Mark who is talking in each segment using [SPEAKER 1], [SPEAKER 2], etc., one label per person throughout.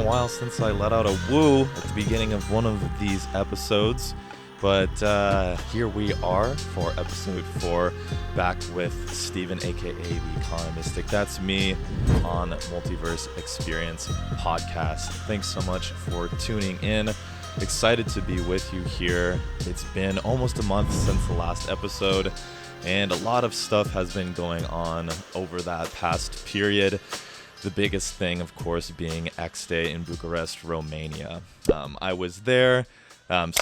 [SPEAKER 1] while since I let out a woo at the beginning of one of these episodes, but here we are for episode 4, back with Steven, aka The Economistic. That's me on Multiverse Xperience Podcast. Thanks so much for tuning in. Excited to be with you here. It's been almost a month since the last episode, and a lot of stuff has been going on over that past period. The biggest thing, of course, being xDay in Bucharest, Romania. I was there,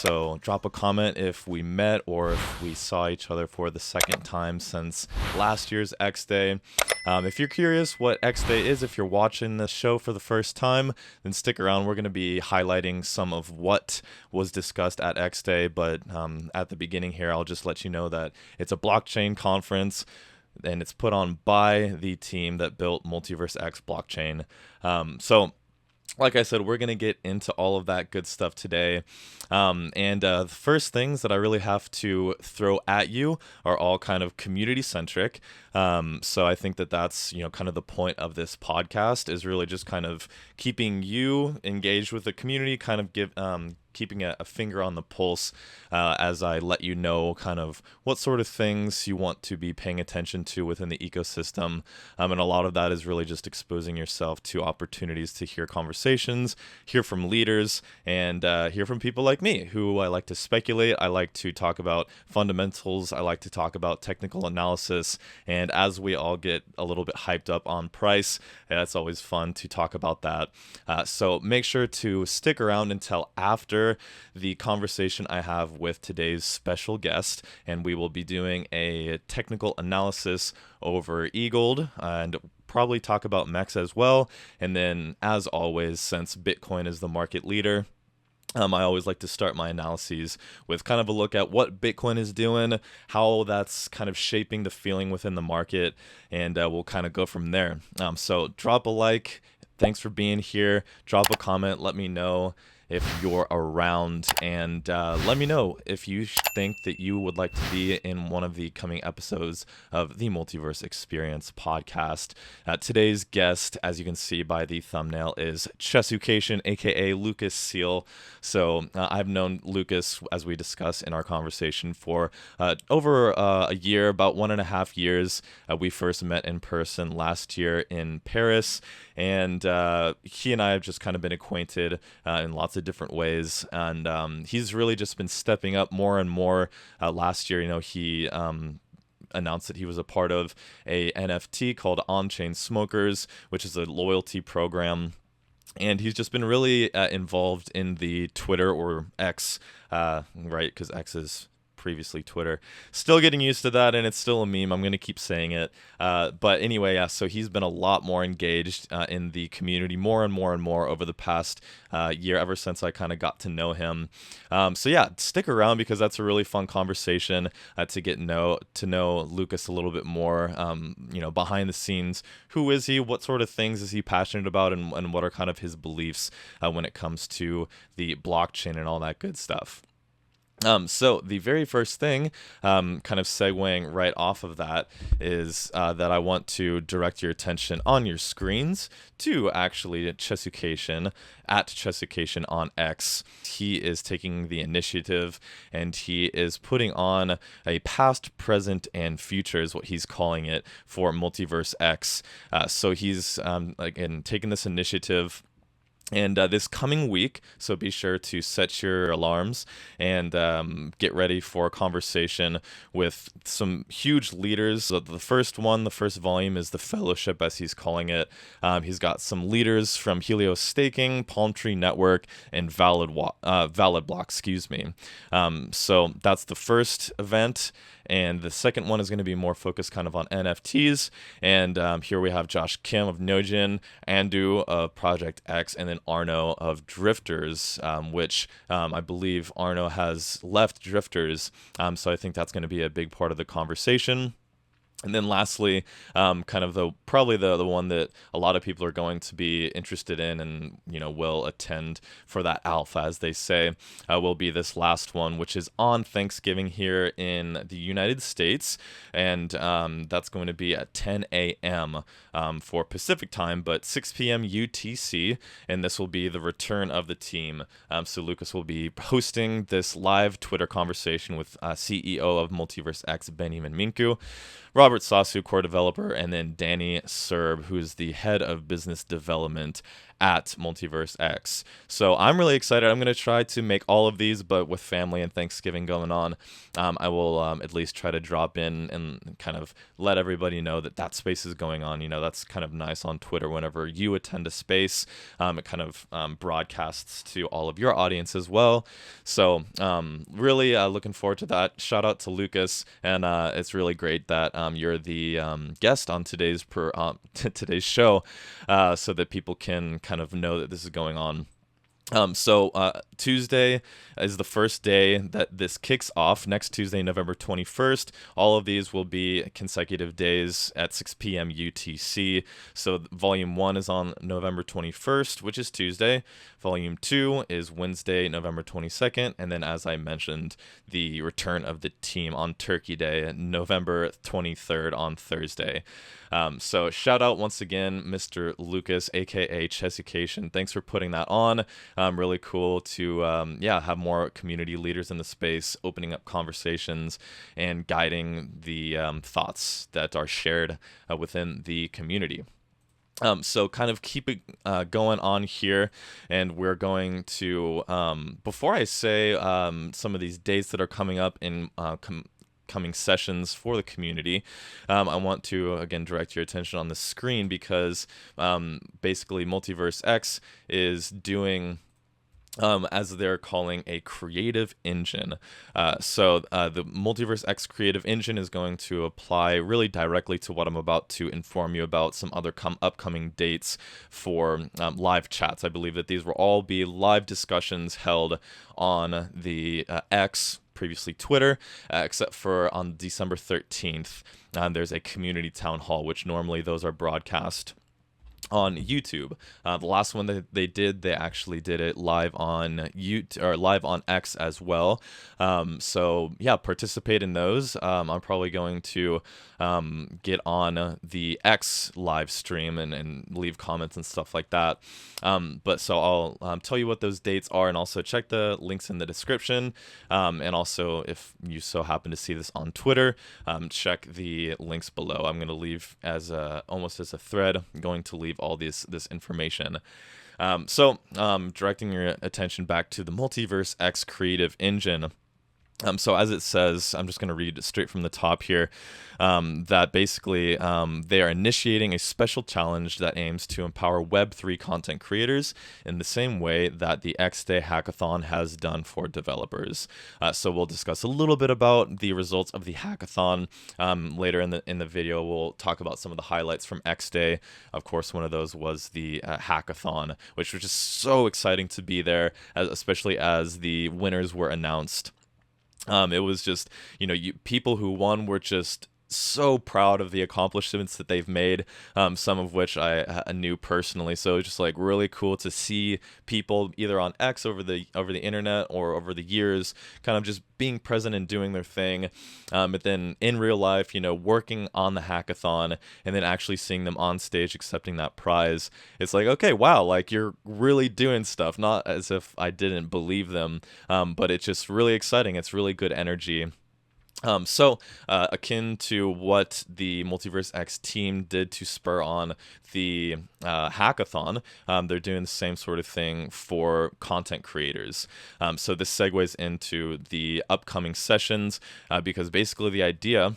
[SPEAKER 1] so drop a comment if we met or if we saw each other for the second time since last year's xDay. If you're curious what xDay is, if you're watching this show for the first time, then stick around. We're going to be highlighting some of what was discussed at xDay, but at the beginning here, I'll just let you know that it's a blockchain conference, and it's put on by the team that built MultiversX blockchain. So like I said, we're going to get into all of that good stuff today. The first things that I really have to throw at you are all kind of community centric. So I think that that's, kind of the point of this podcast, is really just kind of keeping you engaged with the community, kind of keeping a finger on the pulse as I let you know kind of what sort of things you want to be paying attention to within the ecosystem. And a lot of that is really just exposing yourself to opportunities to hear conversations, hear from leaders, and hear from people like me, who I like to speculate. I like to talk about fundamentals. I like to talk about technical analysis. And as we all get a little bit hyped up on price, it's always fun to talk about that. So make sure to stick around until after the conversation I have with today's special guest, and we will be doing a technical analysis over EGLD and probably talk about MEX as well. And then, as always, since Bitcoin is the market leader, I always like to start my analyses with kind of a look at what Bitcoin is doing, how that's kind of shaping the feeling within the market, and we'll kind of go from there. So drop a like. Thanks for being here. Drop a comment. Let me know if you're around, and let me know if you think that you would like to be in one of the coming episodes of the Multiverse Xperience Podcast. Today's guest, as you can see by the thumbnail, is Chessucation, aka Lucas Seal. So I've known Lucas, as we discussed in our conversation, for over a year, about 1.5 years. We first met in person last year in Paris, and he and I have just kind of been acquainted in lots of different ways, and he's really just been stepping up more and more. Last year, he announced that he was a part of a NFT called On-Chain Smokers, which is a loyalty program. And he's just been really involved in the Twitter, or X, right? Because X is previously Twitter. Still getting used to that, and it's still a meme. I'm going to keep saying it. But anyway, yeah, so he's been a lot more engaged in the community more and more and more over the past year, ever since I kind of got to know him. So yeah, stick around, because that's a really fun conversation to get to know Lucas a little bit more, behind the scenes. Who is he? What sort of things is he passionate about? And what are kind of his beliefs when it comes to the blockchain and all that good stuff? So the very first thing, kind of segueing right off of that, is that I want to direct your attention on your screens to actually Chessucation, at Chessucation on X. He is taking the initiative, and he is putting on a past, present, and future, is what he's calling it, for Multiverse X. So he's again taking this initiative. And this coming week, so be sure to set your alarms and get ready for a conversation with some huge leaders. So the first volume is the fellowship, as he's calling it. He's got some leaders from Helios Staking, Palm Tree Network, and Valid Block, so that's the first event. And the second one is going to be more focused kind of on NFTs. And here we have Josh Kim of Nojin, Andu of Project X, and then Arno of Drifters, which I believe Arno has left Drifters. So I think that's going to be a big part of the conversation. And then lastly, kind of probably the one that a lot of people are going to be interested in and, will attend for that alpha, as they say, will be this last one, which is on Thanksgiving here in the United States. And that's going to be at 10 a.m. For Pacific time, but 6 p.m. UTC. And this will be the return of the team. So Lucas will be hosting this live Twitter conversation with CEO of MultiversX, Benjamin Minku, Robert Sasu, core developer, and then Danny Serb, who's the head of business development at MultiversX. So I'm really excited. I'm going to try to make all of these, but with family and Thanksgiving going on, I will at least try to drop in and kind of let everybody know that space is going on. That's kind of nice on Twitter. Whenever you attend a space, it kind of broadcasts to all of your audience as well. So really looking forward to that. Shout out to Lucas, and it's really great that you're the guest on today's show, so that people can kind of know that this is going on. So Tuesday is the first day that this kicks off. Next Tuesday, November 21st. All of these will be consecutive days at 6 p.m. UTC. So Volume 1 is on November 21st, which is Tuesday. Volume 2 is Wednesday, November 22nd. And then, as I mentioned, the return of the team on Turkey Day, November 23rd on Thursday. So shout out once again, Mr. Lucas, aka Chessucation. Thanks for putting that on. Really cool to have more community leaders in the space, opening up conversations and guiding the thoughts that are shared within the community. So kind of keep it going on here, and we're going to, before I say some of these dates that are coming up in coming sessions for the community, I want to again direct your attention on the screen, because basically MultiversX is doing as they're calling a creative engine. So the MultiversX creative engine is going to apply really directly to what I'm about to inform you about, some other upcoming dates for live chats. I believe that these will all be live discussions held on the X, previously Twitter, except for on December 13th, there's a community town hall, which normally those are broadcast on YouTube. The last one that they did, they actually did it live on YouTube or live on X as well. So yeah, participate in those. I'm probably going to get on the X live stream and leave comments and stuff like that. But so I'll tell you what those dates are, and also check the links in the description. And also, if you so happen to see this on Twitter, check the links below. I'm going to leave as almost as a thread. I'm going to leave all this information. So directing your attention back to the MultiversX creative engine. So as it says, I'm just going to read straight from the top here, that basically they are initiating a special challenge that aims to empower Web3 content creators in the same way that the xDay hackathon has done for developers. So we'll discuss a little bit about the results of the hackathon later in the video. We'll talk about some of the highlights from xDay. Of course, one of those was the hackathon, which was just so exciting to be there, especially as the winners were announced. It was just, people who won were just so proud of the accomplishments that they've made, some of which I knew personally. So it was just like really cool to see people either on X over the internet or over the years kind of just being present and doing their thing. But then in real life, working on the hackathon and then actually seeing them on stage accepting that prize. It's like, okay, wow, like you're really doing stuff, not as if I didn't believe them, but it's just really exciting. It's really good energy. So akin to what the MultiversX team did to spur on the hackathon, they're doing the same sort of thing for content creators. So this segues into the upcoming sessions, because basically the idea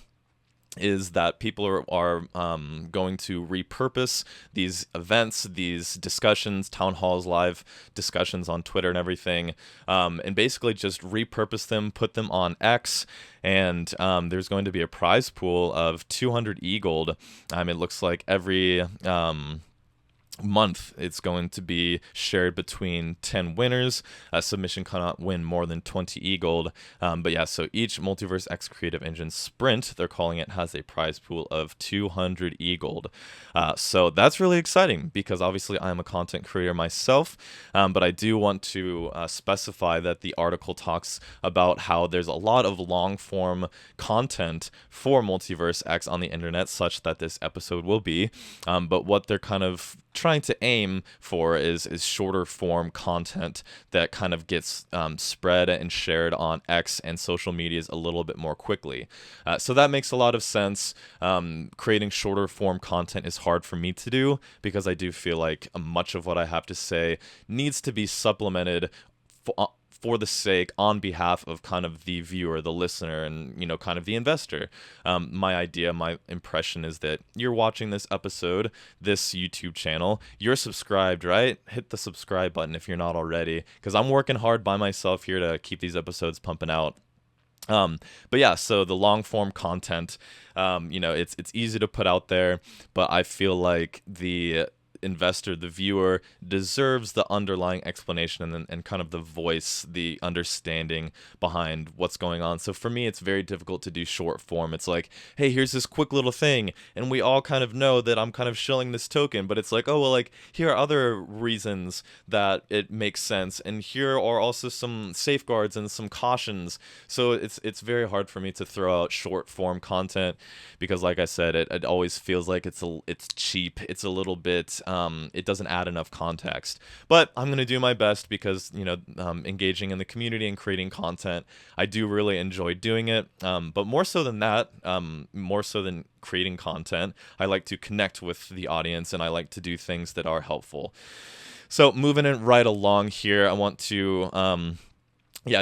[SPEAKER 1] is that people are going to repurpose these events, these discussions, town halls, live discussions on Twitter and everything, and basically just repurpose them, put them on X, and there's going to be a prize pool of 200 EGLD. It looks like every month, it's going to be shared between 10 winners. A submission cannot win more than 20 EGLD. But yeah, so each Multiverse X Creative Engine sprint, they're calling it, has a prize pool of 200 EGLD. So that's really exciting because obviously I'm a content creator myself, but I do want to specify that the article talks about how there's a lot of long form content for Multiverse X on the internet, such that this episode will be. But what they're kind of trying to aim for is shorter form content that kind of gets spread and shared on X and social medias a little bit more quickly. So that makes a lot of sense. Creating shorter form content is hard for me to do because I do feel like much of what I have to say needs to be supplemented for the sake, on behalf of kind of the viewer, the listener, and, you know, kind of the investor. My impression is that you're watching this episode, this YouTube channel, you're subscribed, right? Hit the subscribe button if you're not already, because I'm working hard by myself here to keep these episodes pumping out. But yeah, so the long form content, it's easy to put out there, but I feel like the investor, the viewer, deserves the underlying explanation and kind of the voice, the understanding behind what's going on. So for me, it's very difficult to do short form. It's like, hey, here's this quick little thing, and we all kind of know that I'm kind of shilling this token, but it's like, oh, well, like, here are other reasons that it makes sense, and here are also some safeguards and some cautions. So it's very hard for me to throw out short form content because, like I said, it always feels like it's cheap. It's a little bit it doesn't add enough context, but I'm going to do my best because, engaging in the community and creating content, I do really enjoy doing it. But more so than that, more so than creating content, I like to connect with the audience and I like to do things that are helpful. So moving it right along here, I want to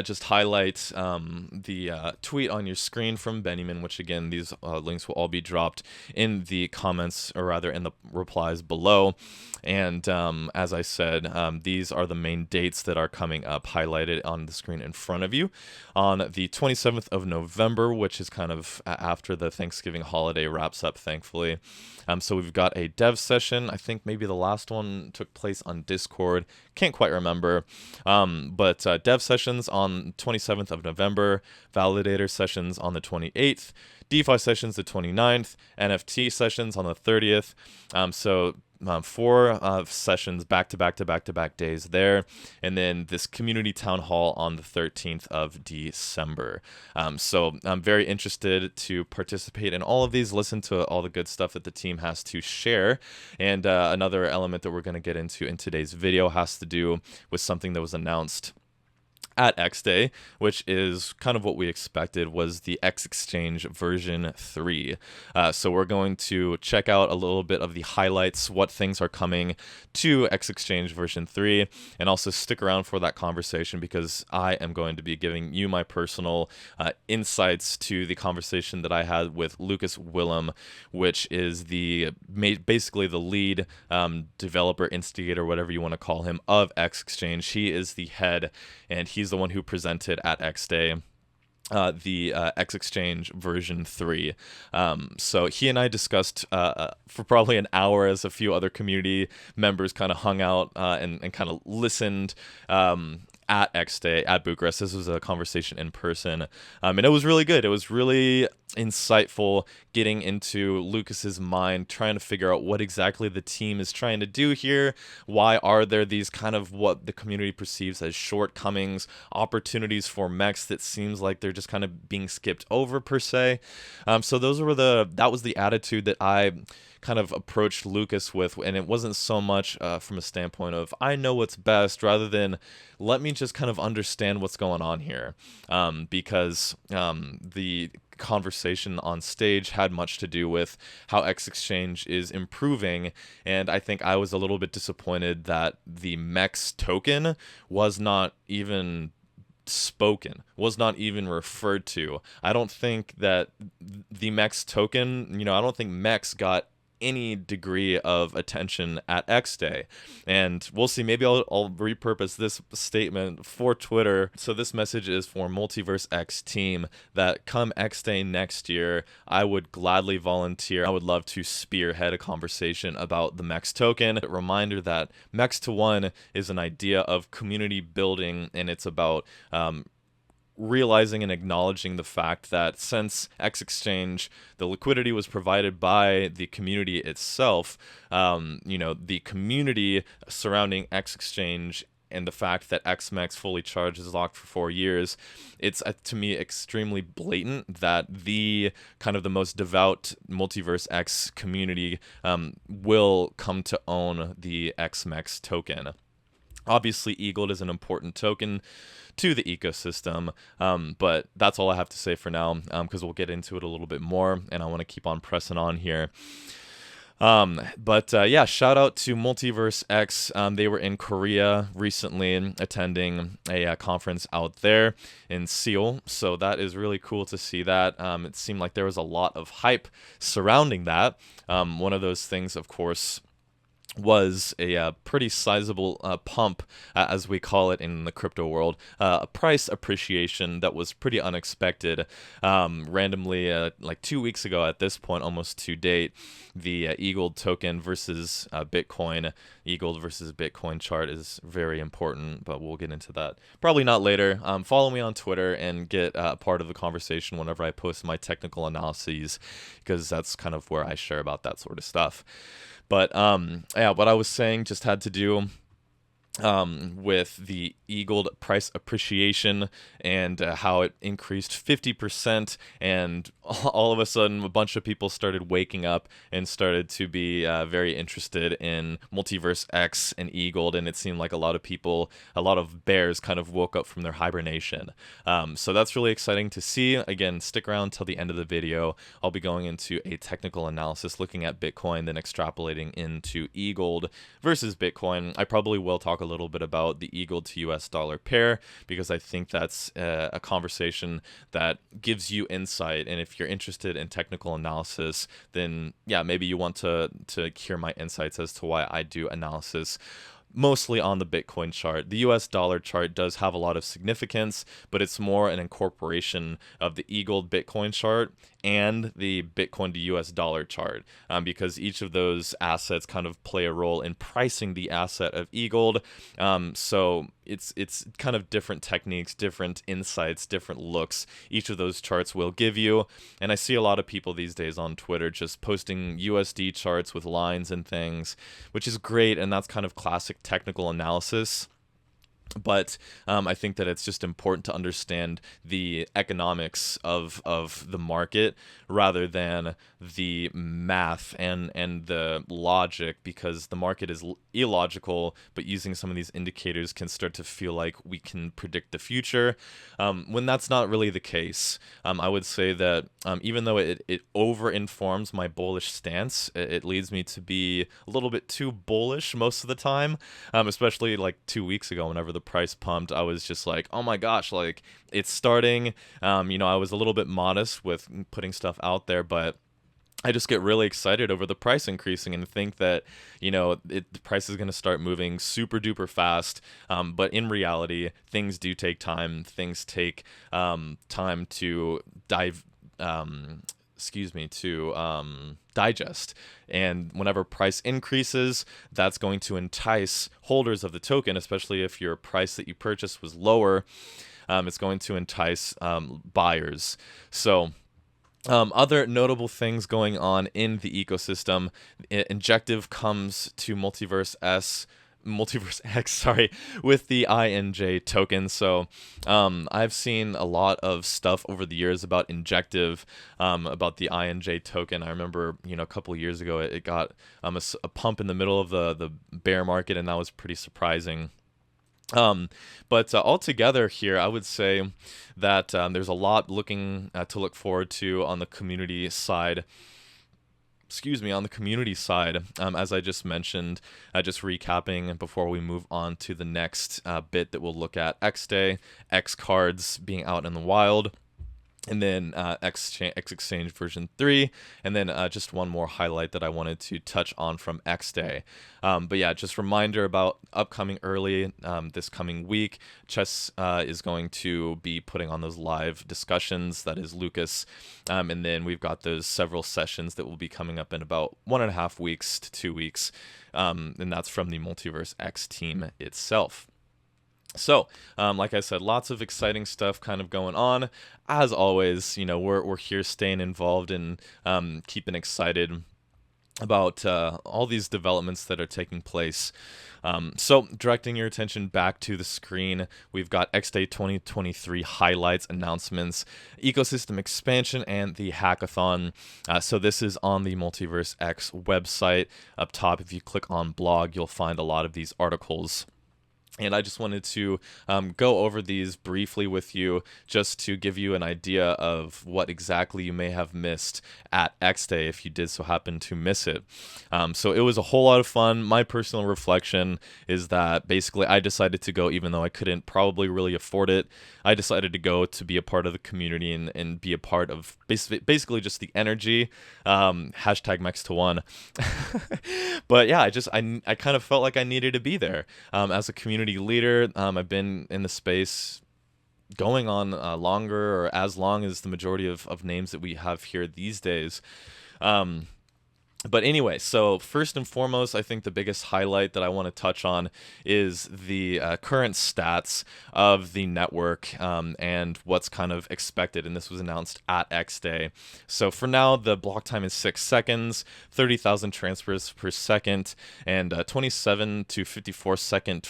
[SPEAKER 1] just highlight the tweet on your screen from Benjamin, which again, these links will all be dropped in the comments, or rather in the replies below. And as I said, these are the main dates that are coming up highlighted on the screen in front of you. On the 27th of November, which is kind of after the Thanksgiving holiday wraps up, thankfully. So we've got a dev session. I think maybe the last one took place on Discord. Can't quite remember. But dev sessions on 27th of November, validator sessions on the 28th, DeFi sessions the 29th, NFT sessions on the 30th. Four sessions back to back days there, and then this community town hall on the 13th of December. So I'm very interested to participate in all of these, listen to all the good stuff that the team has to share. And another element that we're going to get into in today's video has to do with something that was announced at xDay, which is kind of what we expected, was the xExchange version 3. So we're going to check out a little bit of the highlights, what things are coming to xExchange version 3, and also stick around for that conversation because I am going to be giving you my personal insights to the conversation that I had with Lucas Willem, which is basically the lead developer, instigator, whatever you want to call him, of xExchange. He is the head, and he's the one who presented at xDay the xExchange version 3. So he and I discussed for probably an hour as a few other community members kind of hung out and kind of listened at xDay, at Bucharest. This was a conversation in person, and it was really good. It was really insightful getting into Lucas's mind, trying to figure out what exactly the team is trying to do here. Why are there these kind of what the community perceives as shortcomings, opportunities for MEX that seems like they're just kind of being skipped over per se. So that was the attitude that I kind of approached Lucas with, and it wasn't so much from a standpoint of I know what's best, rather than let me just kind of understand what's going on here, because the conversation on stage had much to do with how xExchange is improving, and I think I was a little bit disappointed that the MEX token was not even spoken, was not even referred to. I don't think that the MEX token, I don't think MEX got any degree of attention at xDay. And we'll see, maybe I'll repurpose this statement for Twitter. So this message is for MultiversX team that come xDay next year, I would gladly volunteer. I would love to spearhead a conversation about the MEX token. A reminder that MEX to one is an idea of community building, and it's about realizing and acknowledging the fact that since xExchange, the liquidity was provided by the community itself, the community surrounding xExchange and the fact that XMEX fully charged is locked for 4 years, it's to me extremely blatant that the kind of the most devout MultiversX community will come to own the XMEX token. Obviously, EGLD is an important token to the ecosystem, but that's all I have to say for now, because we'll get into it a little bit more, and I want to keep on pressing on here. Shout out to MultiversX. They were in Korea recently attending a conference out there in Seoul, so that is really cool to see that. It seemed like there was a lot of hype surrounding that. One of those things, of course, was a pretty sizable pump, as we call it in the crypto world, a price appreciation that was pretty unexpected. Randomly, like 2 weeks ago at this point, almost to date, the EGLD token versus Bitcoin, EGLD versus Bitcoin chart is very important, but we'll get into that probably not later. Follow me on Twitter and get part of the conversation whenever I post my technical analyses, because that's kind of where I share about that sort of stuff. But what I was saying just had to do with the EGLD price appreciation and how it increased 50%, and all of a sudden a bunch of people started waking up and started to be very interested in MultiversX and EGLD, and it seemed like a lot of bears kind of woke up from their hibernation. So that's really exciting to see. Again, stick around till the end of the video. I'll be going into a technical analysis looking at Bitcoin, then extrapolating into EGLD versus Bitcoin. I probably will talk a little bit about the EGLD to US dollar pair, because I think that's a conversation that gives you insight. And if you're interested in technical analysis, then maybe you want to hear my insights as to why I do analysis mostly on the Bitcoin chart. The US dollar chart does have a lot of significance, but it's more an incorporation of the EGLD Bitcoin chart and the Bitcoin to US dollar chart, because each of those assets kind of play a role in pricing the asset of EGLD. So it's kind of different techniques, different insights, different looks each of those charts will give you. And I see a lot of people these days on Twitter just posting USD charts with lines and things, which is great, and that's kind of classic technical analysis. But I think that it's just important to understand the economics of the market rather than the math and the logic, because the market is illogical, but using some of these indicators can start to feel like we can predict the future, when that's not really the case. I would say that even though it over-informs my bullish stance, it leads me to be a little bit too bullish most of the time, especially like 2 weeks ago whenever the price pumped. I was just like, oh my gosh, like it's starting. I was a little bit modest with putting stuff out there, but I just get really excited over the price increasing and think that, the price is going to start moving super duper fast. But in reality, things do take time. Things take time to digest. And whenever price increases, that's going to entice holders of the token, especially if your price that you purchased was lower. It's going to entice buyers. So other notable things going on in the ecosystem: Injective comes to MultiverseX, with the INJ token. So I've seen a lot of stuff over the years about Injective, about the INJ token. I remember, a couple of years ago, it got a pump in the middle of the bear market, and that was pretty surprising. But altogether here, I would say that there's a lot to look forward to on the community side. On the community side, as I just mentioned, just recapping before we move on to the next bit that we'll look at: xDay, xCards being out in the wild. and then xExchange version 3, and then just one more highlight that I wanted to touch on from xDay. But yeah, just reminder about upcoming early this coming week. Chess is going to be putting on those live discussions. That is Lucas. And then we've got those several sessions that will be coming up in about 1.5 weeks to 2 weeks. And that's from the Multiverse X team itself. So, like I said, lots of exciting stuff kind of going on. As always, we're here staying involved and keeping excited about all these developments that are taking place. So, directing your attention back to the screen, we've got xDay 2023 highlights, announcements, ecosystem expansion, and the hackathon. So this is on the Multiverse X website. Up top, if you click on blog, you'll find a lot of these articles. And I just wanted to go over these briefly with you just to give you an idea of what exactly you may have missed at xDay if you did so happen to miss it. So it was a whole lot of fun. My personal reflection is that basically I decided to go even though I couldn't probably really afford it. I decided to go to be a part of the community and be a part of basically just the energy. Hashtag MEX to one. But yeah, I kind of felt like I needed to be there as a community leader. I've been in the space going on longer or as long as the majority of names that we have here these days. But anyway, so first and foremost, I think the biggest highlight that I want to touch on is the current stats of the network and what's kind of expected. And this was announced at xDay. So for now, the block time is 6 seconds, 30,000 transfers per second, and 27 to 54 second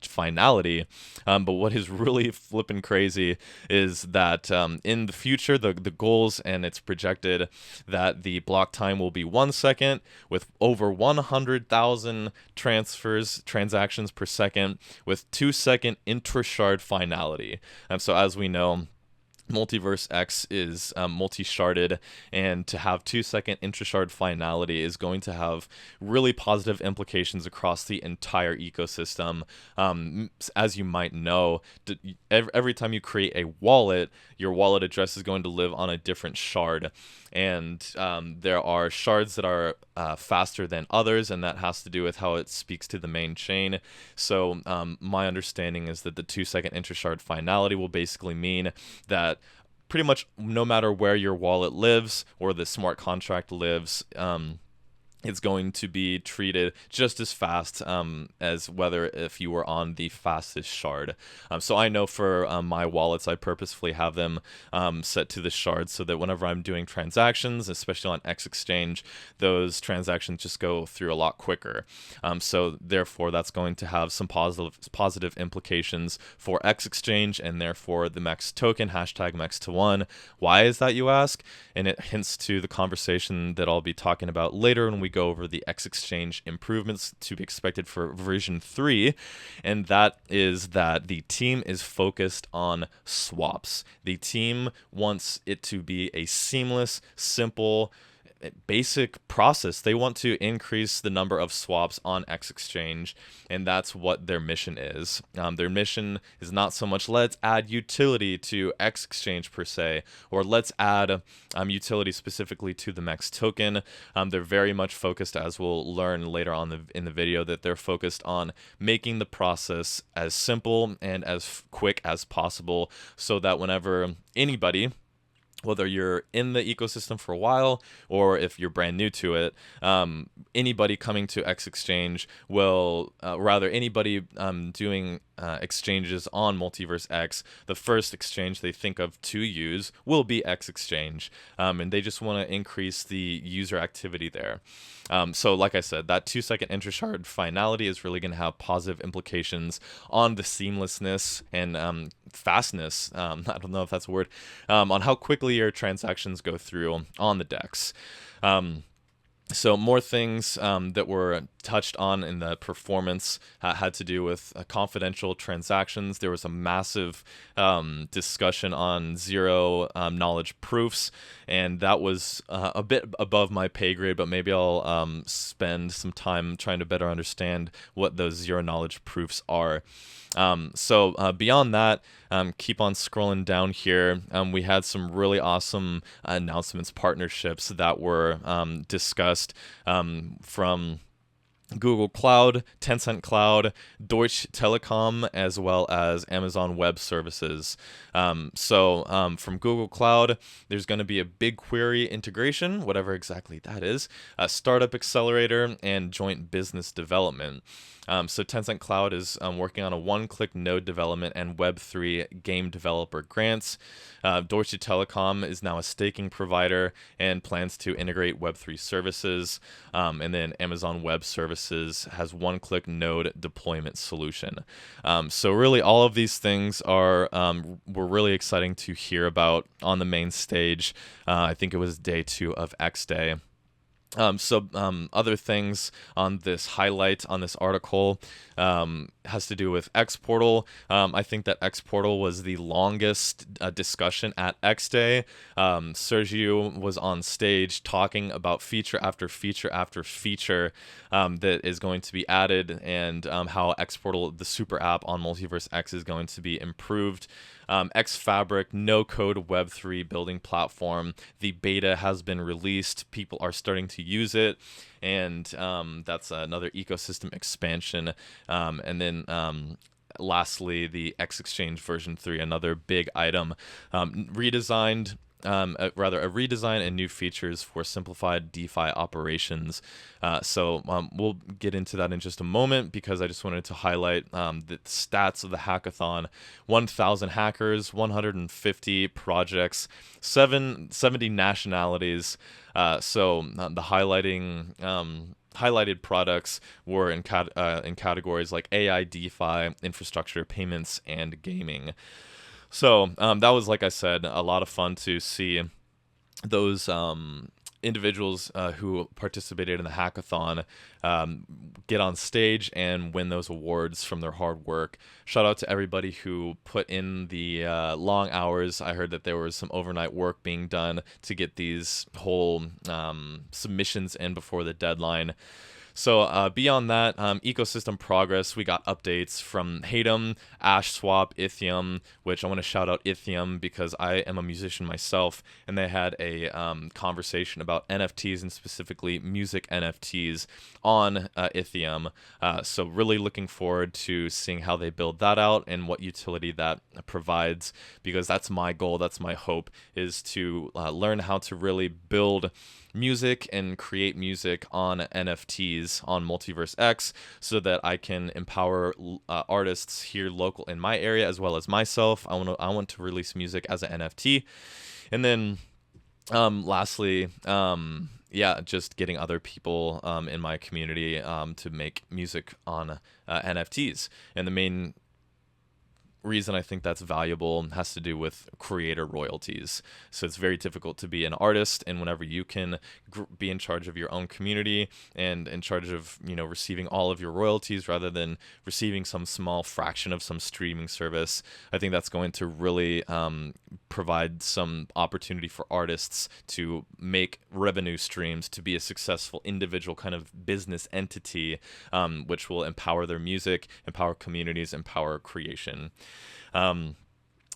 [SPEAKER 1] finality. But what is really flipping crazy is that in the future, the goals, and it's projected that the block time will be 1 second with over 100,000 transactions per second with 2-second intra-shard finality. So as we know, Multiverse X is multi-sharded, and to have 2-second intra-shard finality is going to have really positive implications across the entire ecosystem. As you might know, every time you create a wallet, your wallet address is going to live on a different shard, and there are shards that are faster than others, and that has to do with how it speaks to the main chain. So my understanding is that the 2-second intra-shard finality will basically mean that pretty much no matter where your wallet lives or the smart contract lives, it's going to be treated just as fast as whether if you were on the fastest shard. So I know for my wallets, I purposefully have them set to the shard so that whenever I'm doing transactions, especially on xExchange, those transactions just go through a lot quicker. So therefore, that's going to have some positive implications for xExchange and therefore the MEX token, hashtag MEX to one. Why is that, you ask? And it hints to the conversation that I'll be talking about later when we go over the xExchange improvements to be expected for version 3, and that is that the team is focused on swaps. The team wants it to be a seamless, simple, basic process. They want to increase the number of swaps on xExchange, and that's what their mission is. Their mission is not so much let's add utility to xExchange per se, or let's add utility specifically to the MEX token. They're very much focused, as we'll learn later on in the video, that they're focused on making the process as simple and as quick as possible, so that whenever anybody, whether you're in the ecosystem for a while or if you're brand new to it, anybody coming to xExchange will, anybody doing exchanges on Multiverse X, the first exchange they think of to use will be xExchange, and they just want to increase the user activity there. So like I said, that 2-second intra-shard finality is really going to have positive implications on the seamlessness and fastness, I don't know if that's a word, on how quickly your transactions go through on the DEX. So more things that were touched on in the performance had to do with confidential transactions. There was a massive discussion on zero knowledge proofs, and that was a bit above my pay grade, but maybe I'll spend some time trying to better understand what those zero knowledge proofs are. So beyond that, keep on scrolling down here. We had some really awesome announcements, partnerships that were discussed from Google Cloud, Tencent Cloud, Deutsche Telekom, as well as Amazon Web Services. So from Google Cloud, there's going to be a BigQuery integration, whatever exactly that is, a startup accelerator, and joint business development. So Tencent Cloud is working on a one-click node development and Web3 game developer grants. Deutsche Telekom is now a staking provider and plans to integrate Web3 services. And then Amazon Web Services has one-click node deployment solution. So really all of these things were really exciting to hear about on the main stage. I think it was day 2 of xDay. So other things on this highlight on this article has to do with xPortal. I think that xPortal was the longest discussion at xDay. Sergio was on stage talking about feature after feature after feature that is going to be added, and how xPortal, the super app on Multiverse X, is going to be improved. xFabric, no-code Web3 building platform. The beta has been released. People are starting to use it, and that's another ecosystem expansion. And then lastly, the xExchange version 3, another big item, redesigned. A redesign and new features for simplified DeFi operations. So we'll get into that in just a moment, because I just wanted to highlight the stats of the hackathon. 1,000 hackers, 150 projects, 70 nationalities. So the highlighted products were in categories like AI, DeFi, infrastructure, payments, and gaming. So that was, like I said, a lot of fun to see those individuals who participated in the hackathon get on stage and win those awards from their hard work. Shout out to everybody who put in the long hours. I heard that there was some overnight work being done to get these whole submissions in before the deadline. So beyond that, ecosystem progress, we got updates from Hatem, AshSwap, Ithium, which I want to shout out Ithium because I am a musician myself, and they had a conversation about NFTs, and specifically music NFTs on Ithium. So really looking forward to seeing how they build that out and what utility that provides, because that's my goal, that's my hope, is to learn how to really build music and create music on NFTs on Multiverse X, so that I can empower artists here local in my area as well as myself. I want to release music as an NFT. And then lastly, just getting other people in my community to make music on NFTs. And the main reason I think that's valuable has to do with creator royalties. So it's very difficult to be an artist, and whenever you can be in charge of your own community and in charge of, receiving all of your royalties rather than receiving some small fraction of some streaming service, I think that's going to really provide some opportunity for artists to make revenue streams, to be a successful individual kind of business entity, which will empower their music, empower communities, empower creation.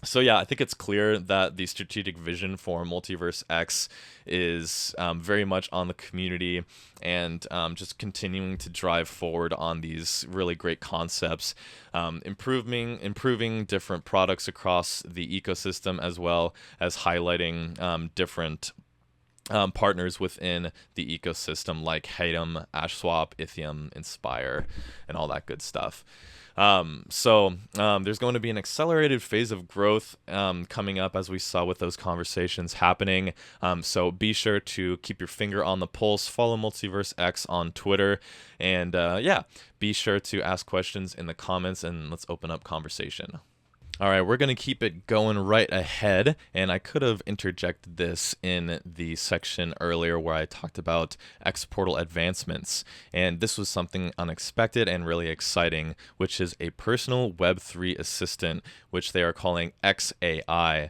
[SPEAKER 1] So yeah, I think it's clear that the strategic vision for Multiverse X is very much on the community, and just continuing to drive forward on these really great concepts, improving different products across the ecosystem, as well as highlighting different partners within the ecosystem like Hatem, AshSwap, Ithium, Inspire, and all that good stuff. So there's going to be an accelerated phase of growth coming up, as we saw with those conversations happening. So be sure to keep your finger on the pulse, follow Multiverse X on Twitter, and be sure to ask questions in the comments, and let's open up conversation. All right, we're going to keep it going right ahead. And I could have interjected this in the section earlier where I talked about X portal advancements. And this was something unexpected and really exciting, which is a personal Web3 assistant, which they are calling xAI.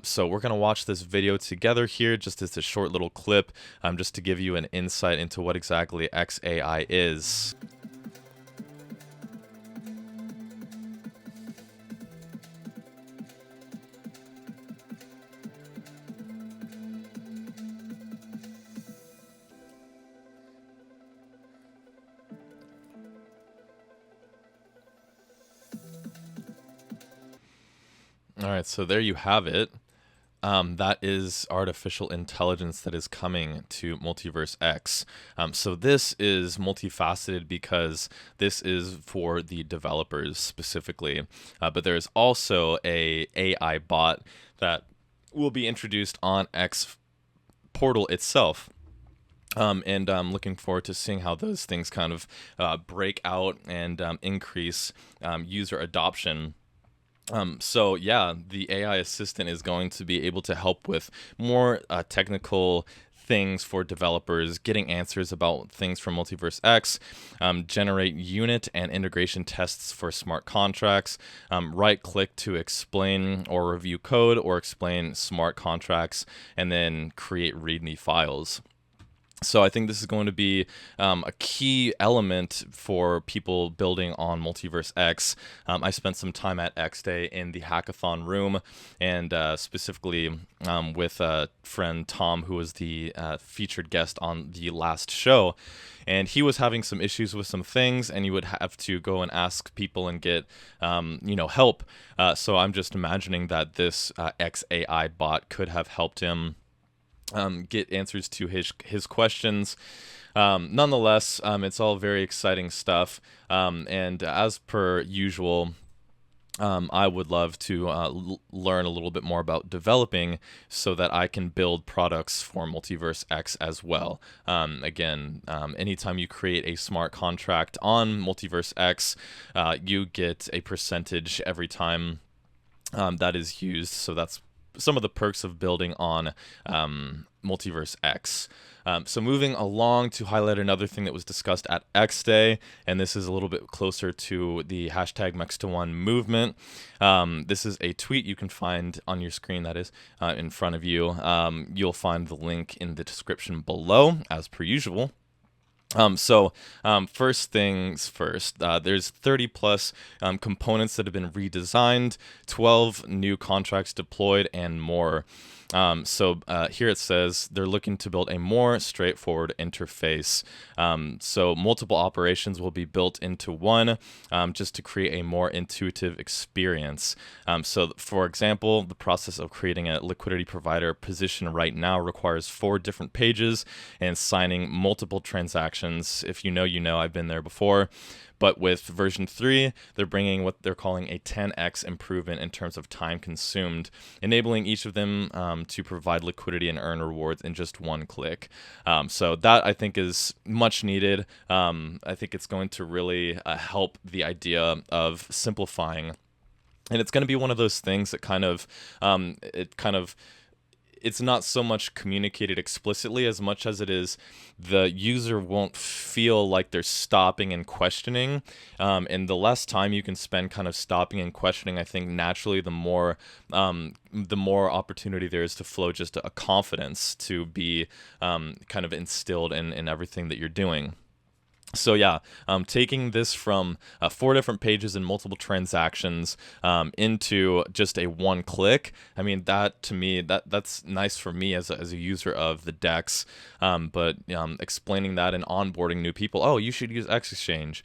[SPEAKER 1] So we're going to watch this video together here, just as a short little clip, just to give you an insight into what exactly xAI is. All right, so there you have it. That is artificial intelligence that is coming to Multiverse X. So this is multifaceted because this is for the developers specifically, but there's also a AI bot that will be introduced on X portal itself. And I'm looking forward to seeing how those things kind of break out and increase user adoption. So yeah, the AI assistant is going to be able to help with more technical things for developers, getting answers about things from Multiverse X, generate unit and integration tests for smart contracts, right click to explain or review code or explain smart contracts, and then create README files. So I think this is going to be a key element for people building on Multiverse X. I spent some time at xDay in the hackathon room, and specifically with a friend Tom, who was the featured guest on the last show. And he was having some issues with some things, and you would have to go and ask people and get, help. So I'm just imagining that this xAI bot could have helped him get answers to his questions. Nonetheless, it's all very exciting stuff. And as per usual, I would love to learn a little bit more about developing so that I can build products for Multiverse X as well. Again, anytime you create a smart contract on Multiverse X, you get a percentage every time that is used. So that's some of the perks of building on Multiverse X. So moving along to highlight another thing that was discussed at xDay, and this is a little bit closer to the hashtag MEX1 movement. This is a tweet you can find on your screen, that is in front of you. You'll find the link in the description below, as per usual. First things first, there's 30 plus components that have been redesigned, 12 new contracts deployed, and more. Here it says they're looking to build a more straightforward interface. So multiple operations will be built into one, just to create a more intuitive experience. So for example, the process of creating a liquidity provider position right now requires 4 different pages and signing multiple transactions. If you know, you know, I've been there before. But with version 3, they're bringing what they're calling a 10x improvement in terms of time consumed, enabling each of them to provide liquidity and earn rewards in just one click. So that, I think, is much needed. I think it's going to really help the idea of simplifying. And it's going to be one of those things that it's not so much communicated explicitly as much as it is the user won't feel like they're stopping and questioning. And the less time you can spend kind of stopping and questioning, I think naturally the more opportunity there is to flow just a confidence to be kind of instilled in everything that you're doing. So yeah, taking this from 4 different pages and multiple transactions into just a one click. I mean, that to me, that's nice for me as a user of the DEX. But explaining that and onboarding new people, oh, you should use xExchange.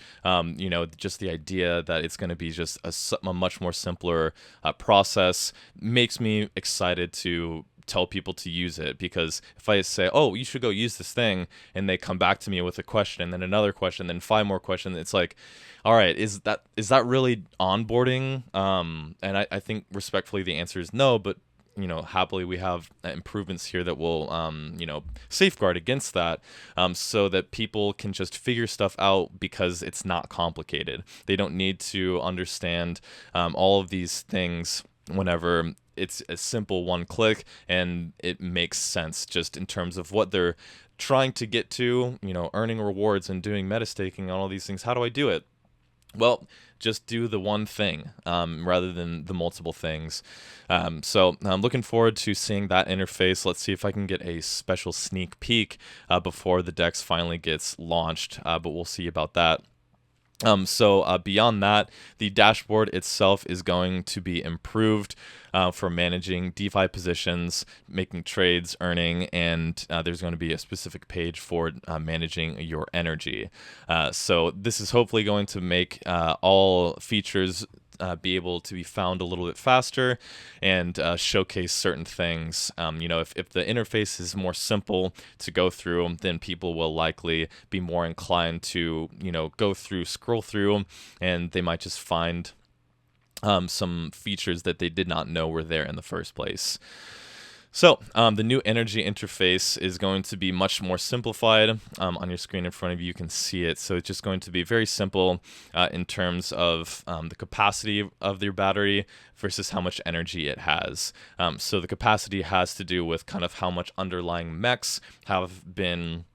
[SPEAKER 1] Just the idea that it's going to be just a much more simpler process makes me excited to tell people to use it, because if I say, oh, you should go use this thing, and they come back to me with a question, and then another question, then 5 more questions, it's like, all right, is that really onboarding? And I think respectfully the answer is no, but happily we have improvements here that will, safeguard against that, so that people can just figure stuff out because it's not complicated. They don't need to understand all of these things whenever it's a simple one click and it makes sense just in terms of what they're trying to get to, earning rewards and doing metastaking and all these things. How do I do it? Well, just do the one thing rather than the multiple things. So I'm looking forward to seeing that interface. Let's see if I can get a special sneak peek before the DEX finally gets launched, but we'll see about that. So beyond that, the dashboard itself is going to be improved for managing DeFi positions, making trades, earning, and there's going to be a specific page for managing your energy. So this is hopefully going to make all features be able to be found a little bit faster and showcase certain things. If the interface is more simple to go through, then people will likely be more inclined to, scroll through, and they might just find some features that they did not know were there in the first place. So the new energy interface is going to be much more simplified. On your screen in front of you, you can see it. So it's just going to be very simple in terms of the capacity of your battery versus how much energy it has. So the capacity has to do with kind of how much underlying MEX have been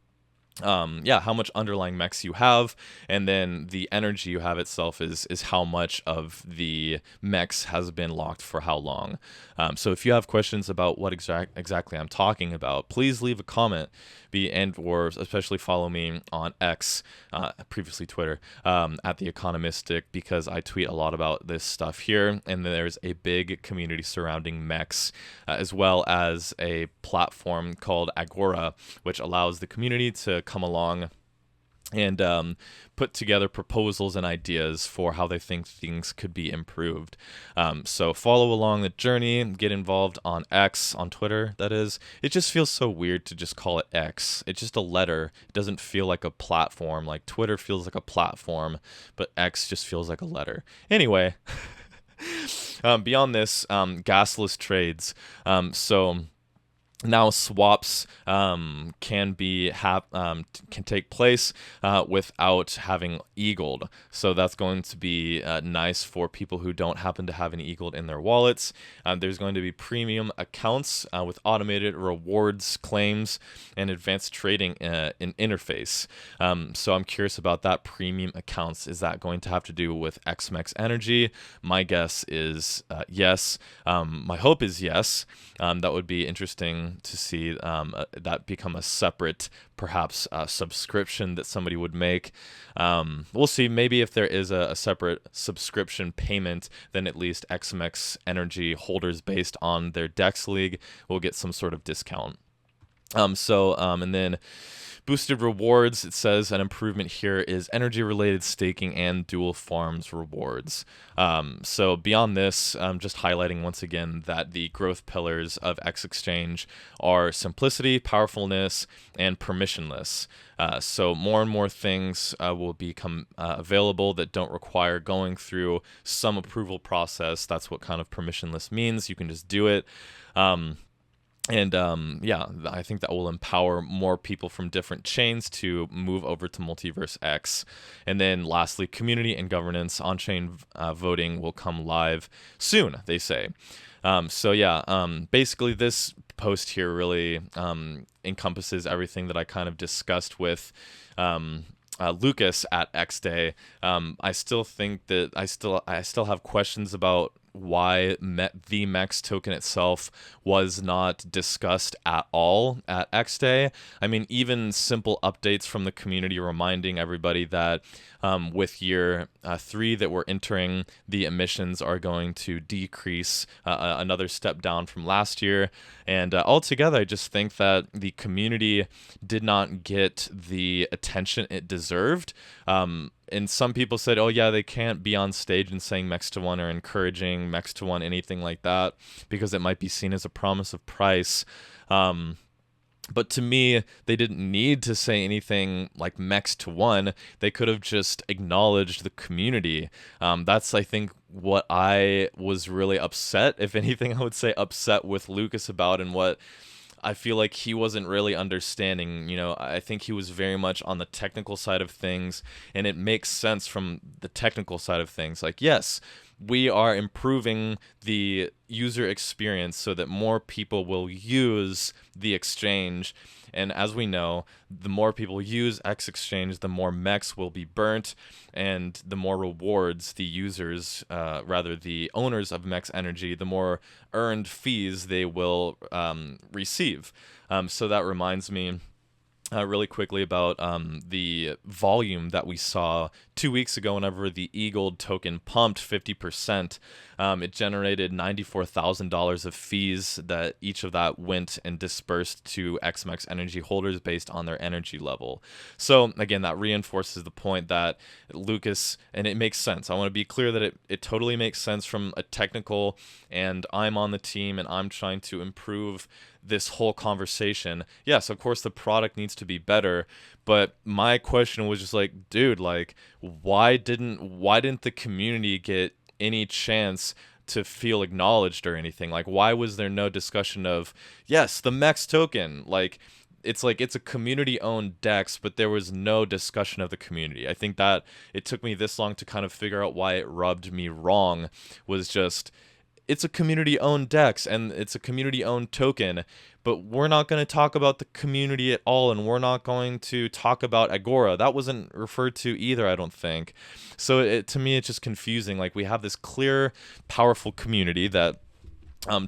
[SPEAKER 1] how much underlying MEX you have, and then the energy you have itself is how much of the MEX has been locked for how long. So if you have questions about what exactly I'm talking about, please leave a comment, or especially follow me on X, previously Twitter, at The Economistic, because I tweet a lot about this stuff here, and there's a big community surrounding MEX, as well as a platform called Agora, which allows the community to come along and put together proposals and ideas for how they think things could be improved. So follow along the journey, get involved on X, on Twitter, that is. It just feels so weird to just call it X. It's just a letter. It doesn't feel like a platform. Like Twitter feels like a platform, but X just feels like a letter. Anyway, beyond this, gasless trades. So now swaps can take place without having EGLD. So that's going to be nice for people who don't happen to have an EGLD in their wallets. There's going to be premium accounts with automated rewards, claims, and advanced trading in interface. So I'm curious about that. Premium accounts, is that going to have to do with MEX energy? My guess is yes. My hope is yes. That would be interesting to see that become a separate, perhaps, subscription that somebody would make. We'll see. Maybe if there is a separate subscription payment, then at least MEX energy holders based on their DEX league will get some sort of discount. And then boosted rewards, it says an improvement here is energy-related staking and dual farms rewards. So beyond this, just highlighting once again that the growth pillars of xExchange are simplicity, powerfulness, and permissionless. So more and more things will become available that don't require going through some approval process. That's what kind of permissionless means. You can just do it. I think that will empower more people from different chains to move over to MultiversX. And then lastly, community and governance. On-chain voting will come live soon, they say. Basically this post here really encompasses everything that I kind of discussed with Lucas at xDay. I still think that I still have questions about why the MEX token itself was not discussed at all at xDay. I mean, even simple updates from the community reminding everybody that with year 3 that we're entering, the emissions are going to decrease another step down from last year. And altogether, I just think that the community did not get the attention it deserved. And some people said, oh yeah, they can't be on stage and saying MEX to 1 or encouraging MEX to 1, anything like that, because it might be seen as a promise of price. But to me, they didn't need to say anything like MEX to 1. They could have just acknowledged the community. That's, I think, what I was really upset, if anything, I would say upset with Lucas about, and what I feel like he wasn't really understanding. I think he was very much on the technical side of things, and it makes sense from the technical side of things. Like, yes, we are improving the user experience so that more people will use the exchange. And as we know, the more people use xExchange, the more MEX will be burnt, and the more rewards the users, the owners of MEX Energy, the more earned fees they will receive. So that reminds me really quickly about the volume that we saw 2 weeks ago whenever the EGLD token pumped 50%. It generated $94,000 of fees that each of that went and dispersed to XMEX Energy holders based on their energy level. So again, that reinforces the point that Lucas, and it makes sense. I want to be clear that it totally makes sense from a technical, and I'm on the team and I'm trying to improve this whole conversation. Yes, of course the product needs to be better, but my question was just like, dude, like why didn't the community get any chance to feel acknowledged or anything? Like, why was there no discussion of, yes, the MEX token? Like it's a community owned DEX, but there was no discussion of the community. I think that it took me this long to kind of figure out why it rubbed me wrong, was just, it's a community-owned DEX, and it's a community-owned token, but we're not going to talk about the community at all, and we're not going to talk about Agora. That wasn't referred to either, I don't think. So to me, it's just confusing. Like, we have this clear, powerful community that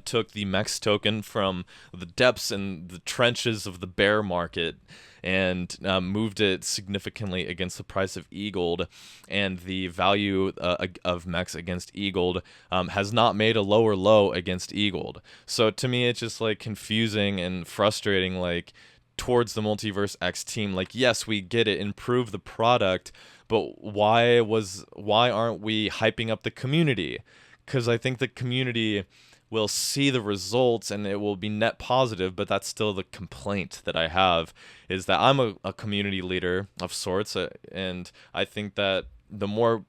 [SPEAKER 1] took the MEX token from the depths and the trenches of the bear market and moved it significantly against the price of EGLD, and the value of MEX against EGLD has not made a lower low against EGLD. So to me, it's just like confusing and frustrating, like towards the MultiversX team. Like, yes, we get it, improve the product, but why aren't we hyping up the community? Because I think the community will see the results and it will be net positive, but that's still the complaint that I have, is that I'm a community leader of sorts, and I think that the more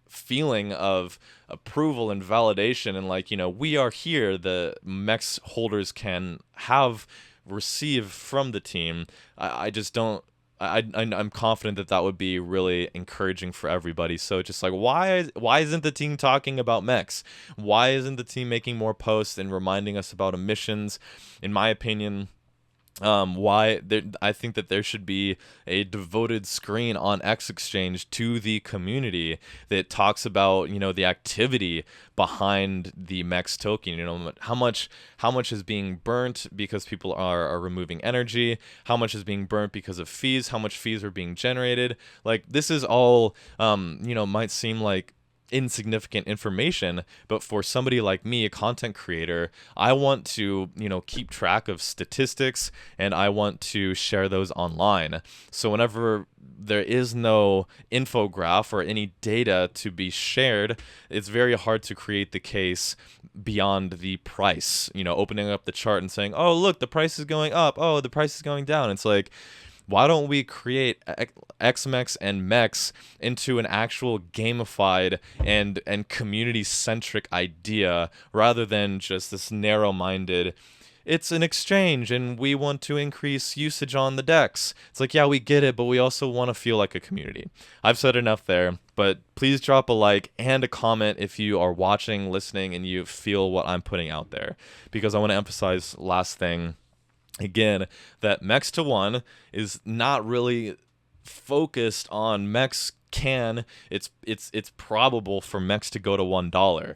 [SPEAKER 1] feeling of approval and validation and like, we are here, the MEX holders can receive from the team, I just don't, I'm confident that would be really encouraging for everybody. So just like, why isn't the team talking about MEX? Why isn't the team making more posts and reminding us about emissions? In my opinion, I think that there should be a devoted screen on xExchange to the community that talks about, the activity behind the MEX token. How much is being burnt because people are removing energy, how much is being burnt because of fees, how much fees are being generated. Like, this is all might seem like insignificant information, but for somebody like me, a content creator, I want to keep track of statistics, and I want to share those online. So whenever there is no infograph or any data to be shared, it's very hard to create the case beyond the price, opening up the chart and saying, oh look, the price is going up, oh the price is going down. It's like, why don't we create XMEX and MEX into an actual gamified and community-centric idea, rather than just this narrow-minded, it's an exchange and we want to increase usage on the DEX. It's like, yeah, we get it, but we also want to feel like a community. I've said enough there, but please drop a like and a comment if you are watching, listening, and you feel what I'm putting out there, because I want to emphasize last thing, again, that MEX to 1 is not really focused on MEX it's probable for MEX to go to $1.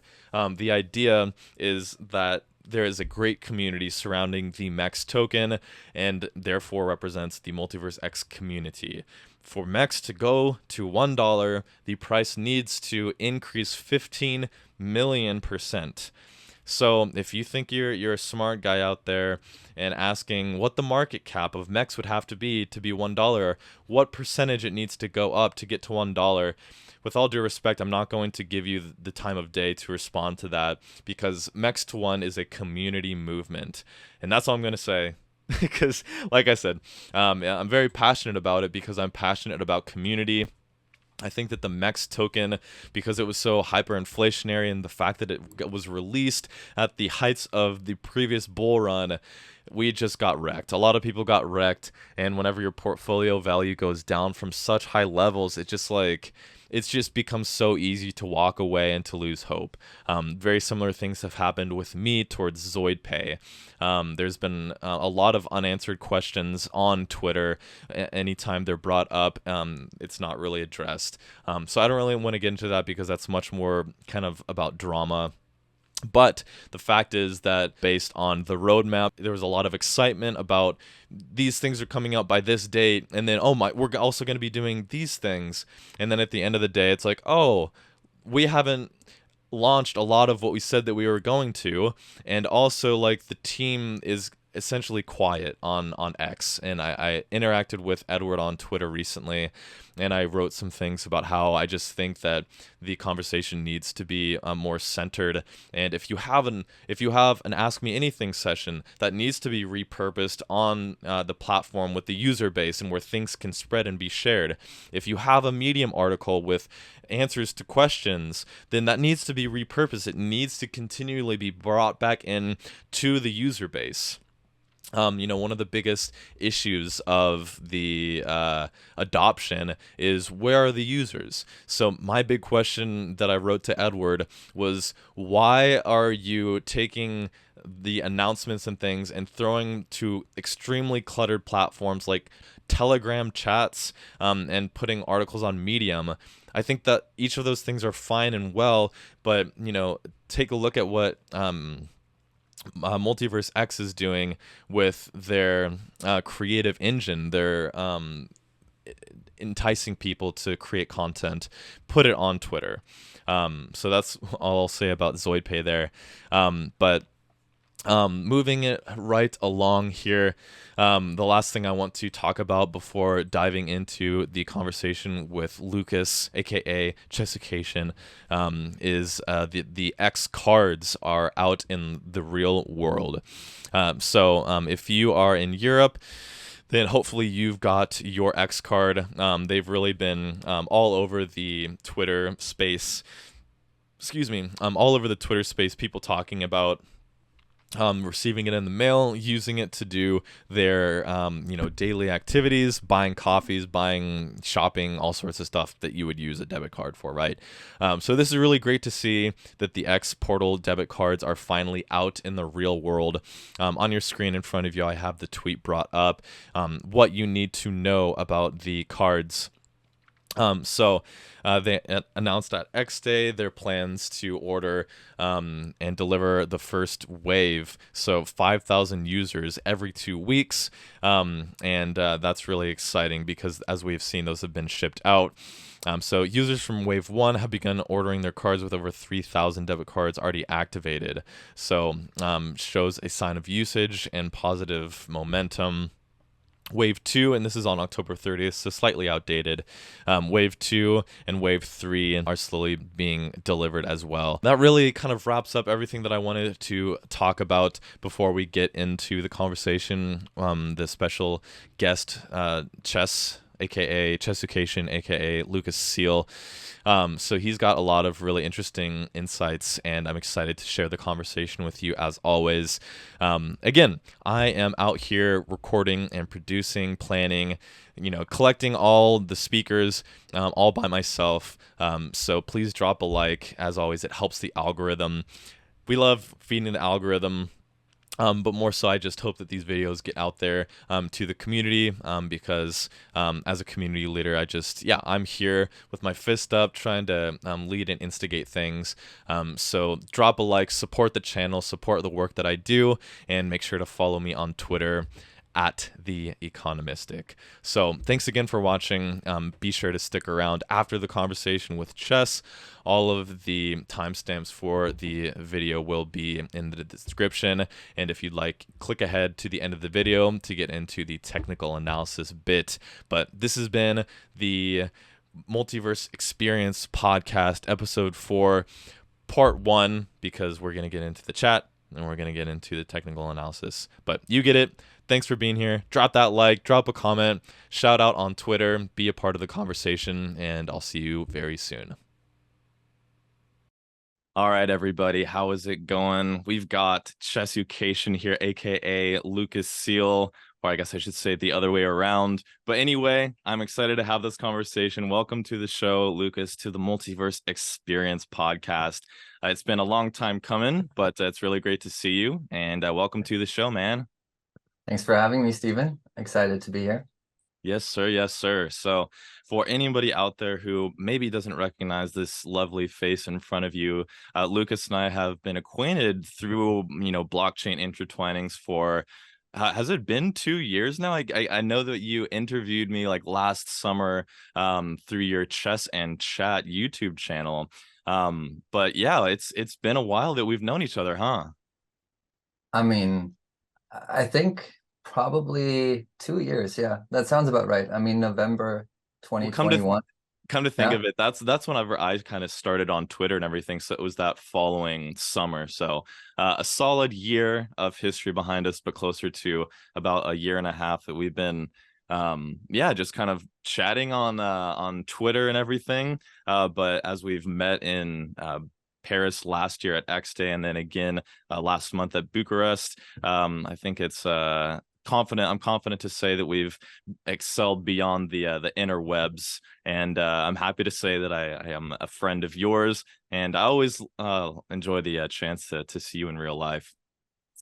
[SPEAKER 1] The idea is that there is a great community surrounding the MEX token, and therefore represents the MultiversX community. For MEX to go to $1, the price needs to increase 15 million%. So if you think you're a smart guy out there and asking what the market cap of MEX would have to be $1, what percentage it needs to go up to get to $1, with all due respect, I'm not going to give you the time of day to respond to that, because MEX to 1 is a community movement. And that's all I'm going to say. because, like I said, I'm very passionate about it because I'm passionate about community. I think that the MEX token, because it was so hyperinflationary and the fact that it was released at the heights of the previous bull run, we just got wrecked. A lot of people got wrecked, and whenever your portfolio value goes down from such high levels, it's just becomes so easy to walk away and to lose hope. Very similar things have happened with me towards ZoidPay. There's been a lot of unanswered questions on Twitter. Anytime they're brought up, it's not really addressed. So I don't really want to get into that because that's much more kind of about drama. But the fact is that based on the roadmap, there was a lot of excitement about these things are coming out by this date. And then, we're also going to be doing these things. And then at the end of the day, it's like, oh, we haven't launched a lot of what we said that we were going to. And also, like, the team is essentially quiet on X. And I interacted with Edward on Twitter recently, and I wrote some things about how I just think that the conversation needs to be more centered. And if you have an Ask Me Anything session, that needs to be repurposed on the platform with the user base and where things can spread and be shared. If you have a Medium article with answers to questions, then that needs to be repurposed. It needs to continually be brought back in to the user base. One of the biggest issues of the adoption is, where are the users? So my big question that I wrote to Edward was, why are you taking the announcements and things and throwing to extremely cluttered platforms like Telegram chats and putting articles on Medium? I think that each of those things are fine and well, but take a look at what MultiversX is doing with their creative engine. They're enticing people to create content, put it on Twitter. So that's all I'll say about ZoidPay there. But moving it right along here, the last thing I want to talk about before diving into the conversation with Lucas, aka Chessucation, is the xCards are out in the real world. So if you are in Europe, then hopefully you've got your xCard. They've really been all over the Twitter space. All over the Twitter space, people talking about receiving it in the mail, using it to do their daily activities, buying coffees, buying, shopping, all sorts of stuff that you would use a debit card for, right? So this is really great to see that the X Portal debit cards are finally out in the real world. On your screen in front of you, I have the tweet brought up, what you need to know about the cards. They announced at xDay their plans to order and deliver the first wave, so 5,000 users every 2 weeks, and that's really exciting because, as we've seen, those have been shipped out. So users from Wave 1 have begun ordering their cards with over 3,000 debit cards already activated, so shows a sign of usage and positive momentum. Wave 2, and this is on October 30th, so slightly outdated. Wave 2 and Wave 3 are slowly being delivered as well. That really kind of wraps up everything that I wanted to talk about before we get into the conversation. The special guest, Chess, aka Chessucation, aka Lucas Seal. So he's got a lot of really interesting insights, and I'm excited to share the conversation with you as always. Again, I am out here recording and producing, planning, collecting all the speakers all by myself. So please drop a like. As always, it helps the algorithm. We love feeding the algorithm. But more so, I just hope that these videos get out there to the community because as a community leader, I'm here with my fist up trying to lead and instigate things. So drop a like, support the channel, support the work that I do, and make sure to follow me on Twitter at The Economistic. So thanks again for watching. Be sure to stick around after the conversation with Chess. All of the timestamps for the video will be in the description, and if you'd like, click ahead to the end of the video to get into the technical analysis bit. But this has been the Multiverse Xperience Podcast, episode 4, part 1, because we're going to get into the chat and we're going to get into the technical analysis. But you get it. Thanks for being here. Drop that like, drop a comment, shout out on Twitter, be a part of the conversation, and I'll see you very soon. All right, everybody, how is it going? We've got Chessucation here, aka Lucas Seal, or I guess I should say it the other way around. But anyway, I'm excited to have this conversation. Welcome to the show, Lucas, to the Multiverse Xperience Podcast. It's been a long time coming, but it's really great to see you, and welcome to the show, man.
[SPEAKER 2] Thanks for having me, Stephen. Excited to be here.
[SPEAKER 1] Yes, sir. Yes, sir. So for anybody out there who maybe doesn't recognize this lovely face in front of you, Lucas and I have been acquainted through, blockchain intertwinings for, has it been 2 years now? I know that you interviewed me like last summer through your Chess and Chat YouTube channel. But yeah, it's been a while that we've known each other, huh?
[SPEAKER 2] I mean, I think probably 2 years. Yeah, that sounds about right. I mean, November 2021.
[SPEAKER 1] Come to think of it, that's whenever I kind of started on Twitter and everything. So it was that following summer. So a solid year of history behind us, but closer to about a year and a half that we've been just kind of chatting on Twitter and everything. But as we've met in Paris last year at xDay, and then again last month at Bucharest, I think it's I'm confident to say that we've excelled beyond the interwebs, and I'm happy to say that I am a friend of yours, and I always enjoy the chance to see you in real life.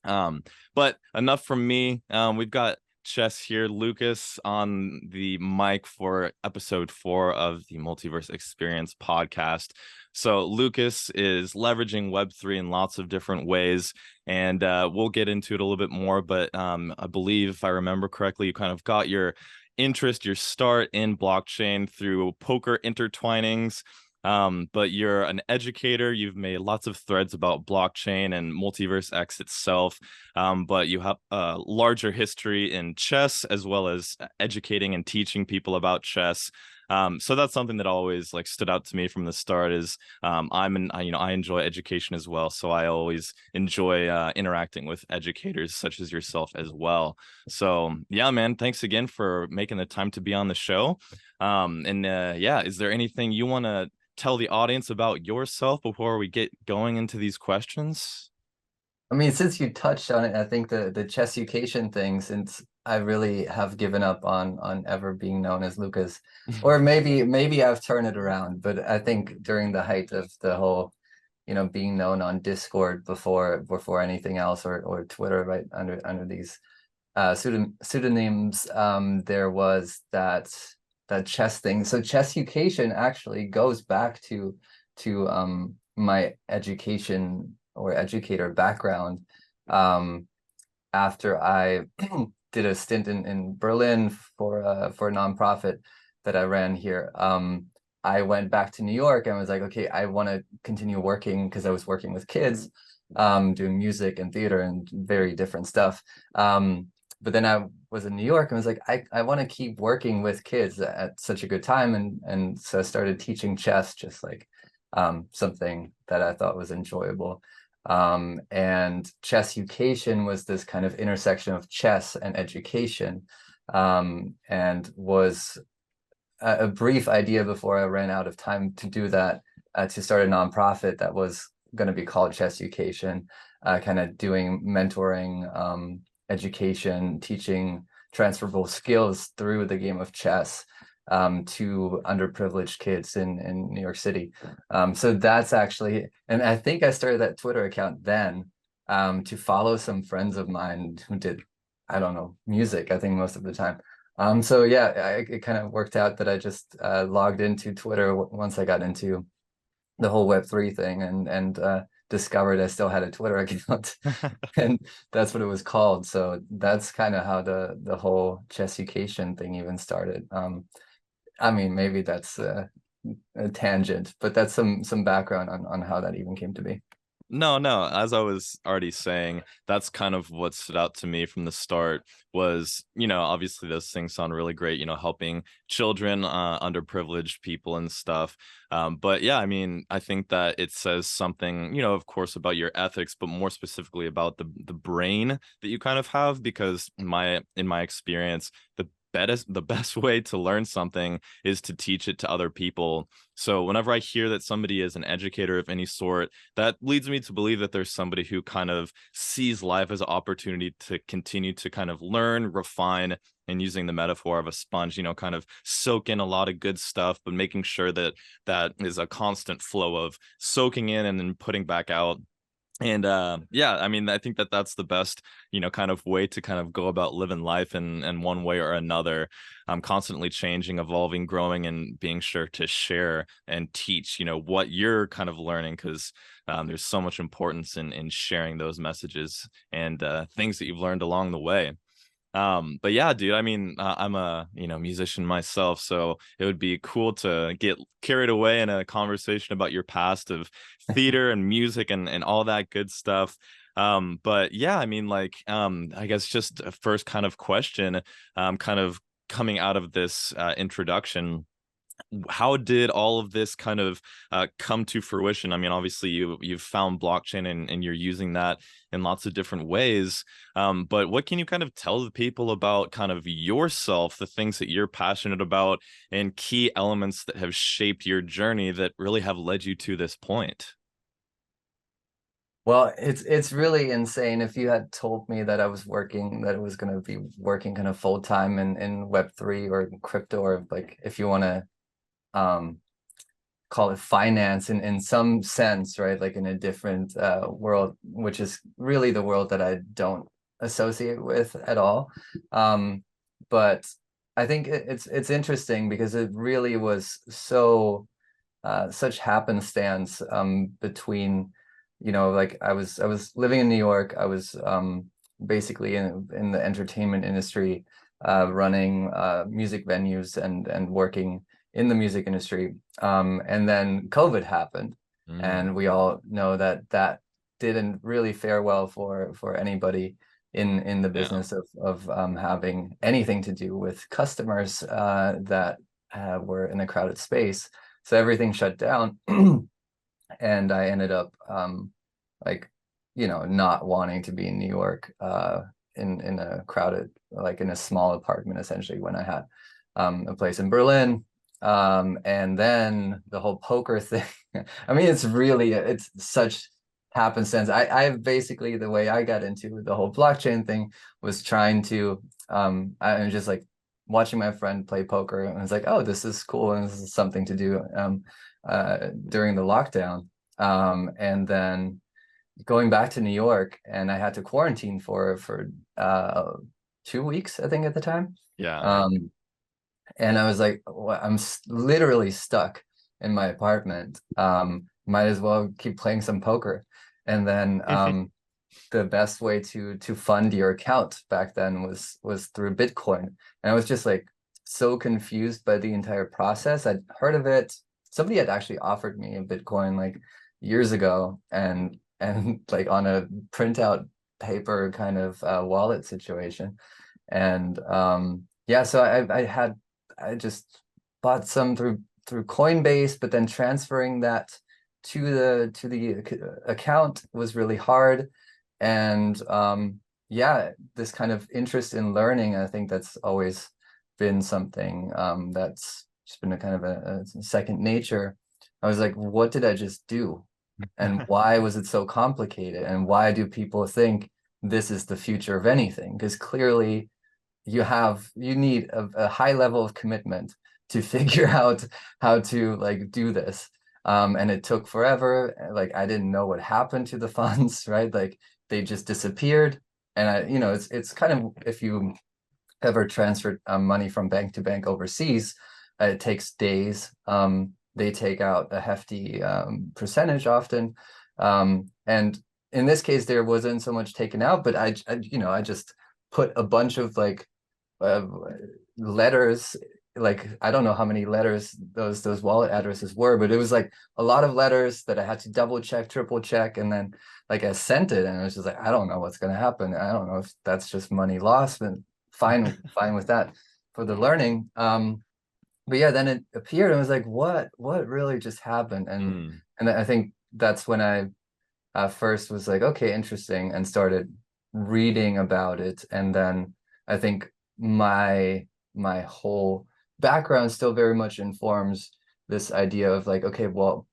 [SPEAKER 1] But enough from me. We've got Chess here, Lucas on the mic for episode 4 of the Multiverse Xperience Podcast. So Lucas is leveraging Web3 in lots of different ways, and we'll get into it a little bit more. But I believe, if I remember correctly, you kind of got your interest, your start in blockchain through poker intertwinings. But you're an educator. You've made lots of threads about blockchain and MultiversX itself. But you have a larger history in chess, as well as educating and teaching people about chess. So that's something that always stood out to me from the start. Is I enjoy education as well, so I always enjoy interacting with educators such as yourself as well. So yeah, man, thanks again for making the time to be on the show. Is there anything you want to tell the audience about yourself before we get going into these questions?
[SPEAKER 2] I mean, since you touched on it, I think the Chessucation thing, since I really have given up on ever being known as Lucas, or maybe I've turned it around, but I think during the height of the whole, being known on Discord before anything else, or Twitter, right, under these pseudonyms, there was that chess thing. So Chessucation actually goes back to my education or educator background. After I did a stint in Berlin for a nonprofit that I ran here, I went back to New York and was like, okay, I want to continue working, because I was working with kids, doing music and theater and very different stuff. But then I was in New York and was like, I want to keep working with kids at such a good time. And so I started teaching chess, just like something that I thought was enjoyable. And Chessucation was this kind of intersection of chess and education, and was a brief idea before I ran out of time to do that, to start a nonprofit that was going to be called Chessucation, kind of doing mentoring, education, teaching transferable skills through the game of chess to underprivileged kids in New York City. So that's actually, and I think I started that Twitter account then to follow some friends of mine who did, I don't know, music, I think most of the time. So yeah, it kind of worked out that I just logged into Twitter once I got into the whole Web3 thing, and discovered I still had a Twitter account, and that's what it was called. So that's kind of how the whole Chessucation thing even started. I mean, maybe that's a tangent, but that's some background on how that even came to be.
[SPEAKER 1] No. As I was already saying, that's kind of what stood out to me from the start was, obviously those things sound really great, helping children, underprivileged people and stuff. But yeah, I mean, I think that it says something, of course, about your ethics, but more specifically about the brain that you kind of have, because in my experience, the best way to learn something is to teach it to other people. So whenever I hear that somebody is an educator of any sort, that leads me to believe that there's somebody who kind of sees life as an opportunity to continue to kind of learn, refine, and using the metaphor of a sponge, kind of soak in a lot of good stuff, but making sure that that is a constant flow of soaking in and then putting back out. And yeah, I mean, I think that that's the best, kind of way to kind of go about living life in one way or another. Constantly changing, evolving, growing, and being sure to share and teach, what you're kind of learning, because there's so much importance in sharing those messages and things that you've learned along the way. But yeah, dude, I mean, I'm a, musician myself, so it would be cool to get carried away in a conversation about your past of theater and music and all that good stuff. But yeah, I mean, like, I guess just a first kind of question, kind of coming out of this introduction, how did all of this kind of come to fruition? I mean, obviously you've found blockchain and you're using that in lots of different ways. But what can you kind of tell the people about kind of yourself, the things that you're passionate about, and key elements that have shaped your journey that really have led you to this point?
[SPEAKER 2] Well, it's really insane. If you had told me that I was going to be working kind of full time in Web3 or crypto, or like if you want to um call it finance in some sense, right? Like in a different world, which is really the world that I don't associate with at all. But I think it's interesting because it really was such happenstance between, like I was living in New York. I was basically in the entertainment industry, running music venues and working in the music industry. And then COVID happened,
[SPEAKER 1] Mm,
[SPEAKER 2] and we all know that that didn't really fare well for anybody in the
[SPEAKER 1] yeah.
[SPEAKER 2] business of having anything to do with customers that were in a crowded space. So everything shut down, and I ended up like not wanting to be in New York in a crowded, like in a small apartment essentially, when I had a place in Berlin. And then the whole poker thing. I mean, it's such happenstance. I basically, the way I got into the whole blockchain thing was trying to I was just like watching my friend play poker, and I was like, oh, this is cool, and this is something to do during the lockdown. And then going back to New York, and I had to quarantine for 2 weeks, I think, at the time.
[SPEAKER 1] Yeah.
[SPEAKER 2] And I was like, well, I'm literally stuck in my apartment. Might as well keep playing some poker. And then the best way to fund your account back then was through Bitcoin. And I was just like so confused by the entire process. I'd heard of it. Somebody had actually offered me a Bitcoin like years ago, and like on a printout paper kind of wallet situation. And yeah, so I just bought some through Coinbase, but then transferring that to the account was really hard. And yeah, this kind of interest in learning, I think that's always been something that's just been a kind of a second nature. I was like, what did I just do? And why was it so complicated? And why do people think this is the future of anything? Because clearly you need a high level of commitment to figure out how to like do this. And it took forever. Like I didn't know what happened to the funds, right? Like they just disappeared. And it's kind of, if you ever transferred money from bank to bank overseas, it takes days. They take out a hefty percentage often. And in this case, there wasn't so much taken out, but I just put a bunch of like letters like, I don't know how many letters those wallet addresses were, but it was like a lot of letters that I had to double check, triple check, and then like I sent it, and it was just like, I don't know what's going to happen. I don't know if that's just money lost, but fine with that for the learning. But yeah, then it appeared and I was like, what really just happened? And I think that's when I first was like, okay, interesting, and started reading about it. And then I think my whole background still very much informs this idea of like, okay, well,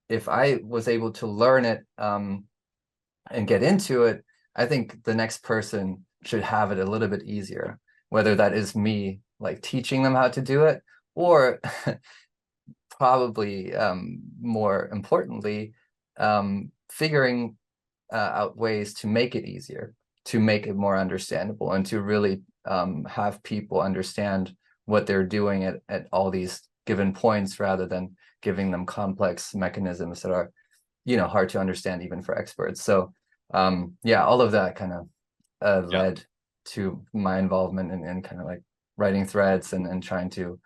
[SPEAKER 2] if I was able to learn it and get into it, I think the next person should have it a little bit easier, whether that is me like teaching them how to do it, or probably more importantly, figuring out ways to make it easier, to make it more understandable, and to really have people understand what they're doing at all these given points, rather than giving them complex mechanisms that are, hard to understand even for experts. So yeah, all of that kind of led to my involvement in kind of like writing threads and trying to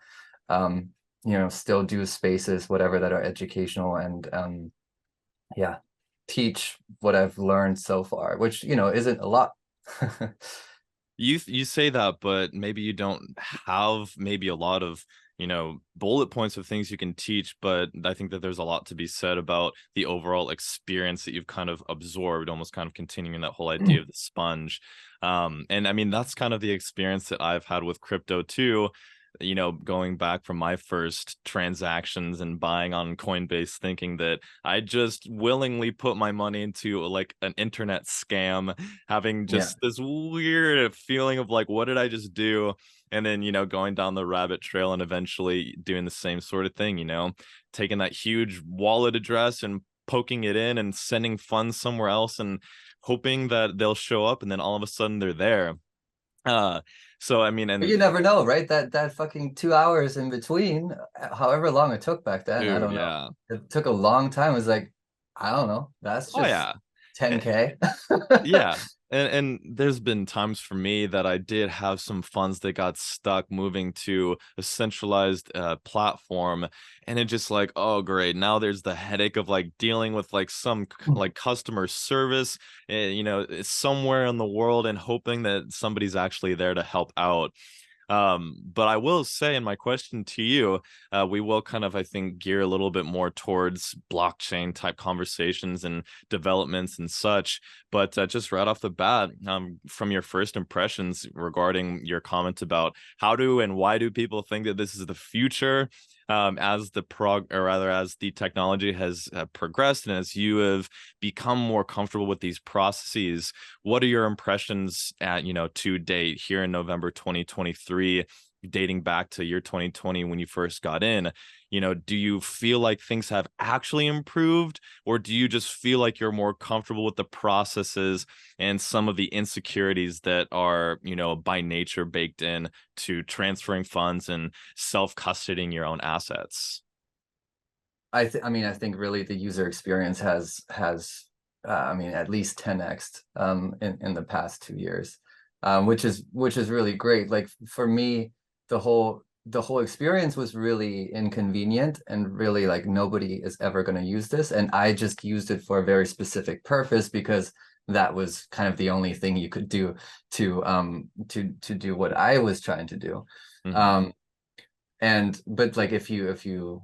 [SPEAKER 2] still do spaces, whatever, that are educational, and yeah, teach what I've learned so far, which isn't a lot.
[SPEAKER 1] You say that, but maybe you don't have maybe a lot of bullet points of things you can teach, but I think that there's a lot to be said about the overall experience that you've kind of absorbed, almost kind of continuing that whole idea of the sponge. And I mean, that's kind of the experience that I've had with crypto too. Going back from my first transactions and buying on Coinbase, thinking that I just willingly put my money into like an internet scam, having just this weird feeling of like, what did I just do? And then, going down the rabbit trail and eventually doing the same sort of thing, taking that huge wallet address and poking it in and sending funds somewhere else and hoping that they'll show up. And then all of a sudden they're there. So I mean, and
[SPEAKER 2] but you never know, right? That fucking 2 hours in between, however long it took back then, I don't know. It took a long time. It was like, I don't know. That's just 10K.
[SPEAKER 1] Yeah. And there's been times for me that I did have some funds that got stuck moving to a centralized platform, and it just like, oh great, now there's the headache of like dealing with like some like customer service, it's somewhere in the world, and hoping that somebody's actually there to help out. But I will say, in my question to you, we will kind of, I think, gear a little bit more towards blockchain type conversations and developments and such. But just right off the bat, from your first impressions regarding your comment about how do and why do people think that this is the future, as the technology has progressed and as you have become more comfortable with these processes, what are your impressions at to date here in November 2023, dating back to year 2020 when you first got in? Do you feel like things have actually improved, or do you just feel like you're more comfortable with the processes and some of the insecurities that are, by nature baked in to transferring funds and self-custodying your own assets?
[SPEAKER 2] I think really the user experience has at least 10x in the past 2 years, which is really great. Like for me, the whole experience was really inconvenient, and really like nobody is ever going to use this, and I just used it for a very specific purpose, because that was kind of the only thing you could do to do what I was trying to do. But like if there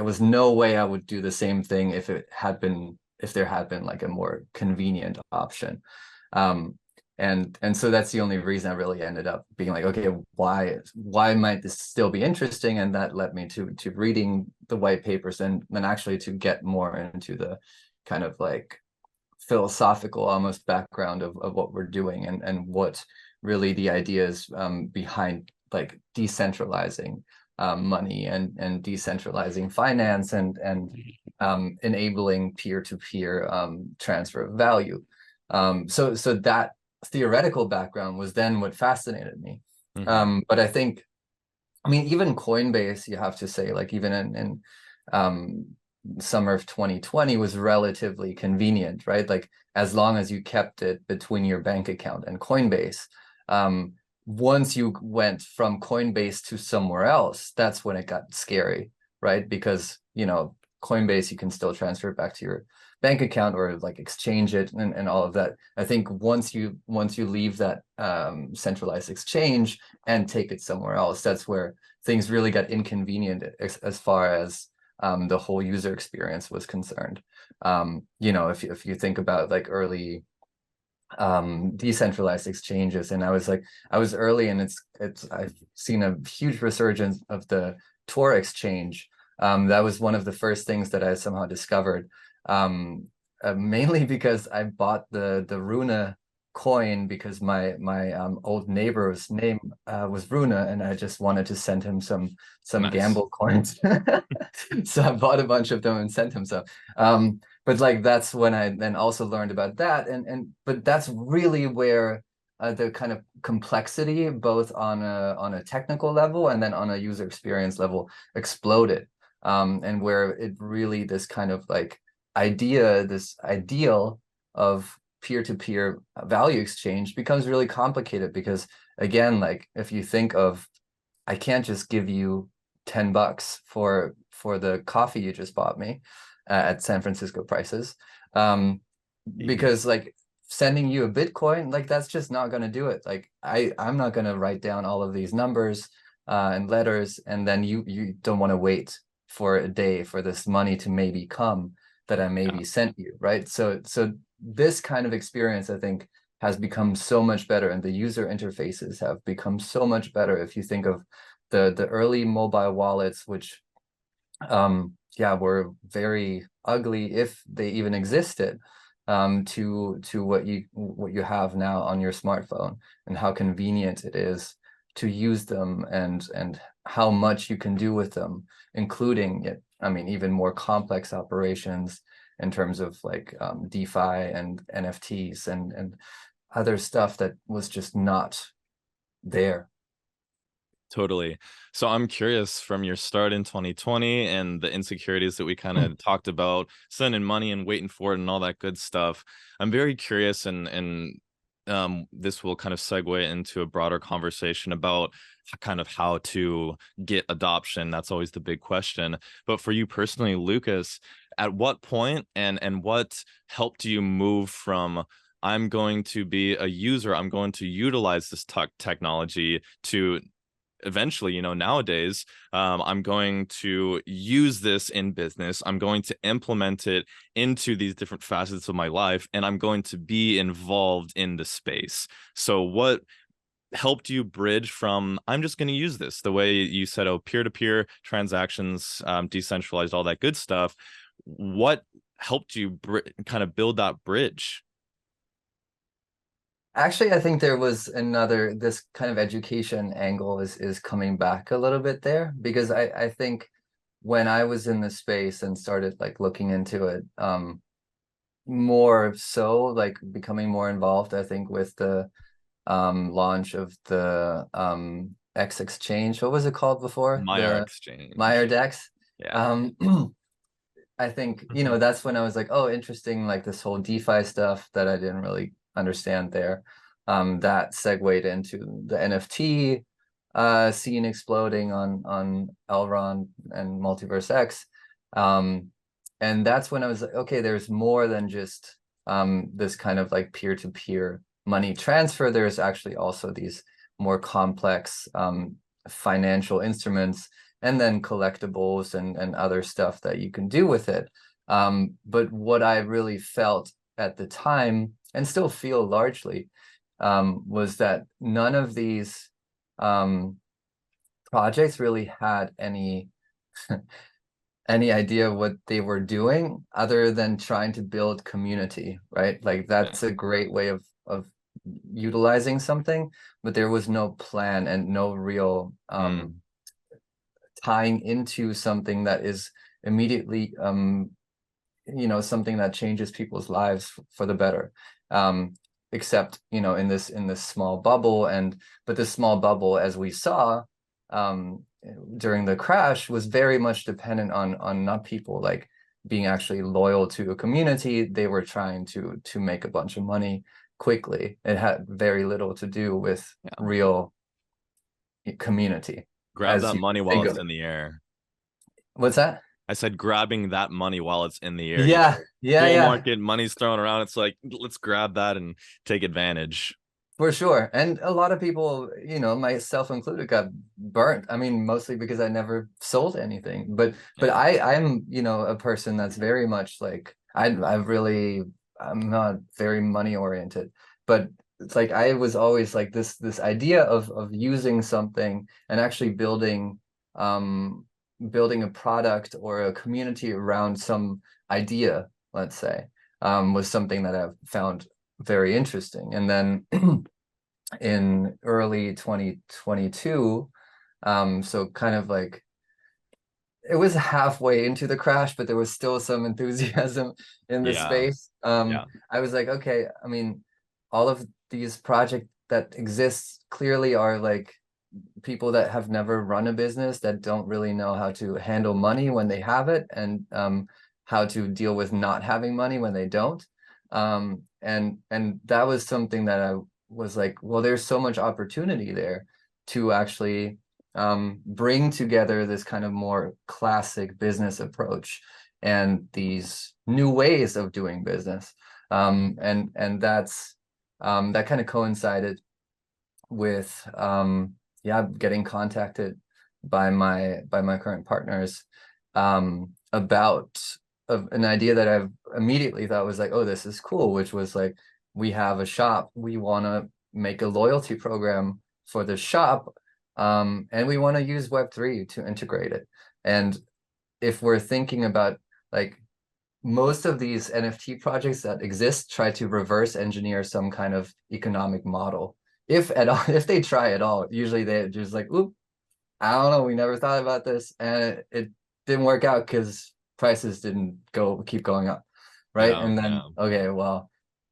[SPEAKER 2] was no way I would do the same thing if there had been like a more convenient option. And so that's the only reason I really ended up being like, okay, why might this still be interesting? And that led me to reading the white papers, and then actually to get more into the kind of like philosophical almost background of what we're doing, and what really the ideas behind like decentralizing money and decentralizing finance, and enabling peer-to-peer transfer of value. So that theoretical background was then what fascinated me. But I think, even Coinbase, you have to say, like even in summer of 2020 was relatively convenient, right? Like as long as you kept it between your bank account and Coinbase. once you went from Coinbase to somewhere else, that's when it got scary, right? Because, you know, Coinbase, you can still transfer it back to your bank account or like exchange it and all of that. I think once you leave that centralized exchange and take it somewhere else, that's where things really got inconvenient as far as the whole user experience was concerned. You know, if you think about like early decentralized exchanges, and I was early, and I've seen a huge resurgence of the Tor exchange. That was one of the first things that I somehow discovered, mainly because I bought the Runa coin because my old neighbor's name was Runa, and I just wanted to send him some
[SPEAKER 1] Nice.
[SPEAKER 2] gamble coins. So I bought a bunch of them and sent him some. But like that's when I then also learned about that, but that's really where the kind of complexity, both on a technical level and then on a user experience level, exploded. And where it really, this kind of like this ideal of peer-to-peer value exchange becomes really complicated, because again, like if you think of, I can't just give you $10 for the coffee you just bought me at San Francisco prices, because like sending you a Bitcoin, like that's just not going to do it. Like I'm not going to write down all of these numbers and letters, and then you don't want to wait for a day for this money to maybe come that I maybe sent you, right? So this kind of experience, I think, has become so much better, and the user interfaces have become so much better. If you think of the early mobile wallets, which were very ugly, if they even existed, to what you have now on your smartphone, and how convenient it is to use them, and how much you can do with them, including even more complex operations in terms of like DeFi and NFTs and other stuff that was just not there.
[SPEAKER 1] Totally. So I'm curious, from your start in 2020 and the insecurities that we kind of talked about, sending money and waiting for it and all that good stuff, I'm very curious, and this will kind of segue into a broader conversation about kind of how to get adoption. That's always the big question. But for you personally, Lucas, at what point and what helped you move from I'm going to be a user, I'm going to utilize this technology, to eventually, you know, nowadays, I'm going to use this in business, I'm going to implement it into these different facets of my life, and I'm going to be involved in the space. So what helped you bridge from I'm just going to use this, the way you said, peer-to-peer transactions, decentralized, all that good stuff? What helped you kind of build that bridge?
[SPEAKER 2] Actually, I think there was this kind of education angle is coming back a little bit there, because I think when I was in the space and started like looking into it, more so like becoming more involved, I think with the launch of the xExchange. What was it called before?
[SPEAKER 1] Meyer Exchange.
[SPEAKER 2] Meyer Dex.
[SPEAKER 1] Yeah.
[SPEAKER 2] I think, you know, that's when I was like, oh, interesting, like this whole DeFi stuff that I didn't really understand there. That segued into the NFT scene exploding on Elrond and MultiversX. And that's when I was like, okay, there's more than just this kind of like peer-to-peer money transfer. There's actually also these more complex financial instruments, and then collectibles and other stuff that you can do with it. But what I really felt at the time, and still feel largely, was that none of these projects really had any idea what they were doing, other than trying to build community, right? Like that's a great way of utilizing something, but there was no plan and no real tying into something that is immediately something that changes people's lives for the better, except in this small bubble. But this small bubble, as we saw during the crash, was very much dependent on not people like being actually loyal to a community. They were trying to make a bunch of money quickly. It had very little to do with real community.
[SPEAKER 1] Grab
[SPEAKER 2] As
[SPEAKER 1] that
[SPEAKER 2] you
[SPEAKER 1] money while
[SPEAKER 2] think
[SPEAKER 1] it's
[SPEAKER 2] of it.
[SPEAKER 1] in the air.
[SPEAKER 2] What's that?
[SPEAKER 1] I said grabbing that money while it's in the air.
[SPEAKER 2] Yeah, yeah,
[SPEAKER 1] Bull
[SPEAKER 2] yeah.
[SPEAKER 1] market, money's thrown around. It's like, let's grab that and take advantage.
[SPEAKER 2] For sure. And a lot of people, myself included, got burnt. I mean, mostly because I never sold anything. But
[SPEAKER 1] Yeah.
[SPEAKER 2] I'm, a person that's very much like I'm not very money oriented. But it's like I was always like this idea of using something and actually building a product or a community around some idea, let's say, was something that I've found very interesting. And then in early 2022, so kind of like it was halfway into the crash, but there was still some enthusiasm in the
[SPEAKER 1] Yeah.
[SPEAKER 2] space.
[SPEAKER 1] Yeah.
[SPEAKER 2] I was like, okay, I mean, all of these projects that exist clearly are like people that have never run a business, that don't really know how to handle money when they have it, and how to deal with not having money when they don't. And that was something that I was like, well, there's so much opportunity there to actually bring together this kind of more classic business approach and these new ways of doing business. And that's that kind of coincided with getting contacted by my current partners about an idea that I've immediately thought was like, oh, this is cool, which was like, we have a shop, we want to make a loyalty program for the shop, and we want to use Web3 to integrate it. And if we're thinking about like most of these NFT projects that exist try to reverse engineer some kind of economic model. If at all, if they try at all, usually they're just like, oop, I don't know, we never thought about this. And it didn't work out because prices didn't keep going up. Right.
[SPEAKER 1] Yeah.
[SPEAKER 2] And then,
[SPEAKER 1] Yeah.
[SPEAKER 2] okay, well,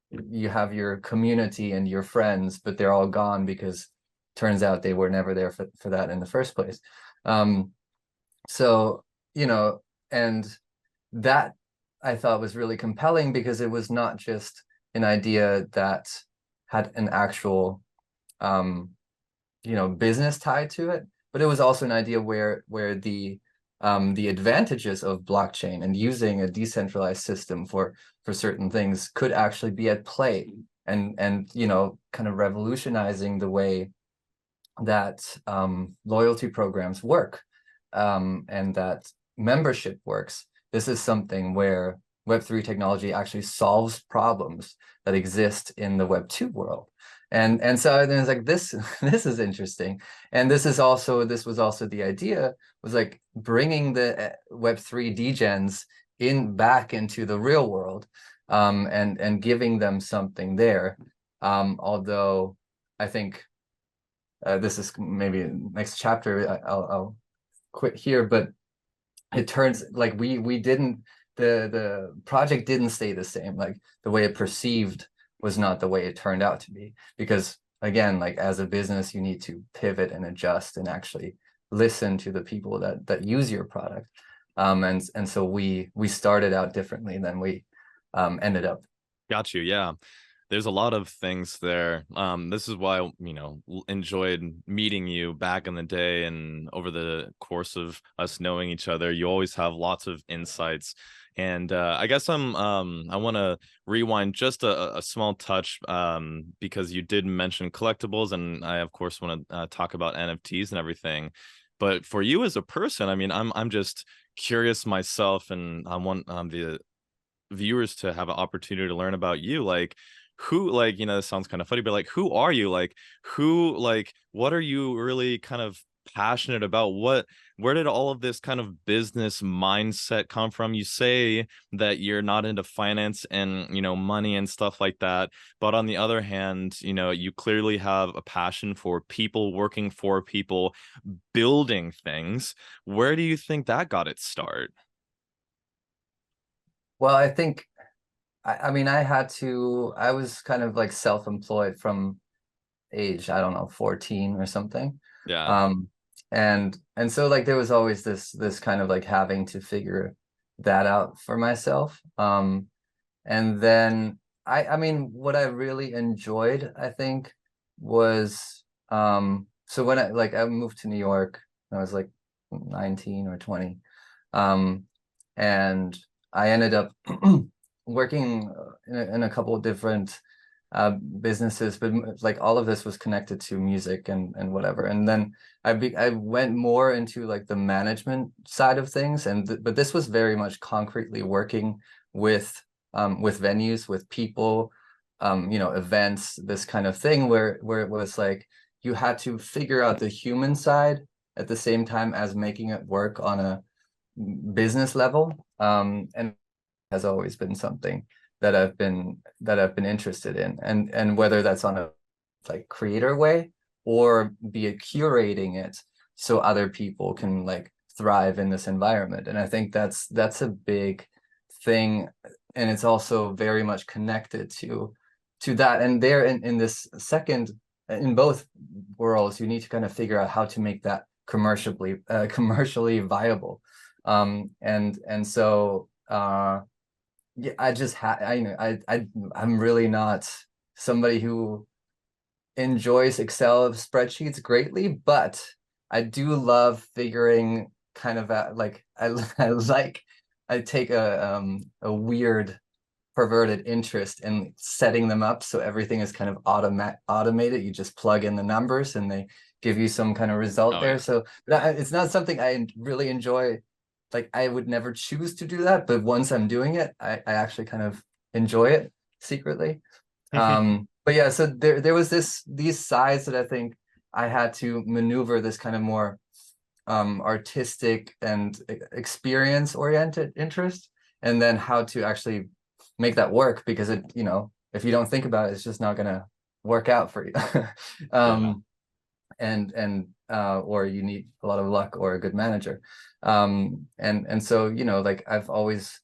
[SPEAKER 2] you have your community and your friends, but they're all gone because turns out they were never there for that in the first place. So, and that I thought was really compelling because it was not just an idea that had an actual business tied to it, but it was also an idea where the advantages of blockchain and using a decentralized system for certain things could actually be at play, and kind of revolutionizing the way that loyalty programs work, and that membership works. This is something where Web3 technology actually solves problems that exist in the Web2 world. And so then it's like, this is interesting. And this was also the idea, was like bringing the Web3 degens back into the real world, and giving them something there. Although I think this is maybe next chapter, I'll quit here, but it turns like we didn't, the project didn't stay the same. Like the way it perceived was not the way it turned out to be, because again, like as a business, you need to pivot and adjust and actually listen to the people that use your product. And so we started out differently than we ended up.
[SPEAKER 1] Got you. Yeah. There's a lot of things there. This is why I, enjoyed meeting you back in the day, and over the course of us knowing each other, you always have lots of insights. And I guess I want to rewind just a small touch, because you did mention collectibles, and I of course want to talk about NFTs and everything. But for you as a person, I mean, I'm just curious myself, and I want the viewers to have an opportunity to learn about you. Like, who, like, this sounds kind of funny, but like, who are you? Like, what are you really kind of passionate about? Where did all of this kind of business mindset come from? You say that you're not into finance and, money and stuff like that, but on the other hand, you clearly have a passion for people, working for people, building things. Where do you think that got its start?
[SPEAKER 2] Well, I think, I mean, I was kind of like self-employed from age, I don't know, 14 or something.
[SPEAKER 1] Yeah.
[SPEAKER 2] Um, and so like there was always this kind of like having to figure that out for myself. And then I mean, what I really enjoyed, I think, was so when I moved to New York, I was like 19 or 20. And I ended up working in a couple of different businesses, but like all of this was connected to music and whatever. And then I went more into like the management side of things, but this was very much concretely working with venues, with people, events, this kind of thing where it was like you had to figure out the human side at the same time as making it work on a business level. And has always been something that I've been interested in, and whether that's on a like creator way or be a curating it so other people can like thrive in this environment. And I think that's a big thing, and it's also very much connected to that. And there in this second, in both worlds, you need to kind of figure out how to make that commercially viable. And so yeah, I'm really not somebody who enjoys Excel spreadsheets greatly, but I do love figuring kind of like I take a weird perverted interest in setting them up so everything is kind of automated. You just plug in the numbers and they give you some kind of result there. Yeah. So it's not something I really enjoy. Like I would never choose to do that, but once I'm doing it, I actually kind of enjoy it secretly. But yeah, so there was these sides that I think I had to maneuver, this kind of more artistic and experience oriented interest, and then how to actually make that work, because it, if you don't think about it, it's just not gonna work out for you. And or you need a lot of luck or a good manager. And so, like I've always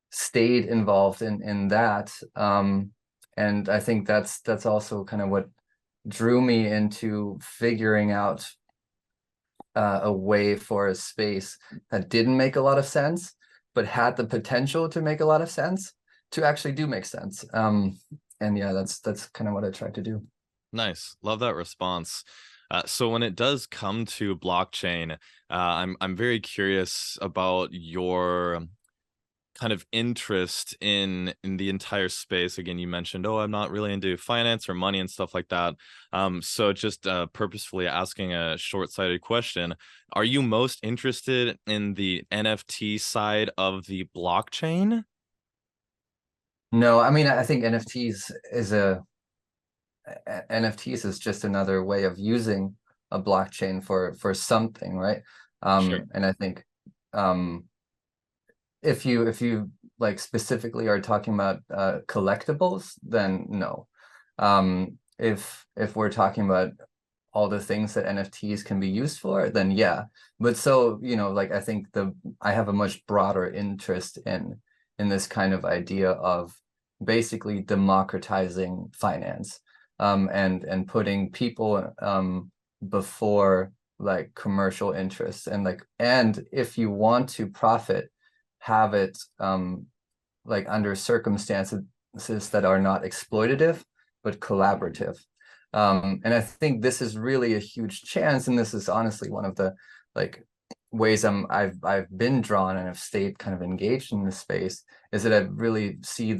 [SPEAKER 2] stayed involved in that. And I think that's also kind of what drew me into figuring out a way for a space that didn't make a lot of sense, but had the potential to make a lot of sense, to actually do make sense. And yeah, that's kind of what I tried to do.
[SPEAKER 1] Nice. Love that response. So when it does come to blockchain, I'm very curious about your kind of interest in the entire space. Again, you mentioned, oh, I'm not really into finance or money and stuff like that. So just purposefully asking a short-sighted question, are you most interested in the NFT side of the blockchain?
[SPEAKER 2] No, I mean, I think NFTs is just another way of using a blockchain for something, right?
[SPEAKER 1] Sure.
[SPEAKER 2] And I think if you like specifically are talking about collectibles, then no. If we're talking about all the things that NFTs can be used for, then yeah. But so, like I think I have a much broader interest in this kind of idea of basically democratizing finance, and putting people before like commercial interests, and if you want to profit, have it like under circumstances that are not exploitative but collaborative. And I think this is really a huge chance, and this is honestly one of the like ways I've been drawn and have stayed kind of engaged in this space, is that I really see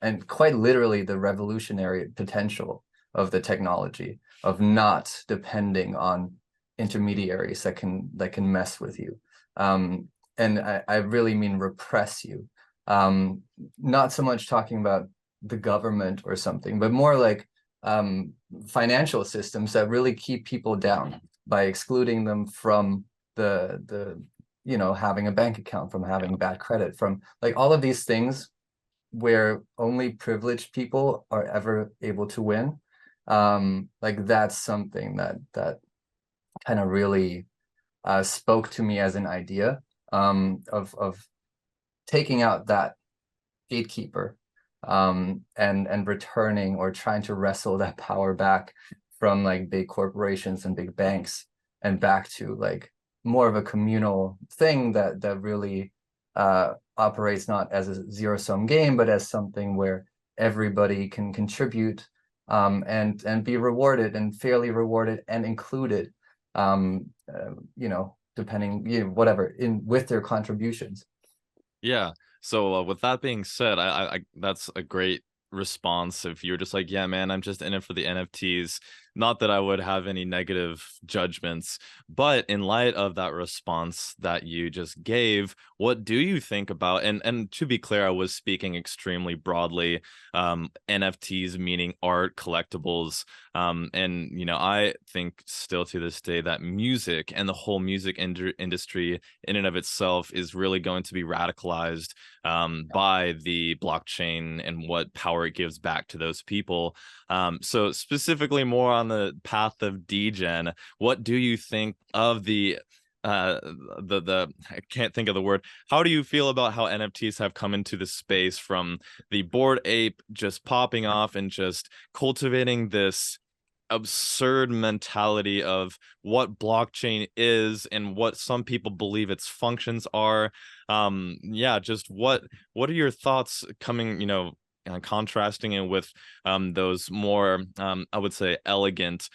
[SPEAKER 2] and quite literally the revolutionary potential of the technology, of not depending on intermediaries that can mess with you. And I really mean repress you. Not so much talking about the government or something, but more like financial systems that really keep people down by excluding them from the having a bank account, from having bad credit, from like all of these things where only privileged people are ever able to win. Like that's something that kind of really spoke to me as an idea, of taking out that gatekeeper, and returning or trying to wrestle that power back from like big corporations and big banks, and back to like more of a communal thing that really operates not as a zero-sum game, but as something where everybody can contribute, and be rewarded and fairly rewarded and included, depending, whatever, in with their contributions.
[SPEAKER 1] Yeah. So with that being said, I that's a great response. If you're just like, yeah, man, I'm just in it for the NFTs. Not that I would have any negative judgments, but in light of that response that you just gave, what do you think about? And to be clear, I was speaking extremely broadly. NFTs meaning art, collectibles. And I think still to this day that music and the whole music industry in and of itself is really going to be radicalized by the blockchain and what power it gives back to those people. So specifically more on the path of degen, what do you think of the I can't think of the word. How do you feel about how NFTs have come into the space from the Bored Ape just popping off and just cultivating this absurd mentality of what blockchain is and what some people believe its functions are? Yeah, just what are your thoughts coming, contrasting it with those more I would say elegant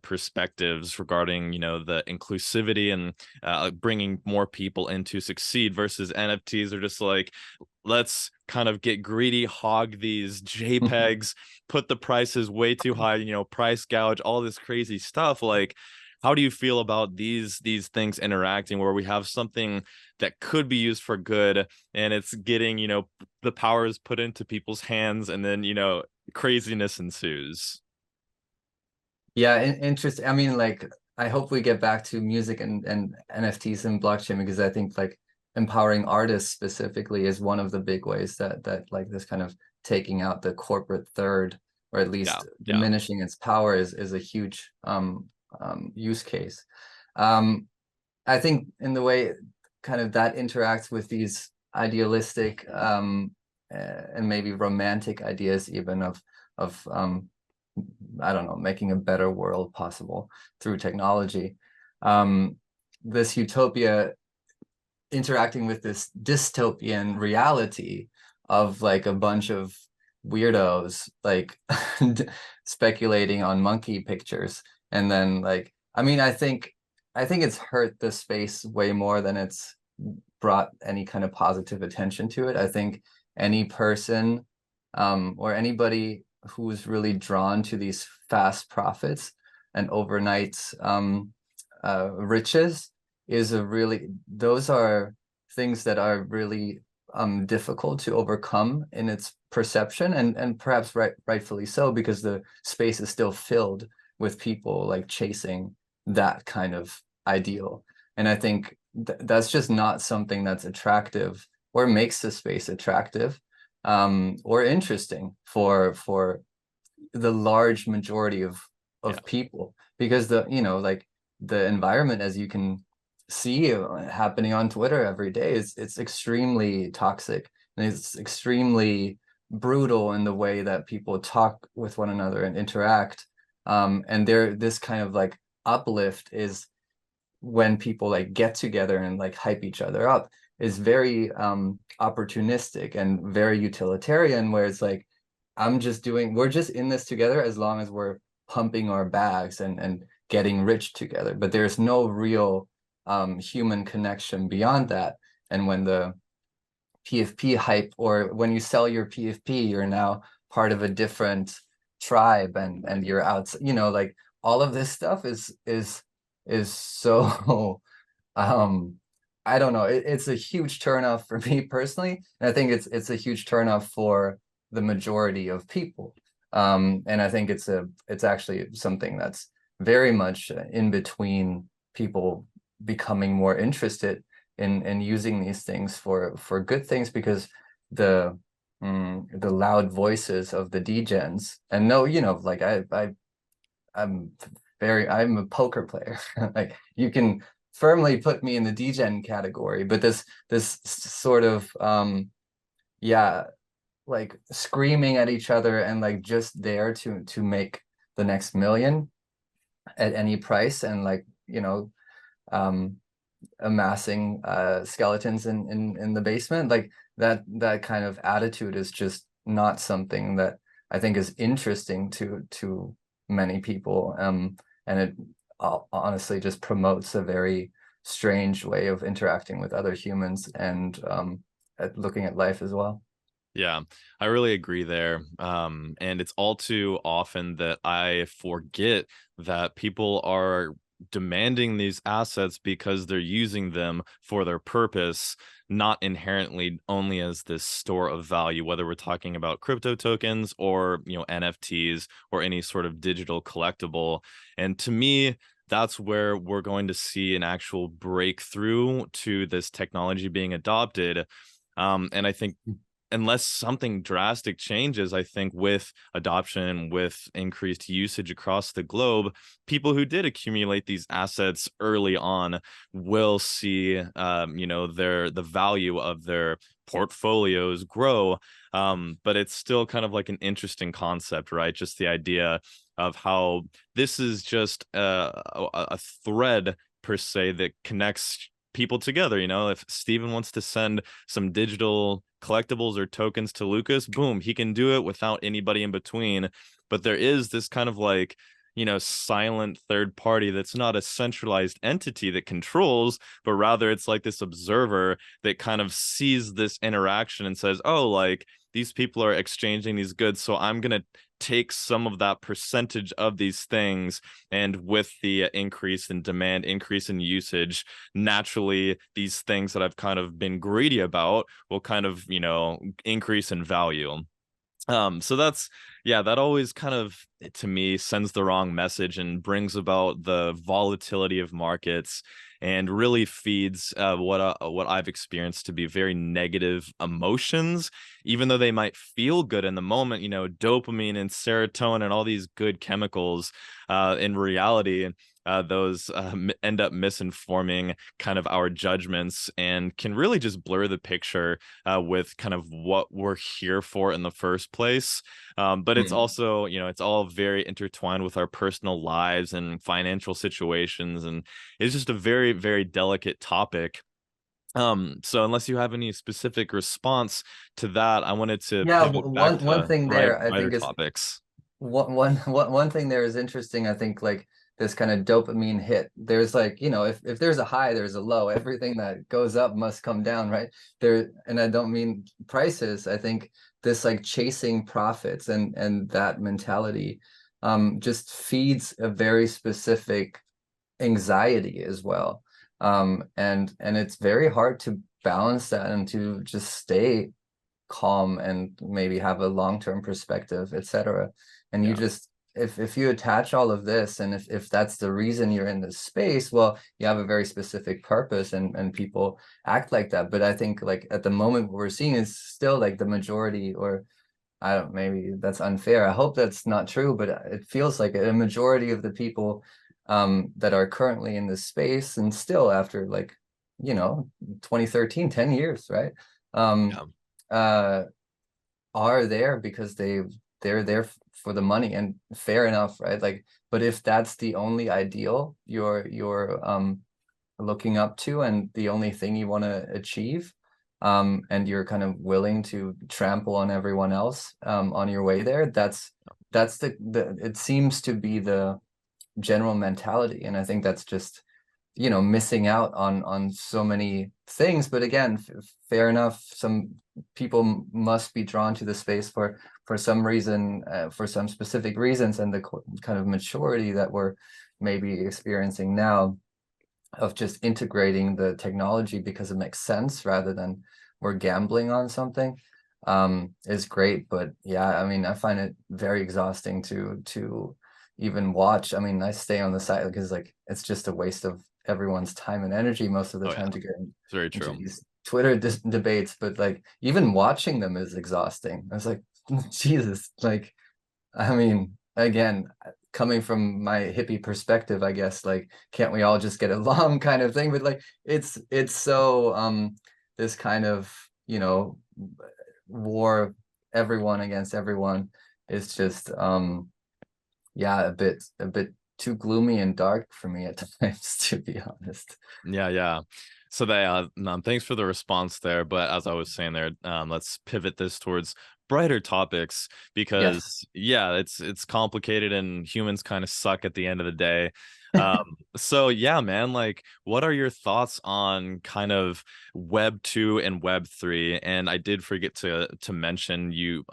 [SPEAKER 1] perspectives regarding the inclusivity and bringing more people in to succeed, versus NFTs are just like, let's kind of get greedy, hog these JPEGs, put the prices way too high, price gouge, all this crazy stuff. Like, how do you feel about these things interacting, where we have something that could be used for good and it's getting, the power is put into people's hands, and then, craziness ensues?
[SPEAKER 2] Yeah, interesting. I mean, like, I hope we get back to music and NFTs and blockchain, because I think like empowering artists specifically is one of the big ways that like this kind of taking out the corporate third, or at least diminishing its power, is a huge use case. I think in the way kind of that interacts with these idealistic and maybe romantic ideas even of I don't know, making a better world possible through technology. This utopia interacting with this dystopian reality of like a bunch of weirdos like speculating on monkey pictures, and then like, I mean, I think it's hurt the space way more than it's brought any kind of positive attention to it. I think any person or anybody who's really drawn to these fast profits and overnight riches is those are things that are really difficult to overcome in its perception, and perhaps rightfully so, because the space is still filled with people like chasing that kind of ideal. And I think that's just not something that's attractive or makes the space attractive or interesting for the large majority of people, because like the environment, as you can see happening on Twitter every day, it's extremely toxic, and it's extremely brutal in the way that people talk with one another and interact. And this kind of like uplift is when people like get together and like hype each other up, is very opportunistic and very utilitarian, where it's like, we're just in this together as long as we're pumping our bags and getting rich together, but there's no real human connection beyond that. And when the PFP hype, or when you sell your PFP, you're now part of a different tribe, and you're out, like all of this stuff is so I don't know, it's a huge turnoff for me personally, and I think it's a huge turnoff for the majority of people. And I think it's actually something that's very much in between people becoming more interested in using these things for good things, because the loud voices of the degens, and no, like I'm a poker player. Like, you can firmly put me in the degen category, but this sort of like screaming at each other and like just there to make the next million at any price, and like amassing skeletons in the basement, like that kind of attitude is just not something that I think is interesting to many people, and it honestly just promotes a very strange way of interacting with other humans and looking at life as well.
[SPEAKER 1] Yeah, I really agree there. And it's all too often that I forget that people are demanding these assets because they're using them for their purpose, not inherently only as this store of value, whether we're talking about crypto tokens or, NFTs or any sort of digital collectible. And to me, that's where we're going to see an actual breakthrough to this technology being adopted. And I think unless something drastic changes, I think with adoption, with increased usage across the globe, people who did accumulate these assets early on will see, the value of their portfolios grow. But it's still kind of like an interesting concept, right? Just the idea of how this is just a thread per se that connects people together. If Steven wants to send some digital collectibles or tokens to Lucas, boom, he can do it without anybody in between. But there is this kind of like, silent third party that's not a centralized entity that controls, but rather it's like this observer that kind of sees this interaction and says, oh, like these people are exchanging these goods, so I'm going to take some of that percentage of these things. And with the increase in demand, increase in usage, naturally these things that I've kind of been greedy about will kind of, increase in value. So that always kind of, to me, sends the wrong message and brings about the volatility of markets and really feeds what I've experienced to be very negative emotions, even though they might feel good in the moment. Dopamine and serotonin and all these good chemicals, in reality, those end up misinforming kind of our judgments and can really just blur the picture with kind of what we're here for in the first place. But it's also, it's all very intertwined with our personal lives and financial situations, and it's just a very, very delicate topic. So unless you have any specific response to that, I wanted to
[SPEAKER 2] Yeah,
[SPEAKER 1] pivot back
[SPEAKER 2] one
[SPEAKER 1] to
[SPEAKER 2] thing there I
[SPEAKER 1] brighter
[SPEAKER 2] think is
[SPEAKER 1] topics.
[SPEAKER 2] one thing there is interesting. I think like this kind of dopamine hit. There's like, if there's a high, there's a low. Everything that goes up must come down, right? And I don't mean prices. I think this like chasing profits and that mentality just feeds a very specific anxiety as well. And it's very hard to balance that and to just stay calm and maybe have a long-term perspective, etc. And you
[SPEAKER 1] Yeah.
[SPEAKER 2] just, if you attach all of this, and if that's the reason you're in this space, well, you have a very specific purpose, and people act like that. But I think like at the moment what we're seeing is still like the majority, or I don't, maybe that's unfair. I hope that's not true, but it feels like a majority of the people that are currently in this space, and still after like, 2013, 10 years, right?
[SPEAKER 1] Yeah.
[SPEAKER 2] Are there because they're there for the money, and fair enough, right? Like, but if that's the only ideal you're looking up to, and the only thing you want to achieve, and you're kind of willing to trample on everyone else on your way there, that's the it seems to be the general mentality. And I think that's just missing out on so many things. But again, fair enough, some people must be drawn to the space for some reason, for some specific reasons, and the kind of maturity that we're maybe experiencing now of just integrating the technology because it makes sense rather than we're gambling on something, is great. But yeah, I mean, I find it very exhausting to even watch. I mean, I stay on the side because like it's just a waste of everyone's time and energy most of the
[SPEAKER 1] Oh
[SPEAKER 2] time
[SPEAKER 1] yeah,
[SPEAKER 2] to get
[SPEAKER 1] it's very
[SPEAKER 2] into
[SPEAKER 1] true.
[SPEAKER 2] these Twitter debates. But like even watching them is exhausting. I was like, Jesus, like, I mean, again, coming from my hippie perspective, I guess, like, can't we all just get along kind of thing? But like, it's so this kind of, war, everyone against everyone, is just yeah, a bit too gloomy and dark for me at times, to be honest.
[SPEAKER 1] Yeah. So thanks for the response there. But as I was saying there, let's pivot this towards brighter topics
[SPEAKER 2] Yes.
[SPEAKER 1] because yeah, it's complicated and humans kind of suck at the end of the day. So yeah, man, like what are your thoughts on kind of Web 2 and Web 3? And I did forget to mention you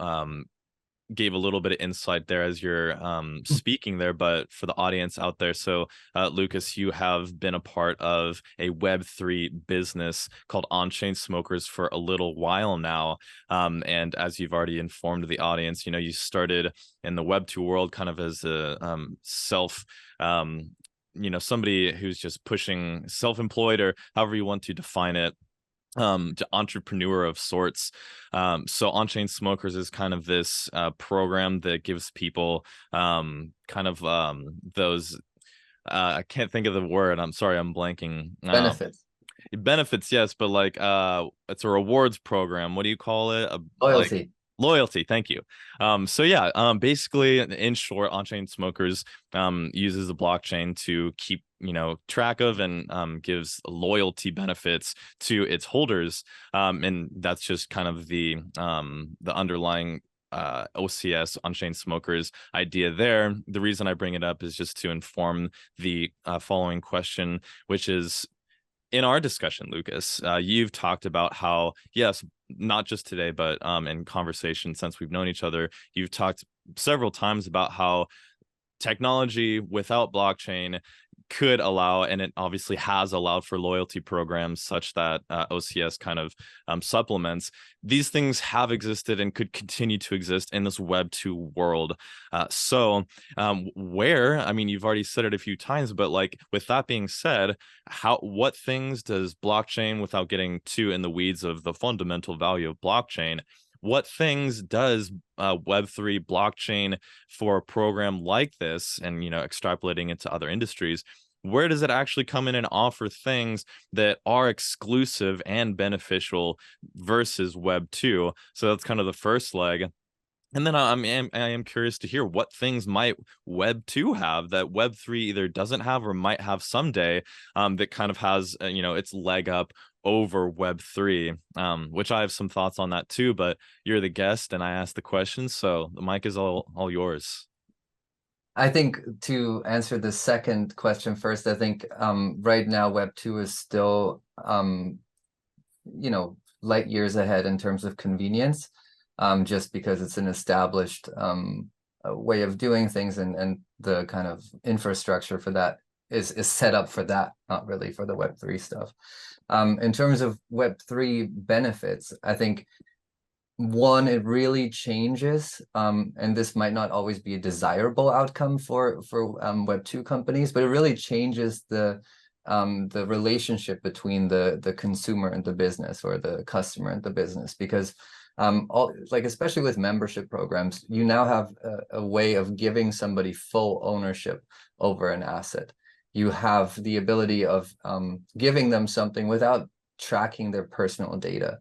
[SPEAKER 1] gave a little bit of insight there as you're speaking there, but for the audience out there, so Lucas, you have been a part of a Web3 business called On-Chain Smokers for a little while now, and as you've already informed the audience, you know, you started in the Web2 world kind of as a self you know, somebody who's just pushing self-employed or however you want to define it, to entrepreneur of sorts. So On-Chain Smokers is kind of this program that gives people kind of those I can't think of the word. I'm sorry, I'm blanking.
[SPEAKER 2] Benefits.
[SPEAKER 1] Benefits, yes, but like it's a rewards program. What do you call it? Like
[SPEAKER 2] Loyalty.
[SPEAKER 1] loyalty. Thank you. So yeah, basically in short, On-Chain Smokers uses the blockchain to keep, you know, track of and gives loyalty benefits to its holders. And that's just kind of the underlying OCS, On-Chain Smokers idea there. The reason I bring it up is just to inform the following question, which is, in our discussion, Lucas, you've talked about how, yes, not just today, but in conversation since we've known each other, you've talked several times about how technology without blockchain could allow, and it obviously has allowed, for loyalty programs such that OCS kind of supplements. These things have existed and could continue to exist in this Web 2 world. Where, I mean, you've already said it a few times, but like with that being said, what things does blockchain, without getting too in the weeds of the fundamental value of blockchain, what things does Web3 blockchain for a program like this, and, you know, extrapolating into other industries, where does it actually come in and offer things that are exclusive and beneficial versus Web 2? So that's kind of the first leg. And then I am curious to hear what things might Web 2 have that Web 3 either doesn't have or might have someday, that kind of has, you know, its leg up over Web 3, which I have some thoughts on that too, but you're the guest and I asked the question, so the mic is all yours.
[SPEAKER 2] I think to answer the second question first, I think right now Web 2 is still, you know, light years ahead in terms of convenience, just because it's an established way of doing things, and the kind of infrastructure for that is set up for that, not really for the Web 3 stuff. In terms of Web 3 benefits, I think one, it really changes, and this might not always be a desirable outcome for Web 2 companies, but it really changes the relationship between the consumer and the business, or the customer and the business, because like especially with membership programs, you now have a way of giving somebody full ownership over an asset. You have the ability of giving them something without tracking their personal data.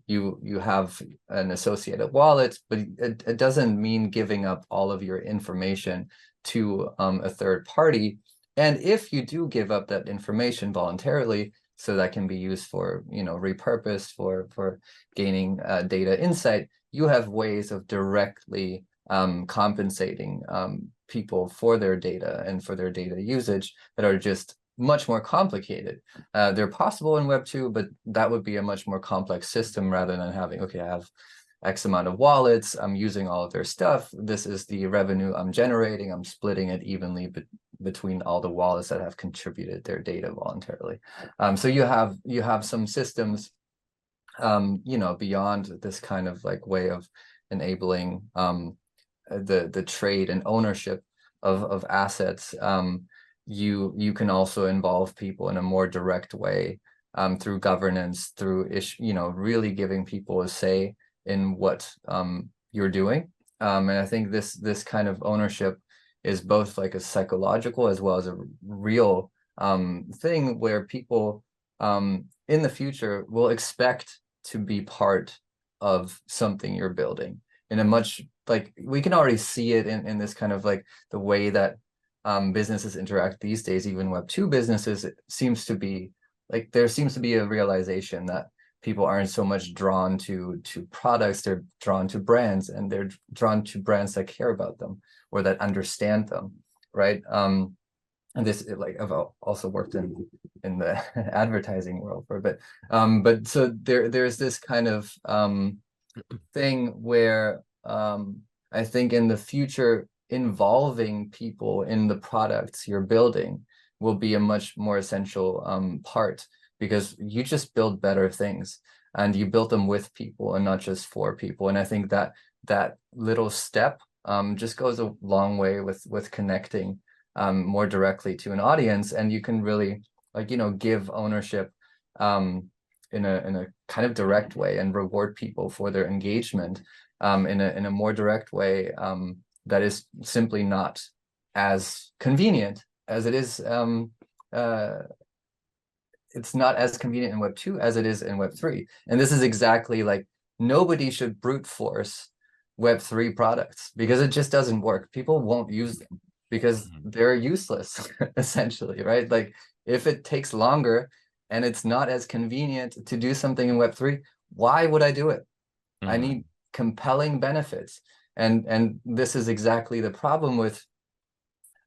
[SPEAKER 2] You have an associated wallet, but it doesn't mean giving up all of your information to a third party. And if you do give up that information voluntarily, so that can be used for, you know, repurposed for gaining data insight, you have ways of directly compensating people for their data and for their data usage that are just much more complicated. They're possible in Web 2, but that would be a much more complex system, rather than having, okay, I have X amount of wallets, I'm using all of their stuff, this is the revenue I'm generating, I'm splitting it evenly between all the wallets that have contributed their data voluntarily. So you have some systems, you know, beyond this kind of like way of enabling the trade and ownership of assets. You can also involve people in a more direct way, through governance, through you know, really giving people a say in what you're doing. And I think this kind of ownership is both like a psychological as well as a real thing, where people in the future will expect to be part of something you're building in a much, like, we can already see it in this kind of like the way that businesses interact these days. Even Web 2 businesses, it seems to be like there seems to be a realization that people aren't so much drawn to products, they're drawn to brands, and they're drawn to brands that care about them or that understand them, right? And this, like, I've also worked in the advertising world for a bit, but so there's this kind of thing where I think in the future, involving people in the products you're building will be a much more essential part, because you just build better things and you build them with people and not just for people. And I think that that little step just goes a long way with connecting more directly to an audience, and you can really, like, you know, give ownership in a kind of direct way and reward people for their engagement in a more direct way that is simply not as convenient as it is. It's not as convenient in Web 2 as it is in Web 3. And this is exactly, like, nobody should brute force Web 3 products, because it just doesn't work. People won't use them because they're useless, essentially, right? Like, if it takes longer and it's not as convenient to do something in Web 3, why would I do it? I need compelling benefits. And this is exactly the problem with,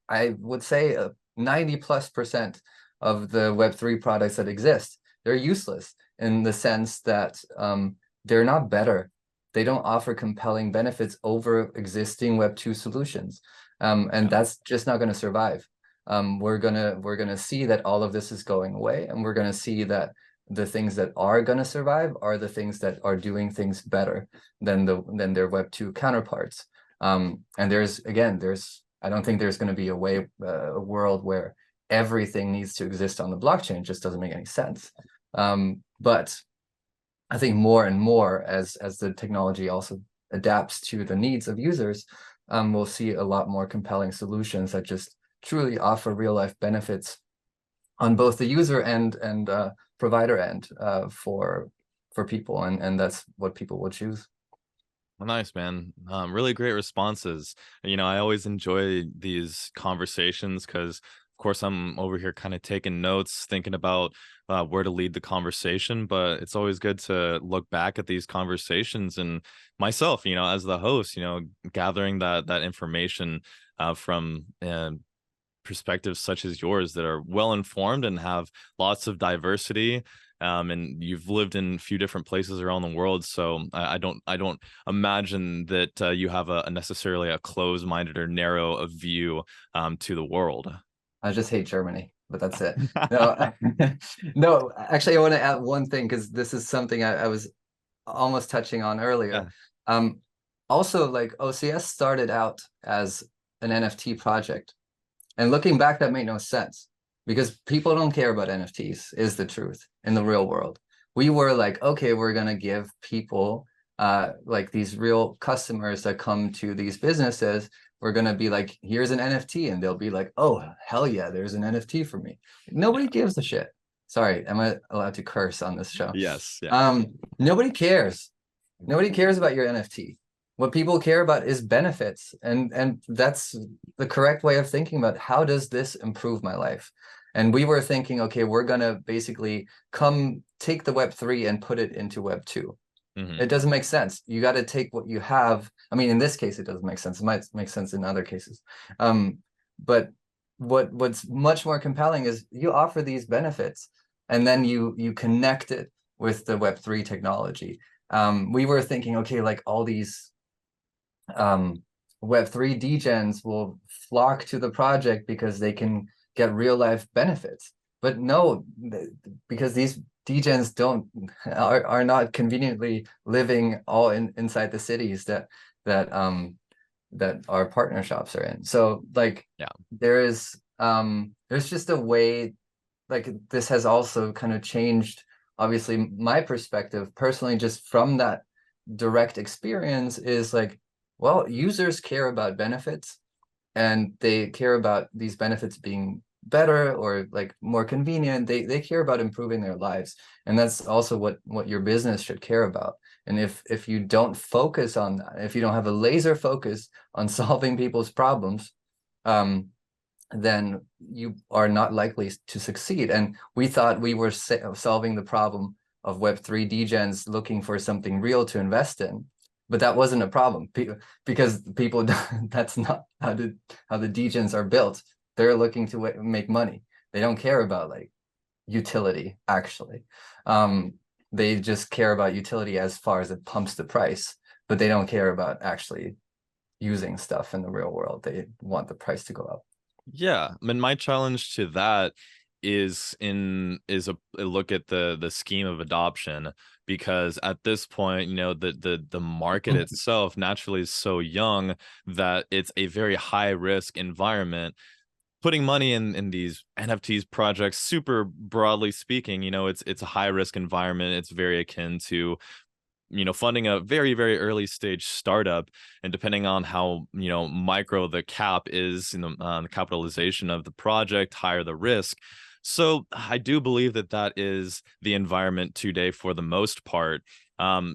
[SPEAKER 2] I would say, 90+% of the Web3 products that exist. They're useless in the sense that they're not better. They don't offer compelling benefits over existing Web 2 solutions. And that's just not going to survive. We're gonna see that all of this is going away, and we're gonna see that the things that are gonna survive are the things that are doing things better than their Web 2 counterparts. And I don't think there's going to be a world where everything needs to exist on the blockchain. It just doesn't make any sense. But I think more and more, as the technology also adapts to the needs of users, we'll see a lot more compelling solutions that just truly offer real life benefits on both the user and provider end for people, and that's what people will choose.
[SPEAKER 1] Well, nice, man. Really great responses. You know, I always enjoy these conversations because, of course, I'm over here kind of taking notes, thinking about where to lead the conversation. But it's always good to look back at these conversations and myself, you know, as the host, you know, gathering that information from perspectives such as yours that are well informed and have lots of diversity. And you've lived in a few different places around the world, so I don't imagine that you have a necessarily a closed-minded or narrow a view to the world.
[SPEAKER 2] I just hate Germany, but that's it. No, no, actually, I want to add one thing, because this is something I was almost touching on earlier. Yeah. Also, like, OCS started out as an NFT project, and looking back, that made no sense, because people don't care about NFTs, is the truth in the real world. We were like, okay, we're going to give people, like, these real customers that come to these businesses, we're going to be like, here's an NFT. And they'll be like, oh, hell yeah, there's an NFT for me. Nobody gives a shit. Sorry, am I allowed to curse on this show?
[SPEAKER 1] Yes. Yeah.
[SPEAKER 2] Nobody cares. Nobody cares about your NFT. What people care about is benefits, and that's the correct way of thinking about how does this improve my life. And we were thinking, okay, we're gonna basically come take the Web3 and put it into Web 2. It doesn't make sense. You got to take what you have. I mean, in this case, it doesn't make sense. It might make sense in other cases. But what's much more compelling is you offer these benefits, and then you connect it with the Web3 technology. We were thinking, okay, like, all these Web3 degens will flock to the project because they can get real life benefits. But no, because these degens are not conveniently living all inside the cities that our partner shops are in. So, like, yeah, there's just a way, like, this has also kind of changed, obviously, my perspective personally, just from that direct experience, is like, well, users care about benefits, and they care about these benefits being better or, like, more convenient. They care about improving their lives, and that's also what your business should care about. And if you don't focus on that, if you don't have a laser focus on solving people's problems, then you are not likely to succeed. And we thought we were solving the problem of Web3 degens looking for something real to invest in, but that wasn't a problem because people, that's not how the degens are built. They're looking to make money. They don't care about like utility, actually. They just care about utility as far as it pumps the price, but they don't care about actually using stuff in the real world. They want the price to go up.
[SPEAKER 1] Yeah, I mean, my challenge to that is a look at the scheme of adoption, because at this point, you know, the market itself naturally is so young that it's a very high risk environment. Putting money in these NFTs projects, super broadly speaking, you know, it's a high risk environment. It's very akin to, you know, funding a very, very early stage startup, and depending on how, you know, micro the cap is, you know, the capitalization of the project, higher the risk. So I do believe that that is the environment today for the most part.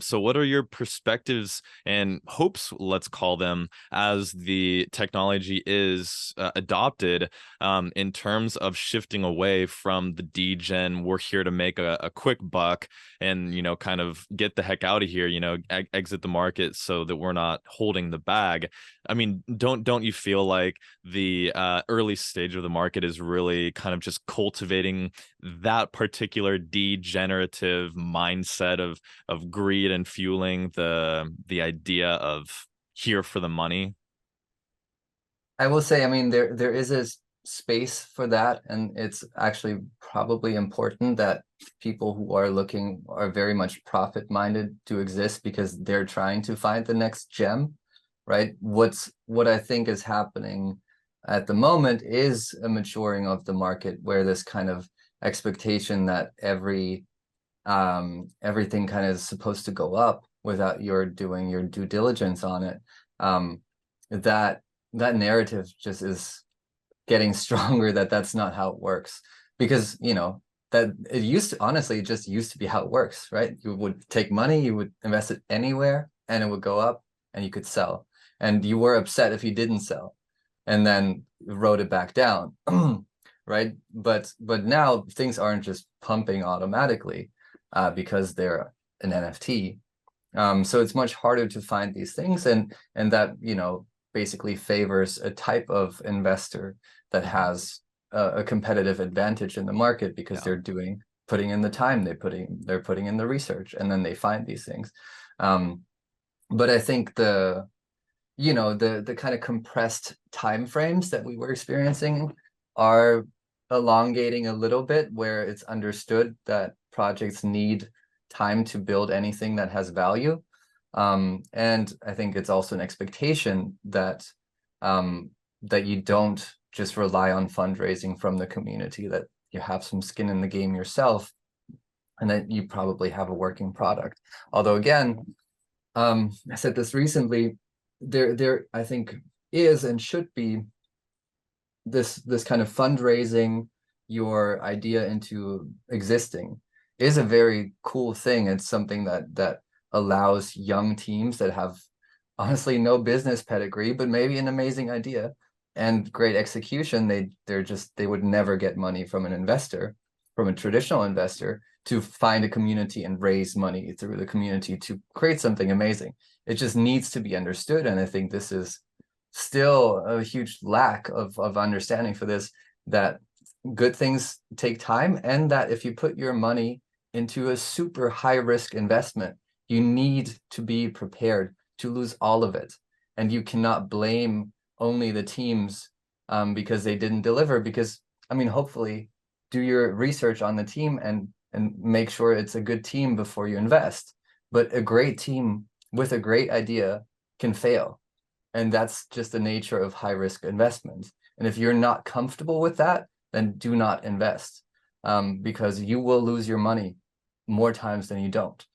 [SPEAKER 1] So what are your perspectives and hopes, let's call them, as the technology is adopted, in terms of shifting away from the degen, we're here to make a quick buck and, you know, kind of get the heck out of here, you know, exit the market so that we're not holding the bag. I mean, don't you feel like the early stage of the market is really kind of just cultivating that particular degenerative mindset of greed and fueling the idea of here for the money?
[SPEAKER 2] I will say, I mean, there is a space for that, and it's actually probably important that people who are looking are very much profit minded to exist, because they're trying to find the next gem, right? What I think is happening at the moment is a maturing of the market, where this kind of expectation that everything kind of is supposed to go up without your doing your due diligence on it, that narrative just is getting stronger, that that's not how it works. Because, you know, that it used to, honestly, it just used to be how it works, right? You would take money, you would invest it anywhere, and it would go up, and you could sell, and you were upset if you didn't sell, and then wrote it back down. Right? But now things aren't just pumping automatically because they're an NFT. So it's much harder to find these things, and that, you know, basically favors a type of investor that has a competitive advantage in the market, because they're putting in the time, they're putting in the research, and then they find these things. But I think the kind of compressed time frames that we were experiencing are elongating a little bit, where it's understood that projects need time to build anything that has value. And I think it's also an expectation that that you don't just rely on fundraising from the community, that you have some skin in the game yourself, and that you probably have a working product. Although, again, I said this recently, there I think is and should be this kind of fundraising your idea into existing is a very cool thing. It's something that allows young teams that have honestly no business pedigree, but maybe an amazing idea and great execution, they would never get money from an investor, from a traditional investor, to find a community and raise money through the community to create something amazing. It just needs to be understood, and I think this is still a huge lack of understanding for this, that good things take time, and that if you put your money into a super high risk investment, you need to be prepared to lose all of it. And you cannot blame only the teams because they didn't deliver. Because, I mean, hopefully do your research on the team and make sure it's a good team before you invest. But a great team with a great idea can fail. And that's just the nature of high risk investment. And if you're not comfortable with that, then do not invest, because you will lose your money more times than you don't.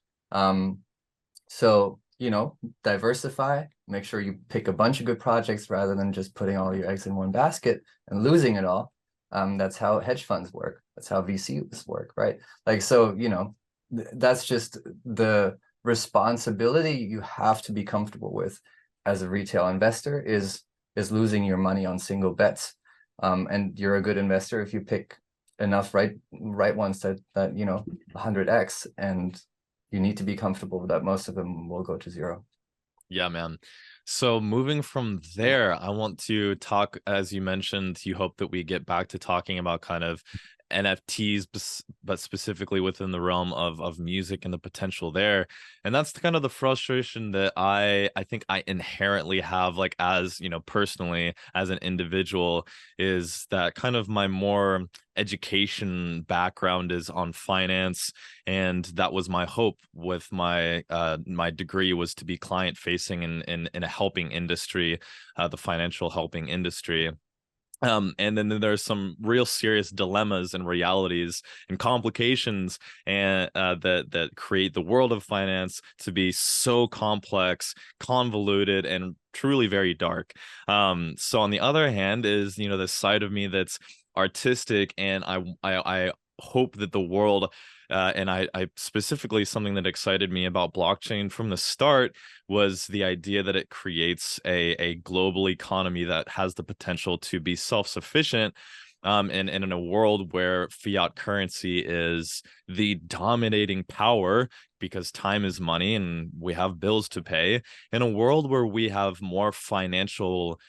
[SPEAKER 2] So, you know, diversify, make sure you pick a bunch of good projects rather than just putting all your eggs in one basket and losing it all. That's how hedge funds work. That's how VCs work, right? Like, so, you know, that's just the responsibility you have to be comfortable with as a retail investor, is losing your money on single bets. And you're a good investor if you pick enough right ones that 100x, and you need to be comfortable that most of them will go to zero.
[SPEAKER 1] Yeah, man. So moving from there, I want to talk, as you mentioned, you hope that we get back to talking about kind of NFTs, but specifically within the realm of music and the potential there. And that's kind of the frustration that I think I inherently have, like, as, you know, personally as an individual, is that kind of my more education background is on finance, and that was my hope with my my degree, was to be client facing in a helping industry, the financial helping industry. And then there's some real serious dilemmas and realities and complications, and that create the world of finance to be so complex, convoluted, and truly very dark. So on the other hand is, you know, the side of me that's artistic, and I hope that the world, and I specifically, something that excited me about blockchain from the start was the idea that it creates a global economy that has the potential to be self-sufficient, and in a world where fiat currency is the dominating power, because time is money and we have bills to pay. In a world where we have more financial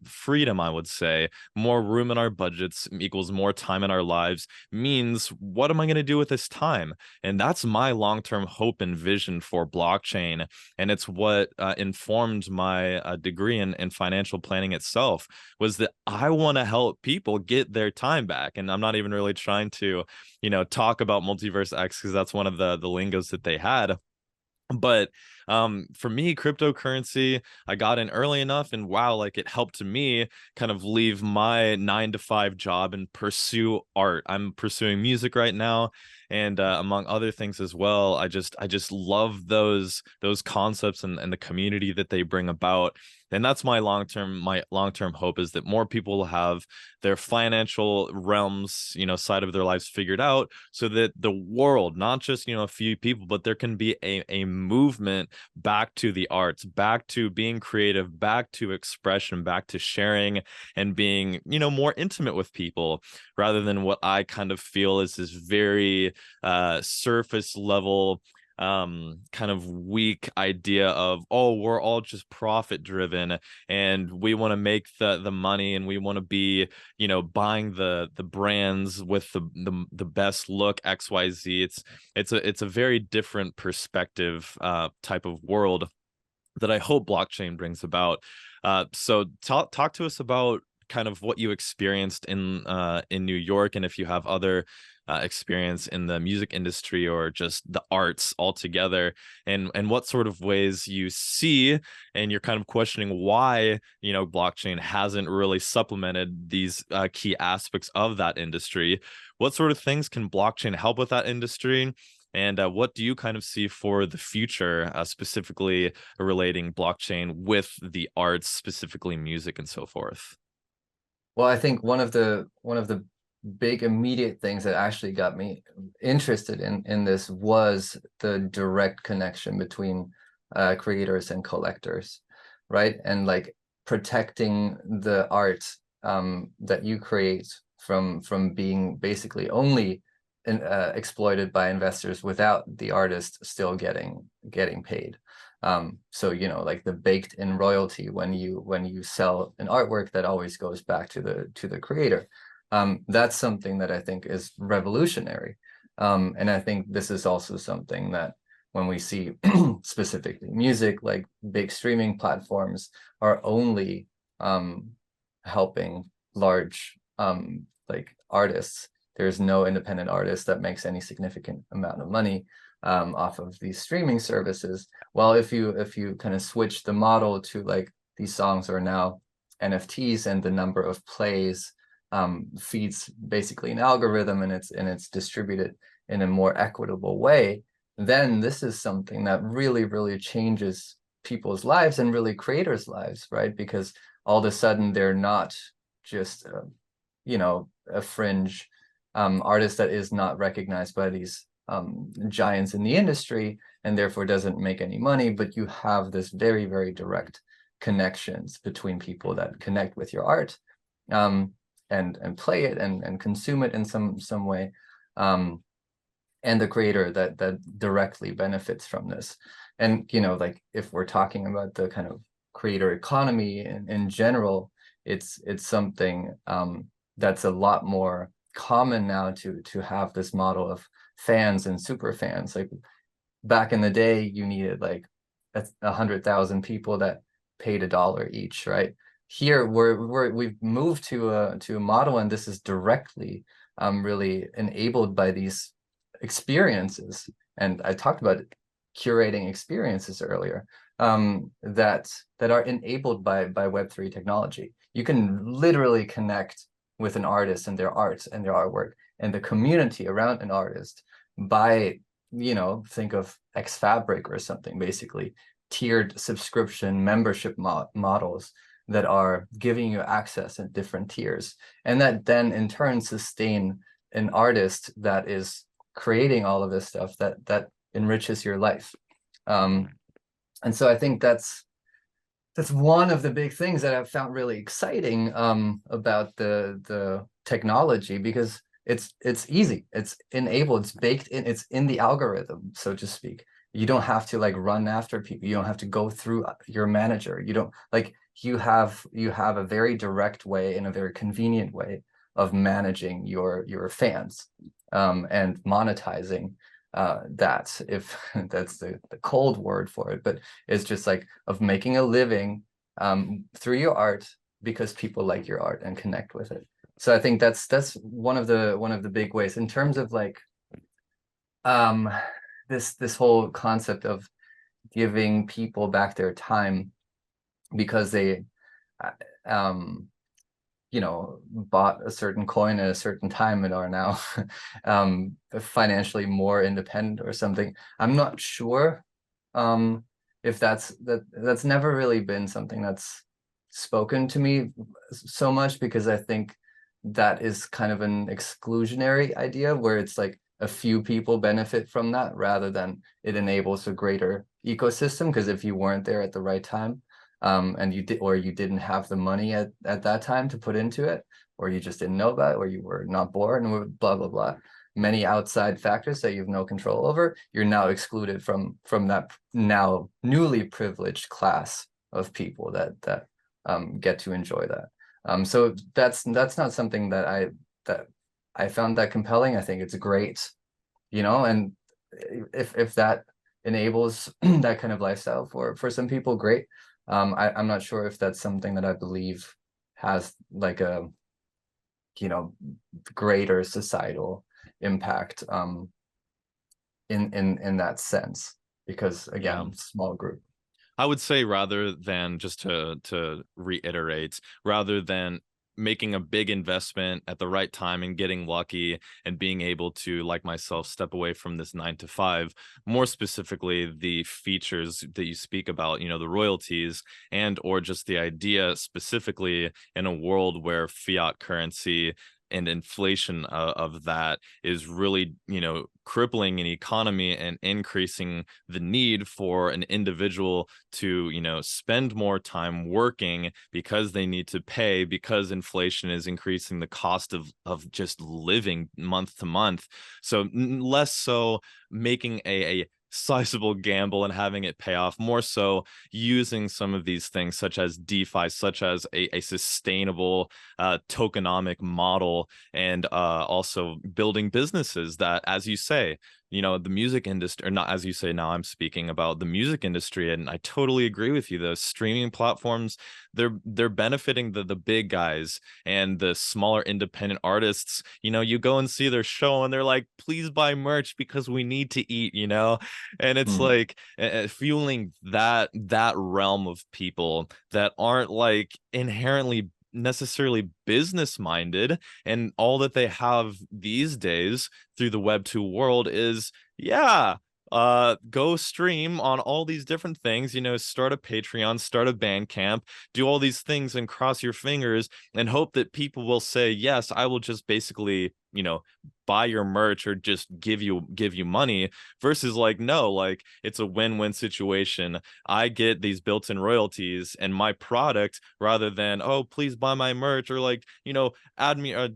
[SPEAKER 1] freedom, I would say, more room in our budgets equals more time in our lives, means what am I going to do with this time? And that's my long-term hope and vision for blockchain. And it's what informed my degree in financial planning itself, was that I want to help people get their time back. And I'm not even really trying to, you know, talk about Multiverse X, because that's one of the lingos that they had. But for me, cryptocurrency, I got in early enough, and wow, like, it helped me kind of leave my 9 to 5 job and pursue art. I'm pursuing music right now, and among other things as well. I just love those concepts and the community that they bring about. And that's my long-term hope, is that more people will have their financial realms, you know, side of their lives figured out, so that the world, not just, you know, a few people, but there can be a movement back to the arts, back to being creative, back to expression, back to sharing, and being, you know, more intimate with people, rather than what I kind of feel is this very surface level, kind of weak idea of, oh, we're all just profit driven, and we want to make the money, and we want to be, you know, buying the brands with the best look XYZ. It's a very different perspective, type of world, that I hope blockchain brings about. So talk to us about kind of what you experienced in New York, and if you have other experience in the music industry or just the arts altogether, and what sort of ways you see, and you're kind of questioning why, you know, blockchain hasn't really supplemented these key aspects of that industry. What sort of things can blockchain help with that industry? And what do you kind of see for the future, specifically relating blockchain with the arts, specifically music and so forth?
[SPEAKER 2] Well, I think one of the big immediate things that actually got me interested in this was the direct connection between creators and collectors, right? And like protecting the art that you create from being basically only exploited by investors without the artist still getting paid. So, you know, like the baked in royalty when you sell an artwork that always goes back to the creator. That's something that I think is revolutionary. And I think this is also something that when we see specifically music, like big streaming platforms are only helping large like artists. There's no independent artist that makes any significant amount of money off of these streaming services. Well, if you kind of switch the model to like these songs are now NFTs, and the number of plays feeds basically an algorithm, and it's distributed in a more equitable way, then this is something that really changes people's lives and really creators' lives, right? Because all of a sudden they're not just you know, a fringe artist that is not recognized by these giants in the industry and therefore doesn't make any money, but you have this very direct connections between people that connect with your art. and play it and consume it in some way, and the creator that directly benefits from this. And like if we're talking about the kind of creator economy in general, it's something that's a lot more common now to have this model of fans and super fans. Like back in the day, you needed like 100,000 people that paid $1 each, right? Here we've moved to a model, and this is directly really enabled by these experiences. And I talked about curating experiences earlier, that are enabled by Web3 technology. You can literally connect with an artist and their art and their artwork and the community around an artist by, think of xFabric or something, basically tiered subscription membership models that are giving you access in different tiers, and that then in turn sustain an artist that is creating all of this stuff that enriches your life. And so I think that's one of the big things that I've found really exciting about the technology, because it's easy, it's enabled, it's baked in, it's in the algorithm, so to speak. You don't have to like run after people. You don't have to go through your manager. You don't like, you have a very direct way and a very convenient way of managing your fans, and monetizing that, if that's the cold word for it, but it's just like of making a living through your art because people like your art and connect with it. So I think that's one of the big ways in terms of like this whole concept of giving people back their time because they bought a certain coin at a certain time and are now financially more independent or something. I'm not sure if that's never really been something that's spoken to me so much, because I think that is kind of an exclusionary idea where it's like a few people benefit from that rather than it enables a greater ecosystem. Because if you weren't there at the right time, and you didn't have the money at that time to put into it, or you just didn't know about it, or you were not born, or blah blah blah, many outside factors that you have no control over, you're now excluded from that now newly privileged class of people that get to enjoy that. So that's not something that I found that compelling. I think it's great, and if that enables that kind of lifestyle for some people, great. I'm not sure if that's something that I believe has like a greater societal impact in that sense, because again, small group.
[SPEAKER 1] I would say, rather than, just to reiterate, rather than making a big investment at the right time and getting lucky and being able to, like myself, step away from this 9 to 5, more specifically the features that you speak about, the royalties, and or just the idea specifically in a world where fiat currency and inflation of that is really, crippling an economy and increasing the need for an individual to, spend more time working because they need to pay, because inflation is increasing the cost of just living month to month. So less so making a sizable gamble and having it pay off, more so using some of these things such as DeFi, such as a sustainable tokenomic model, and also building businesses that, as you say, the music industry, or not as you say, now I'm speaking about the music industry, and I totally agree with you. Those streaming platforms, they're benefiting the big guys, and the smaller independent artists, you go and see their show and they're like, please buy merch because we need to eat, and it's like fueling that realm of people that aren't like inherently necessarily business minded, and all that they have these days through the web 2 world is go stream on all these different things, start a Patreon, start a Bandcamp, do all these things and cross your fingers and hope that people will say, yes, I will just basically buy your merch or just give you money, versus like, no, like it's a win-win situation. I get these built-in royalties and my product, rather than, oh, please buy my merch, or like, add me or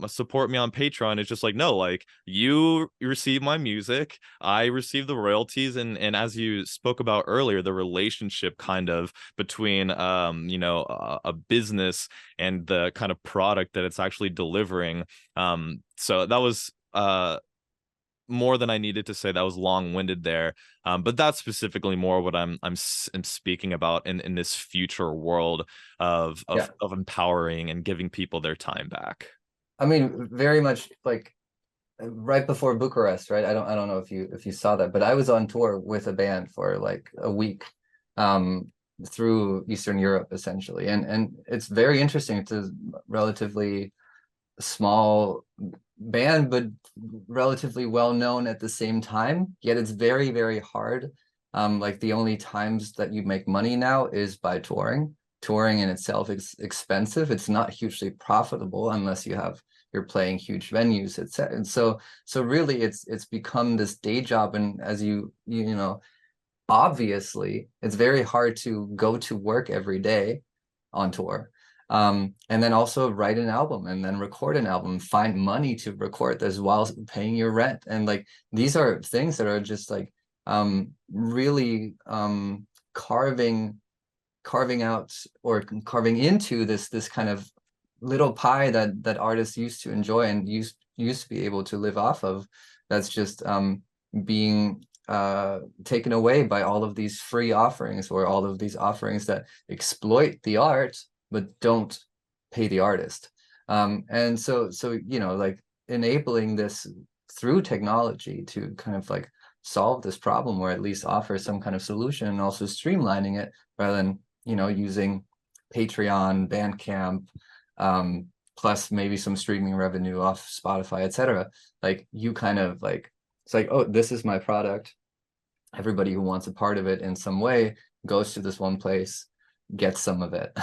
[SPEAKER 1] support me on Patreon. It's just like, no, like you receive my music, I receive the royalties, and as you spoke about earlier, the relationship kind of between a business and the kind of product that it's actually delivering. So that was more than I needed to say. That was long-winded there, but that's specifically more what I'm speaking about in this future world of empowering and giving people their time back.
[SPEAKER 2] I mean, very much like right before Bucharest, right? I don't know if you saw that, but I was on tour with a band for like a week, through Eastern Europe essentially, and it's very interesting. It's a relatively small band, but relatively well known at the same time. Yet it's very, very hard. Like the only times that you make money now is by touring. Touring in itself is expensive. It's not hugely profitable unless you're playing huge venues, etc. And so really it's become this day job. And as you know, obviously it's very hard to go to work every day on tour, and then also write an album and then record an album, find money to record this while paying your rent. And like these are things that are just like really carving out or carving into this kind of little pie that artists used to enjoy and used to be able to live off of, that's just being taken away by all of these free offerings, or all of these offerings that exploit the art but don't pay the artist. And so like enabling this through technology to kind of like solve this problem, or at least offer some kind of solution, and also streamlining it rather than using Patreon, Bandcamp, plus maybe some streaming revenue off Spotify, etc. Like you kind of like, it's like, oh, this is my product. Everybody who wants a part of it in some way goes to this one place, gets some of it.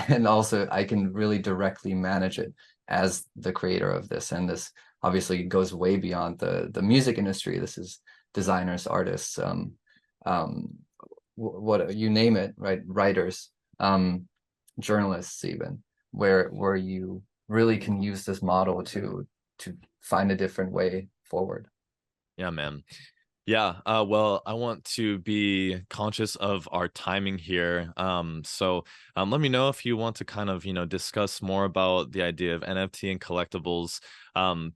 [SPEAKER 2] And also I can really directly manage it as the creator of this. And this obviously goes way beyond the music industry. This is designers, artists, what you name it, right? Writers, journalists, even, where you really can use this model to find a different way forward.
[SPEAKER 1] Yeah, man. Yeah, well, I want to be conscious of our timing here. So let me know if you want to kind of, discuss more about the idea of NFT and collectibles,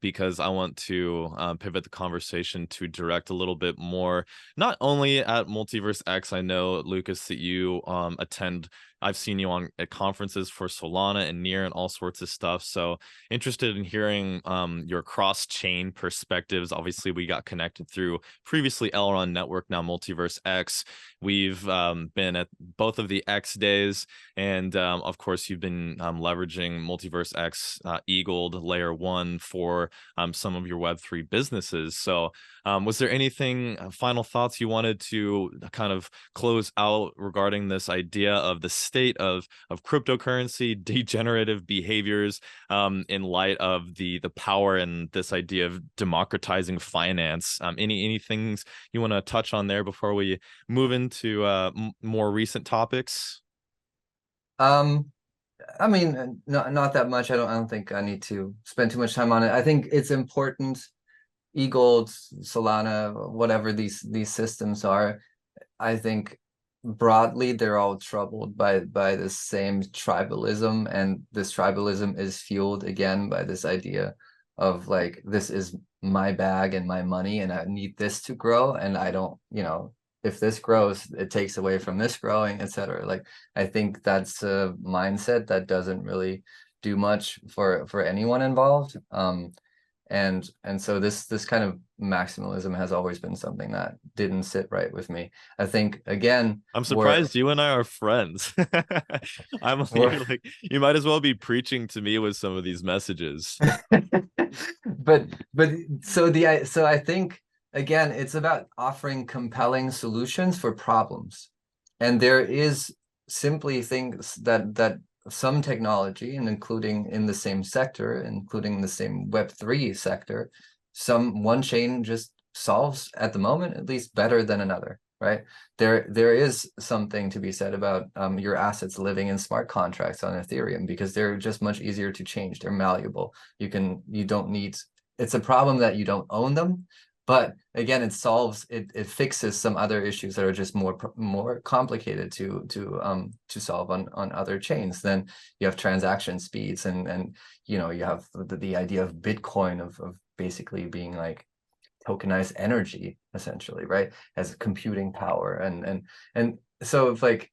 [SPEAKER 1] because I want to pivot the conversation to direct a little bit more, not only at Multiverse X. I know, Lucas, that you attend. I've seen you at conferences for Solana and Near and all sorts of stuff. So interested in hearing your cross-chain perspectives. Obviously, we got connected through previously Elrond Network, now Multiverse X. We've been at both of the xDays, and of course, you've been leveraging Multiverse X EGLD Layer 1 for some of your Web3 businesses. So was there anything, final thoughts you wanted to kind of close out regarding this idea of the state of cryptocurrency, degenerative behaviors, in light of the power and this idea of democratizing finance? Any things you want to touch on there before we move into more recent topics?
[SPEAKER 2] I mean, not that much. I don't think I need to spend too much time on it. I think it's important. EGLD, Solana, whatever these systems are, I think broadly they're all troubled by the same tribalism, and this tribalism is fueled again by this idea of like, this is my bag and my money, and I need this to grow, and I don't, if this grows, it takes away from this growing, etc. Like, I think that's a mindset that doesn't really do much for anyone involved. And so this kind of maximalism has always been something that didn't sit right with me. I think, again,
[SPEAKER 1] I'm surprised you and I are friends. I'm like, you might as well be preaching to me with some of these messages.
[SPEAKER 2] but so I think, again, it's about offering compelling solutions for problems, and there is simply things that some technology, and including in the same sector, including the same Web3 sector, one chain just solves, at the moment at least, better than another, right? There is something to be said about your assets living in smart contracts on Ethereum, because they're just much easier to change. They're malleable. You don't need, it's a problem that you don't own them, but again, it fixes some other issues that are just more complicated to solve on other chains. Then you have transaction speeds, and you have the idea of Bitcoin of basically being like tokenized energy, essentially, right, as computing power. And so if like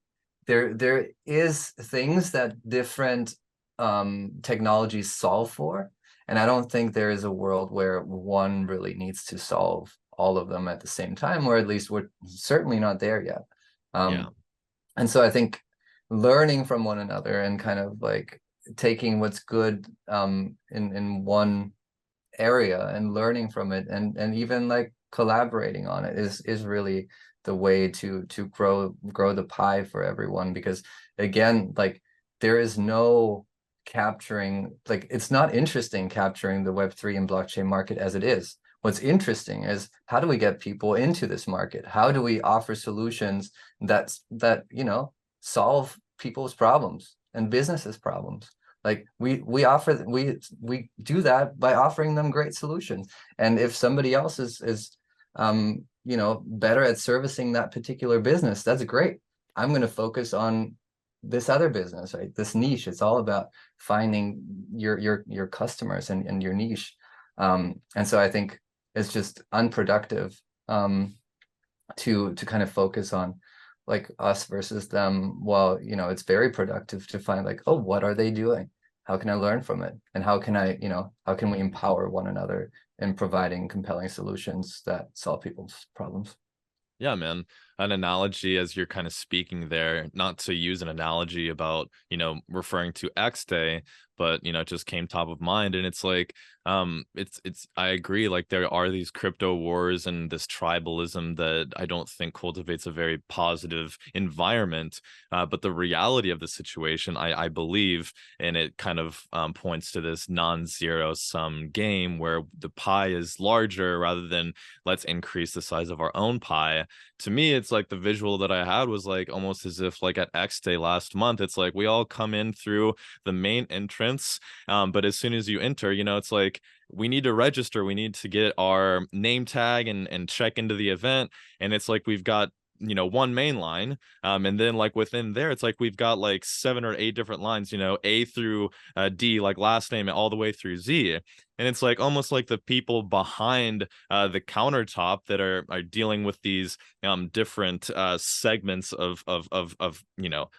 [SPEAKER 2] there is things that different technologies solve for, and I don't think there is a world where one really needs to solve all of them at the same time, or at least we're certainly not there yet. And so I think learning from one another and kind of like taking what's good in one area and learning from it, and even like collaborating on it is really the way to grow the pie for everyone. Because again, like there is no capturing, like it's not interesting capturing the Web3 and blockchain market as it is. What's interesting is, how do we get people into this market? How do we offer solutions that solve people's problems and businesses' problems? Like we do that by offering them great solutions. And if somebody else is better at servicing that particular business, that's great. I'm going to focus on this other business, right? This niche. It's all about finding your customers and your niche. And so I think it's just unproductive to kind of focus on like us versus them. Well, it's very productive to find like, oh, what are they doing? How can I learn from it? And how can we empower one another in providing compelling solutions that solve people's problems?
[SPEAKER 1] Yeah, man. An analogy, as you're kind of speaking there, not to use an analogy about, referring to xDay, but, it just came top of mind. And it's like, I agree. Like there are these crypto wars and this tribalism that I don't think cultivates a very positive environment. But the reality of the situation, I believe, and it kind of points to this non-zero sum game where the pie is larger rather than let's increase the size of our own pie. To me, it's like the visual that I had was like almost as if like at xDay last month, it's like we all come in through the main entrance. But as soon as you enter, it's like we need to register. We need to get our name tag and check into the event. And it's like we've got one main line, and then like within there it's like we've got like 7 or 8 different lines, A through D, like last name, all the way through Z. And it's like almost like the people behind the countertop that are dealing with these different segments of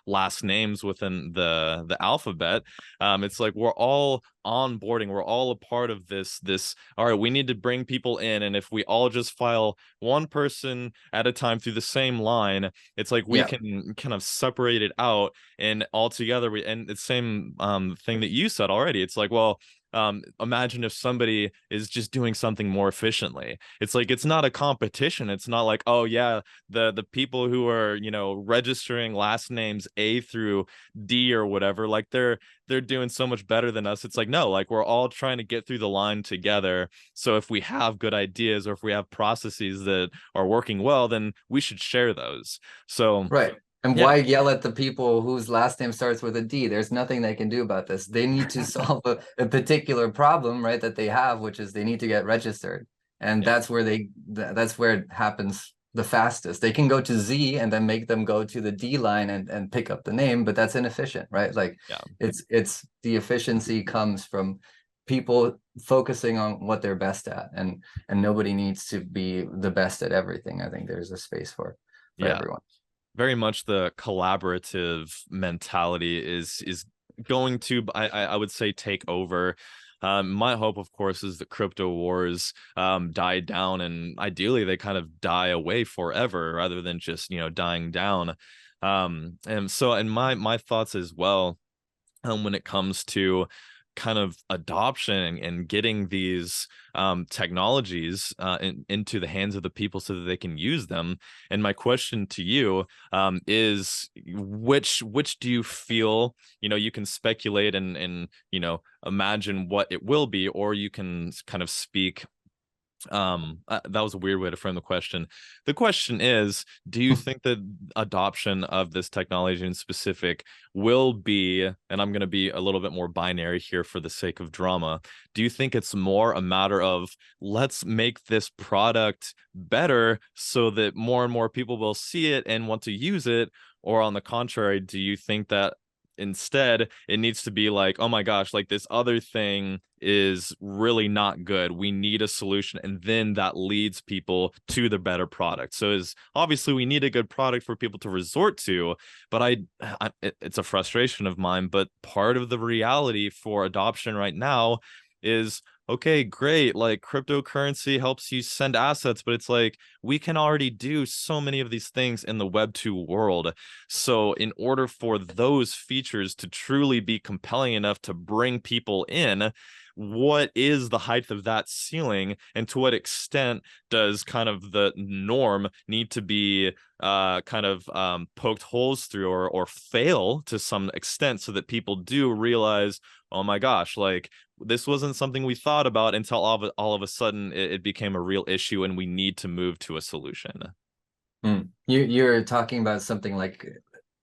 [SPEAKER 1] last names within the alphabet. It's like we're all onboarding, we're all a part of this all right, we need to bring people in, and if we all just file one person at a time through the same line, it's like we can kind of separate it out, and all together and the same thing that you said already. It's like, well, imagine if somebody is just doing something more efficiently. It's like it's not a competition. It's not like, oh yeah, the people who are registering last names A through D or whatever, like they're doing so much better than us. It's like, no, like we're all trying to get through the line together. So if we have good ideas or if we have processes that are working well, then we should share those. So
[SPEAKER 2] right. And why yell at the people whose last name starts with a D? There's nothing they can do about this. They need to solve a particular problem, right, that they have, which is they need to get registered. And that's where it happens the fastest. They can go to Z and then make them go to the D line and pick up the name, but that's inefficient, right? Like it's the efficiency comes from people focusing on what they're best at, and nobody needs to be the best at everything. I think there's a space for everyone.
[SPEAKER 1] Very much the collaborative mentality is going to, I would say, take over. My hope, of course, is that crypto wars die down, and ideally they kind of die away forever rather than just dying down. And so, and my thoughts as well, when it comes to kind of adoption and getting these technologies into the hands of the people so that they can use them. And my question to you is which do you feel, you can speculate and imagine what it will be, or you can kind of speak. That was a weird way to frame the question. The question is, do you think that adoption of this technology in specific will be, and I'm going to be a little bit more binary here for the sake of drama, do you think it's more a matter of let's make this product better so that more and more people will see it and want to use it? Or on the contrary, do you think that instead it needs to be like, oh my gosh, like this other thing is really not good, we need a solution, and then that leads people to the better product? So is obviously we need a good product for people to resort to, but it's a frustration of mine, but part of the reality for adoption right now is, okay, great, like cryptocurrency helps you send assets, but it's like we can already do so many of these things in the Web 2 world. So in order for those features to truly be compelling enough to bring people in, what is the height of that ceiling, and to what extent does kind of the norm need to be poked holes through, or fail to some extent, so that people do realize, oh my gosh, like this wasn't something we thought about until all of a sudden it became a real issue and we need to move to a solution.
[SPEAKER 2] You're talking about something like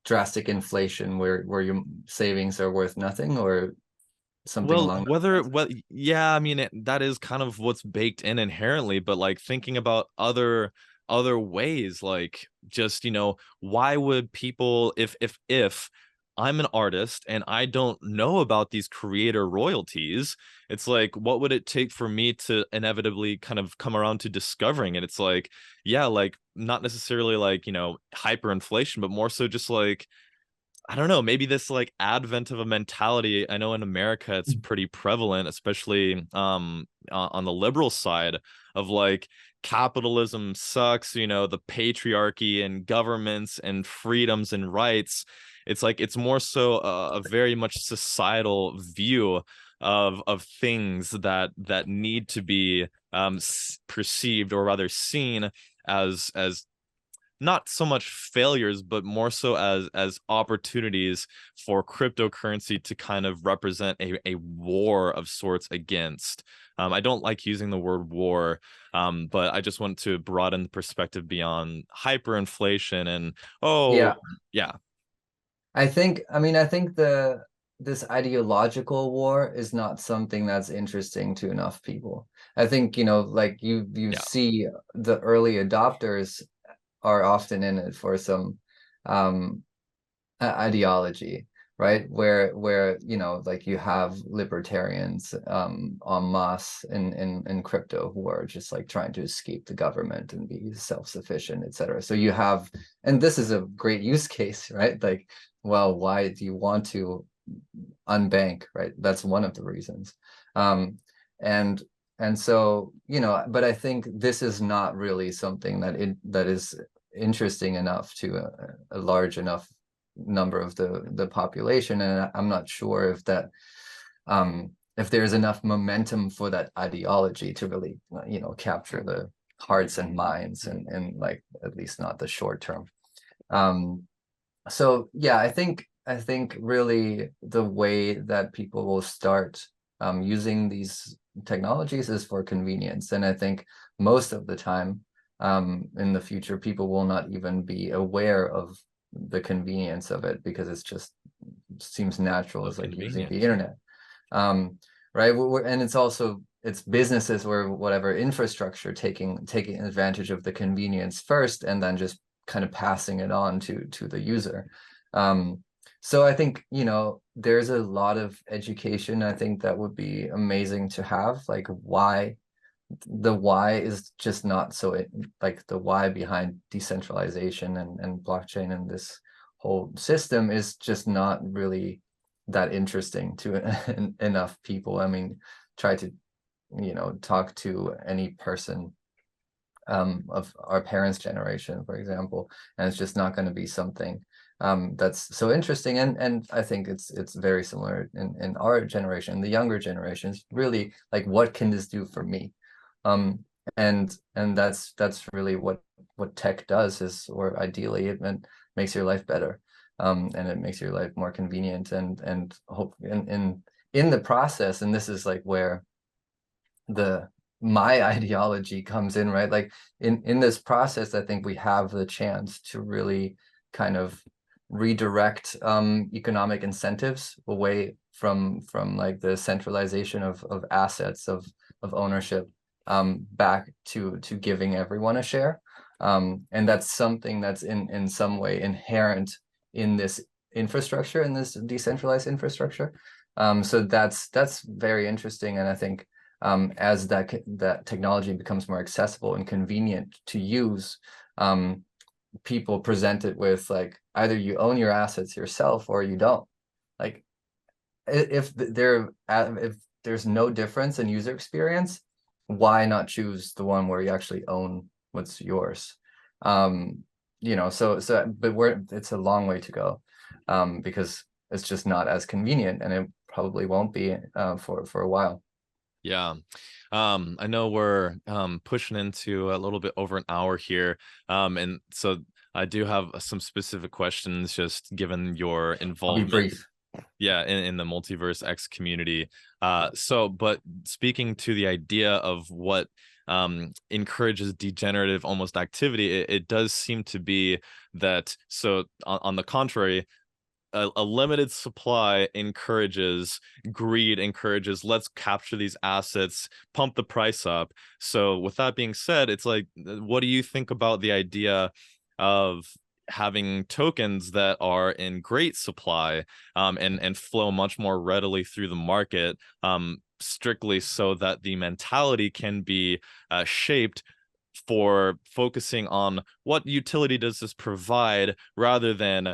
[SPEAKER 2] drastic inflation where your savings are worth nothing, or something along
[SPEAKER 1] yeah, I mean, that is kind of what's baked in inherently, but like thinking about other ways, like just, why would people, if I'm an artist and I don't know about these creator royalties, it's like, what would it take for me to inevitably kind of come around to discovering it? It's like, yeah, like not necessarily like, hyperinflation, but more so just like, I don't know, maybe this like advent of a mentality. I know in America it's pretty prevalent, especially on the liberal side, of like capitalism sucks, the patriarchy and governments and freedoms and rights. It's like it's more so a very much societal view of things that need to be perceived, or rather seen as not so much failures, but more so as opportunities for cryptocurrency to kind of represent a war of sorts against. I don't like using the word war, but I just want to broaden the perspective beyond hyperinflation and yeah.
[SPEAKER 2] I think this ideological war is not something that's interesting to enough people. I think, like you see the early adopters are often in it for some ideology, right? Where like you have libertarians en masse in crypto who are just like trying to escape the government and be self-sufficient, etc. So you have, and this is a great use case, right? Like, well, why do you want to unbank, right? That's one of the reasons. And so, but I think this is not really something that is interesting enough to a large enough number of the population, and I'm not sure if there's enough momentum for that ideology to really capture the hearts and minds, and like at least not the short term. So yeah, I think really the way that people will start using these technologies is for convenience, and I think most of the time in the future people will not even be aware of the convenience of it, because it's just seems natural as like using the internet, right? And it's businesses or whatever infrastructure taking advantage of the convenience first, and then just kind of passing it on to the user. So I think there's a lot of education I think that would be amazing to have, like why is just not so, like the why behind decentralization and blockchain and this whole system is just not really that interesting to enough people. I mean, try to talk to any person of our parents' generation, for example, and it's just not going to be something that's so interesting. And I think it's very similar in our generation, the younger generations, really like, what can this do for me? And that's really what tech does, is, or ideally it makes your life better. And it makes your life more convenient, and hope in the process. And this is like where my ideology comes in, right? Like in this process, I think we have the chance to really kind of redirect economic incentives away from like the centralization of assets, of ownership, back to giving everyone a share. And that's something that's in some way inherent in this infrastructure, in this decentralized infrastructure. So that's very interesting. And I think as that technology becomes more accessible and convenient to use, people present it with like, either you own your assets yourself or you don't. Like if there's no difference in user experience, why not choose the one where you actually own what's yours? But it's a long way to go, because it's just not as convenient, and it probably won't be for a while.
[SPEAKER 1] Yeah. I know we're pushing into a little bit over an hour here. And so I do have some specific questions, just given your involvement.
[SPEAKER 2] I'll be brief.
[SPEAKER 1] Yeah, in the Multiverse X community. But speaking to the idea of what encourages degenerative almost activity, it does seem to be that, so on the contrary, a limited supply encourages greed, encourages let's capture these assets, pump the price up. So with that being said, it's like, what do you think about the idea of having tokens that are in great supply, and flow much more readily through the market, strictly so that the mentality can be shaped for focusing on what utility does this provide, rather than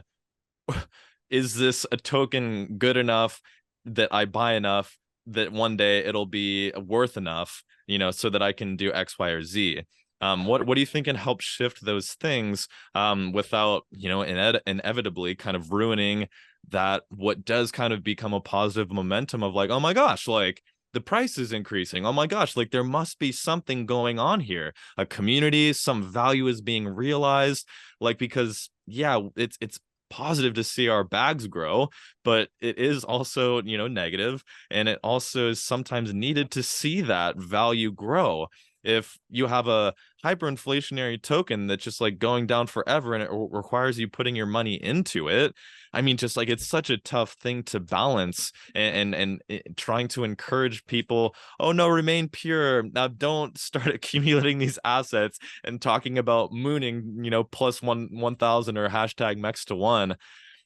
[SPEAKER 1] is this a token good enough that I buy enough that one day it'll be worth enough, so that I can do X, Y, or Z? What do you think can help shift those things, without, inevitably kind of ruining that, what does kind of become a positive momentum of like, oh my gosh, like the price is increasing. Oh my gosh, like there must be something going on here. A community, some value is being realized. Like, because yeah, it's positive to see our bags grow, but it is also, negative, and it also is sometimes needed to see that value grow. If you have a hyperinflationary token that's just like going down forever, and it requires you putting your money into it, I mean, just like, it's such a tough thing to balance, and trying to encourage people, oh no, remain pure, now don't start accumulating these assets and talking about mooning, plus 1,000 or hashtag MEX to one.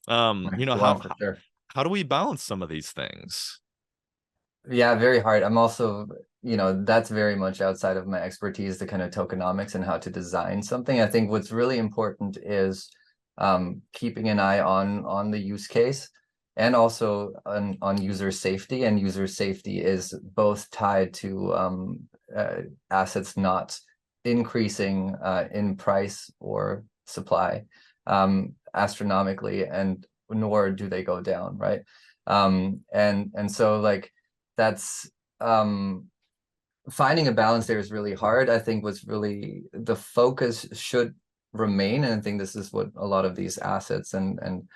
[SPEAKER 2] For sure.
[SPEAKER 1] How do we balance some of these things?
[SPEAKER 2] Yeah, very hard. I'm also, that's very much outside of my expertise, the kind of tokenomics and how to design something. I think what's really important is keeping an eye on the use case, and also on user safety. And user safety is both tied to assets not increasing in price or supply astronomically, and nor do they go down, right? And so like, that's finding a balance there is really hard. I think what's really the focus should remain, and I think this is what a lot of these assets and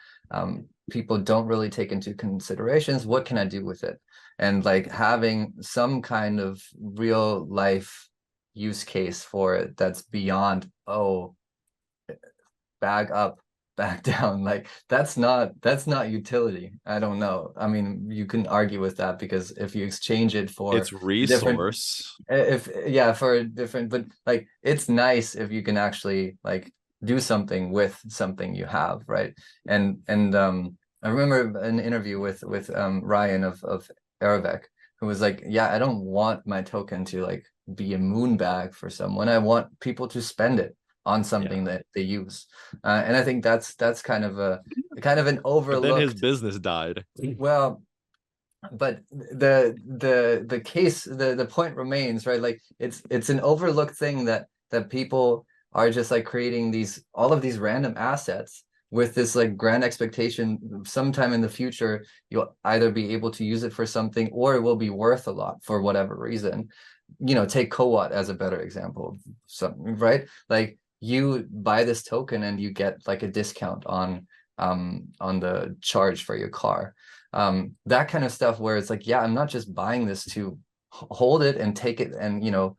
[SPEAKER 2] people don't really take into considerations, what can I do with it? And like having some kind of real life use case for it that's beyond, oh, bag up, back down. Like that's not utility. I don't know. I mean, you can argue with that, because if you exchange it for
[SPEAKER 1] It's resource.
[SPEAKER 2] for a different, but like, it's nice if you can actually like do something with something you have, right? And I remember an interview with Ryan of Aravec, who was like, yeah, I don't want my token to like be a moon bag for someone. I want people to spend it on something that they use, and I think that's kind of an overlooked.
[SPEAKER 1] But then his business died.
[SPEAKER 2] Well, but the case, the point remains, right? Like it's an overlooked thing that people are just like creating all of these random assets with this like grand expectation, sometime in the future, you'll either be able to use it for something or it will be worth a lot for whatever reason. You know, take co-op as a better example, something, right? Like you buy this token and you get like a discount on the charge for your car. That kind of stuff where it's like, yeah, I'm not just buying this to hold it and take it and, you know,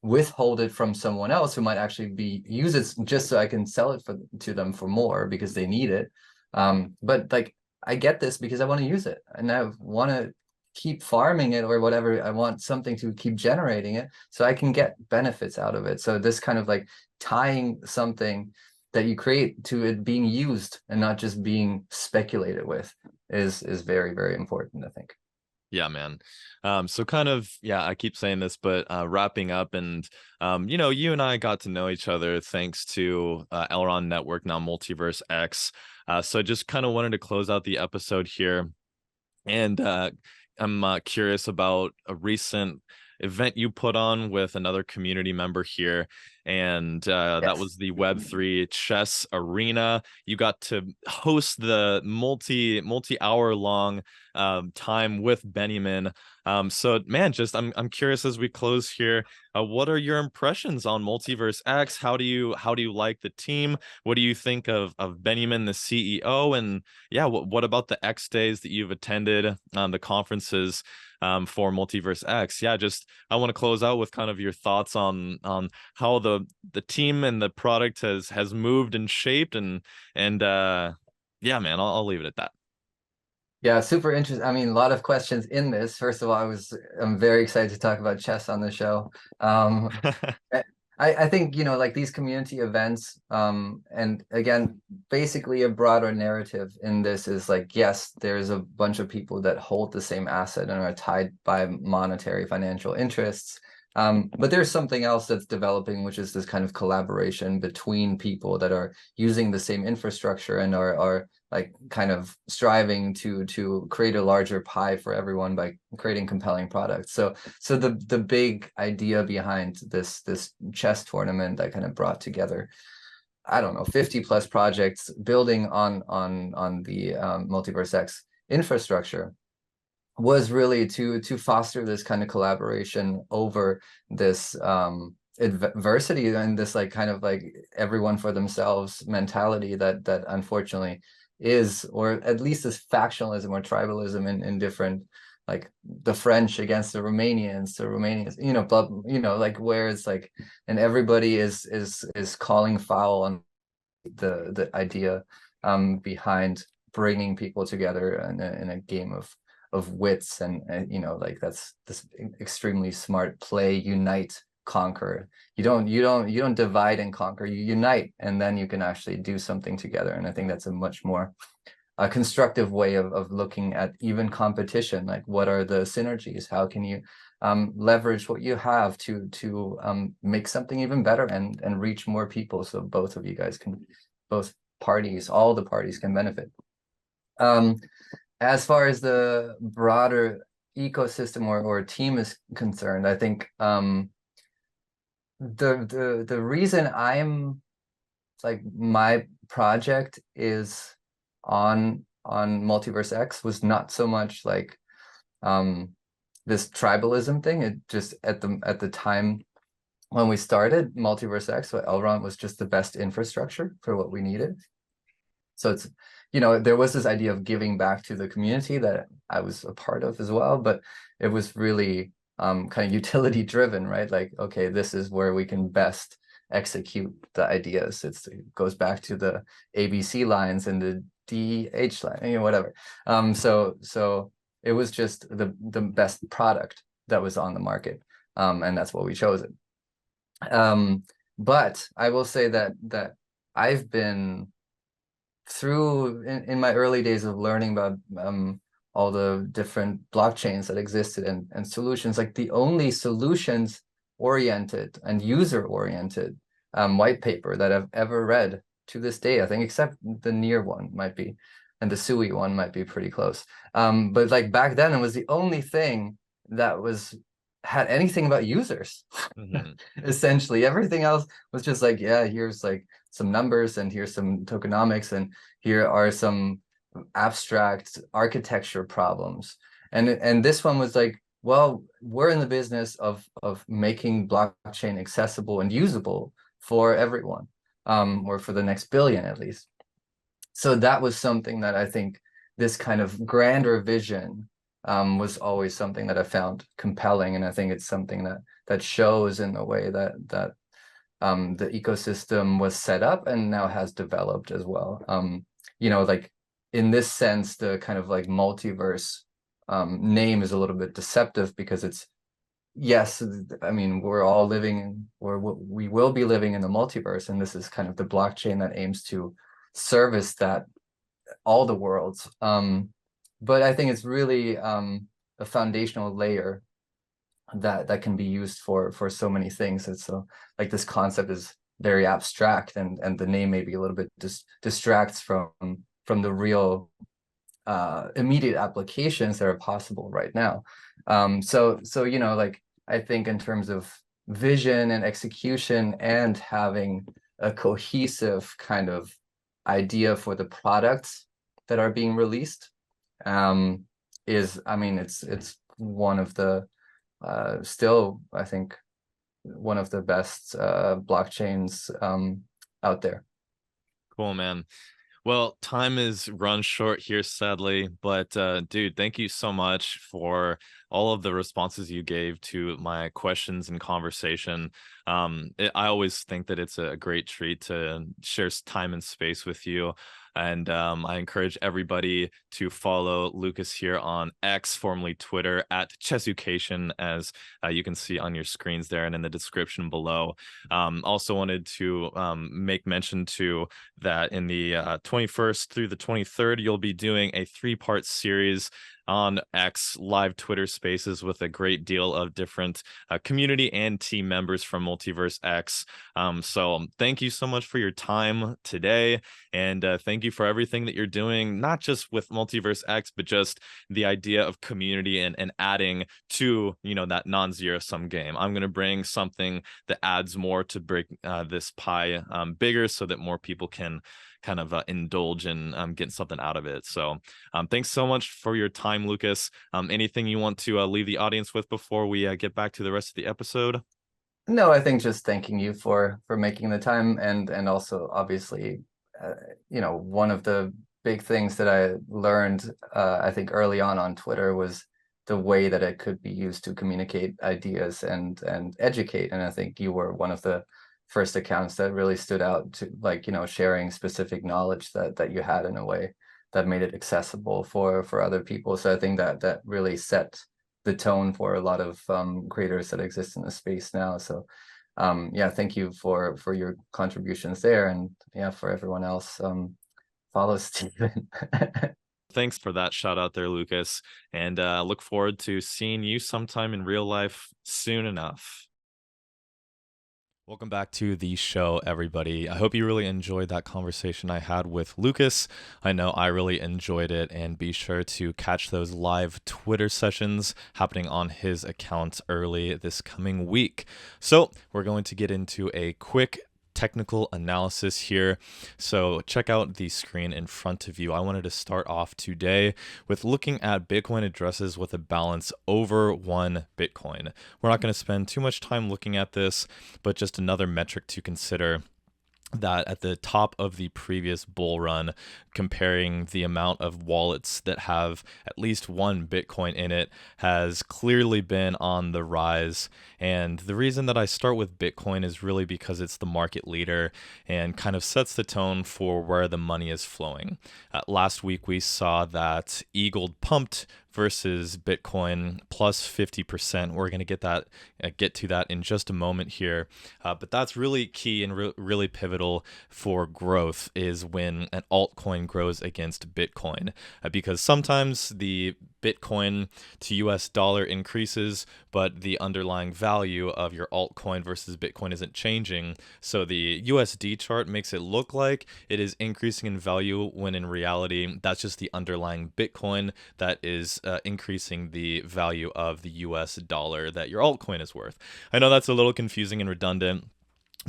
[SPEAKER 2] withhold it from someone else who might actually use it just so I can sell it to them for more because they need it. But like, I get this because I want to use it and I want to keep farming it or whatever. I want something to keep generating it so I can get benefits out of it. So this kind of like tying something that you create to it being used and not just being speculated with is very, very important, I think.
[SPEAKER 1] Yeah, man. So kind of, yeah, I keep saying this, but wrapping up and, you know, you and I got to know each other thanks to Elrond Network, now MultiversX. So I just kind of wanted to close out the episode here. And I'm curious about a recent event you put on with another community member here, and that was the Web3 chess arena. You got to host the multi-hour long time with Benjamin. So man, just I'm curious as we close here, what are your impressions on Multiverse X? How do you like the team? What do you think of Benjamin, the CEO? And yeah, what about the xDays that you've attended, the conferences for Multiverse X? Yeah, just I want to close out with kind of your thoughts on how the team and the product has moved and shaped, and yeah, man, I'll leave it at that.
[SPEAKER 2] Yeah, super interesting. I mean, a lot of questions in this. First of all, I'm very excited to talk about chess on the show. I think, you know, like these community events, and again, basically a broader narrative in this is like, yes, there's a bunch of people that hold the same asset and are tied by monetary financial interests. But there's something else that's developing, which is this kind of collaboration between people that are using the same infrastructure and are like kind of striving to create a larger pie for everyone by creating compelling products. So the big idea behind this chess tournament that kind of brought together, I don't know, 50 plus projects building on the Multiverse X infrastructure was really to foster this kind of collaboration over this adversity and this like kind of like everyone for themselves mentality that unfortunately is, or at least this factionalism or tribalism in different, like the French against the Romanians, you know, like where it's like, and everybody is calling foul on the idea behind bringing people together in a game of wits and you know, like that's this extremely smart play, unite, conquer. You don't divide and conquer, you unite, and then you can actually do something together. And I think that's a much more constructive way of looking at even competition. Like, what are the synergies? How can you leverage what you have to make something even better and reach more people, so both of you guys can, both parties, all the parties can benefit. As far as the broader ecosystem or team is concerned, I think the reason I'm like my project is on Multiverse X was not so much like this tribalism thing. It just at the time when we started Multiverse X, so Elrond was just the best infrastructure for what we needed. So it's, you know, there was this idea of giving back to the community that I was a part of as well, but it was really kind of utility driven, right? Like, okay, this is where we can best execute the ideas. It goes back to the ABC lines and the DH line, you know, whatever. So it was just the best product that was on the market, and that's what we chose it. But I will say that I've been through in my early days of learning about all the different blockchains that existed and solutions, like the only solutions oriented and user oriented white paper that I've ever read to this day, I think, except the Near one might be, and the Sui one might be pretty close. But like back then, it was the only thing that had anything about users. Essentially everything else was just like, yeah, here's like some numbers, and here's some tokenomics, and here are some abstract architecture problems. And this one was like, well, we're in the business of making blockchain accessible and usable for everyone, or for the next billion at least. So that was something that I think this kind of grander vision was always something that I found compelling, and I think it's something that shows in the way that the ecosystem was set up and now has developed as well. Like in this sense, the kind of like multiverse name is a little bit deceptive, because it's, yes, I mean, we're all living, or we will be living in the multiverse, and this is kind of the blockchain that aims to service that, all the worlds. But I think it's really a foundational layer that can be used for so many things. And so like this concept is very abstract, and the name maybe a little bit distracts from the real immediate applications that are possible right now. So like I think in terms of vision and execution, and having a cohesive kind of idea for the products that are being released, is, I mean, it's one of the still, I think, one of the best blockchains out there.
[SPEAKER 1] Cool, man. Well, time is run short here, sadly, but dude, thank you so much for all of the responses you gave to my questions and conversation. I always think that it's a great treat to share time and space with you. And I encourage everybody to follow Lucas here on X, formerly Twitter, at Chessucation, as you can see on your screens there and in the description below. Also wanted to make mention to that in the 21st through the 23rd, you'll be doing a 3-part series on X live Twitter spaces with a great deal of different community and team members from MultiversX. So thank you so much for your time today, and thank you for everything that you're doing, not just with MultiversX, but just the idea of community and adding to, that non-zero sum game. I'm going to bring something that adds more to break this pie bigger, so that more people can kind of indulge in getting something out of it. So thanks so much for your time, Lucas. Anything you want to leave the audience with before we get back to the rest of the episode?
[SPEAKER 2] No, I think just thanking you for making the time, and also obviously, one of the big things that I learned, I think early on Twitter, was the way that it could be used to communicate ideas and educate. And I think you were one of the first accounts that really stood out, to like, sharing specific knowledge that you had in a way that made it accessible for other people. So I think that really set the tone for a lot of creators that exist in the space now. So yeah, thank you for your contributions there, and yeah, for everyone else, follow Steven.
[SPEAKER 1] Thanks for that shout out there, Lucas, and look forward to seeing you sometime in real life soon enough. Welcome back to the show, everybody. I hope you really enjoyed that conversation I had with Lucas. I know I really enjoyed it, and be sure to catch those live Twitter sessions happening on his account early this coming week. So we're going to get into a quick technical analysis here. So check out the screen in front of you. I wanted to start off today with looking at Bitcoin addresses with a balance over 1 Bitcoin. We're not going to spend too much time looking at this, but just another metric to consider, that at the top of the previous bull run, comparing the amount of wallets that have at least 1 Bitcoin in it has clearly been on the rise. And the reason that I start with Bitcoin is really because it's the market leader and kind of sets the tone for where the money is flowing. Last week, we saw that EGLD pumped versus Bitcoin plus 50%. We're going to get to that in just a moment here. But that's really key and really pivotal for growth, is when an altcoin grows against Bitcoin, because sometimes the Bitcoin to US dollar increases, but the underlying value of your altcoin versus Bitcoin isn't changing. So the USD chart makes it look like it is increasing in value, when in reality, that's just the underlying Bitcoin that is increasing the value of the US dollar that your altcoin is worth. I know that's a little confusing and redundant,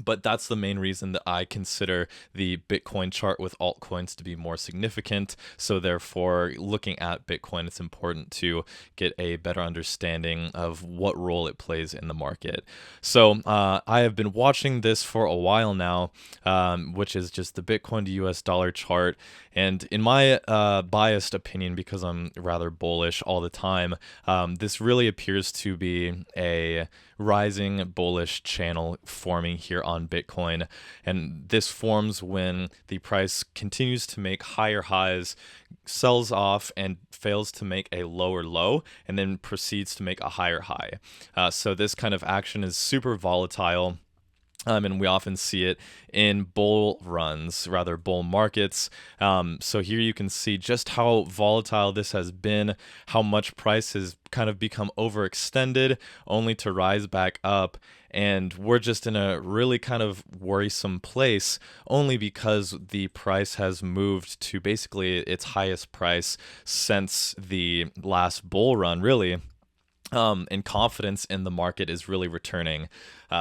[SPEAKER 1] But that's the main reason that I consider the Bitcoin chart with altcoins to be more significant. So therefore, looking at Bitcoin, it's important to get a better understanding of what role it plays in the market. So I have been watching this for a while now, which is just the Bitcoin to US dollar chart. And in my biased opinion, because I'm rather bullish all the time, this really appears to be a rising bullish channel forming here on Bitcoin. And this forms when the price continues to make higher highs, sells off, and fails to make a lower low, and then proceeds to make a higher high. So this kind of action is super volatile. And we often see it in bull markets. So here you can see just how volatile this has been, how much price has kind of become overextended only to rise back up. And we're just in a really kind of worrisome place only because the price has moved to basically its highest price since the last bull run, really. And confidence in the market is really returning.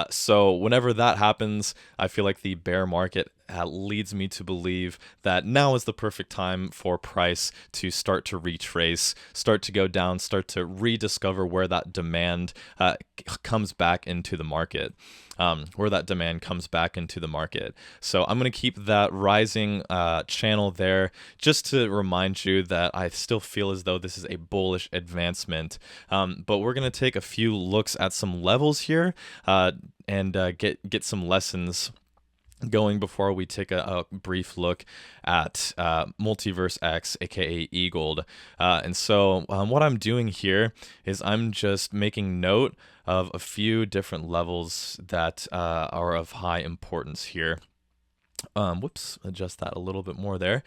[SPEAKER 1] So whenever that happens, I feel like the bear market leads me to believe that now is the perfect time for price to start to retrace, start to go down, start to rediscover where that demand comes back into the market. So I'm going to keep that rising channel there just to remind you that I still feel as though this is a bullish advancement. But we're going to take a few looks at some levels here and get some lessons going before we take a brief look at MultiversX, aka EGLD. And so what I'm doing here is I'm just making note of a few different levels that are of high importance here. Adjust that a little bit more there.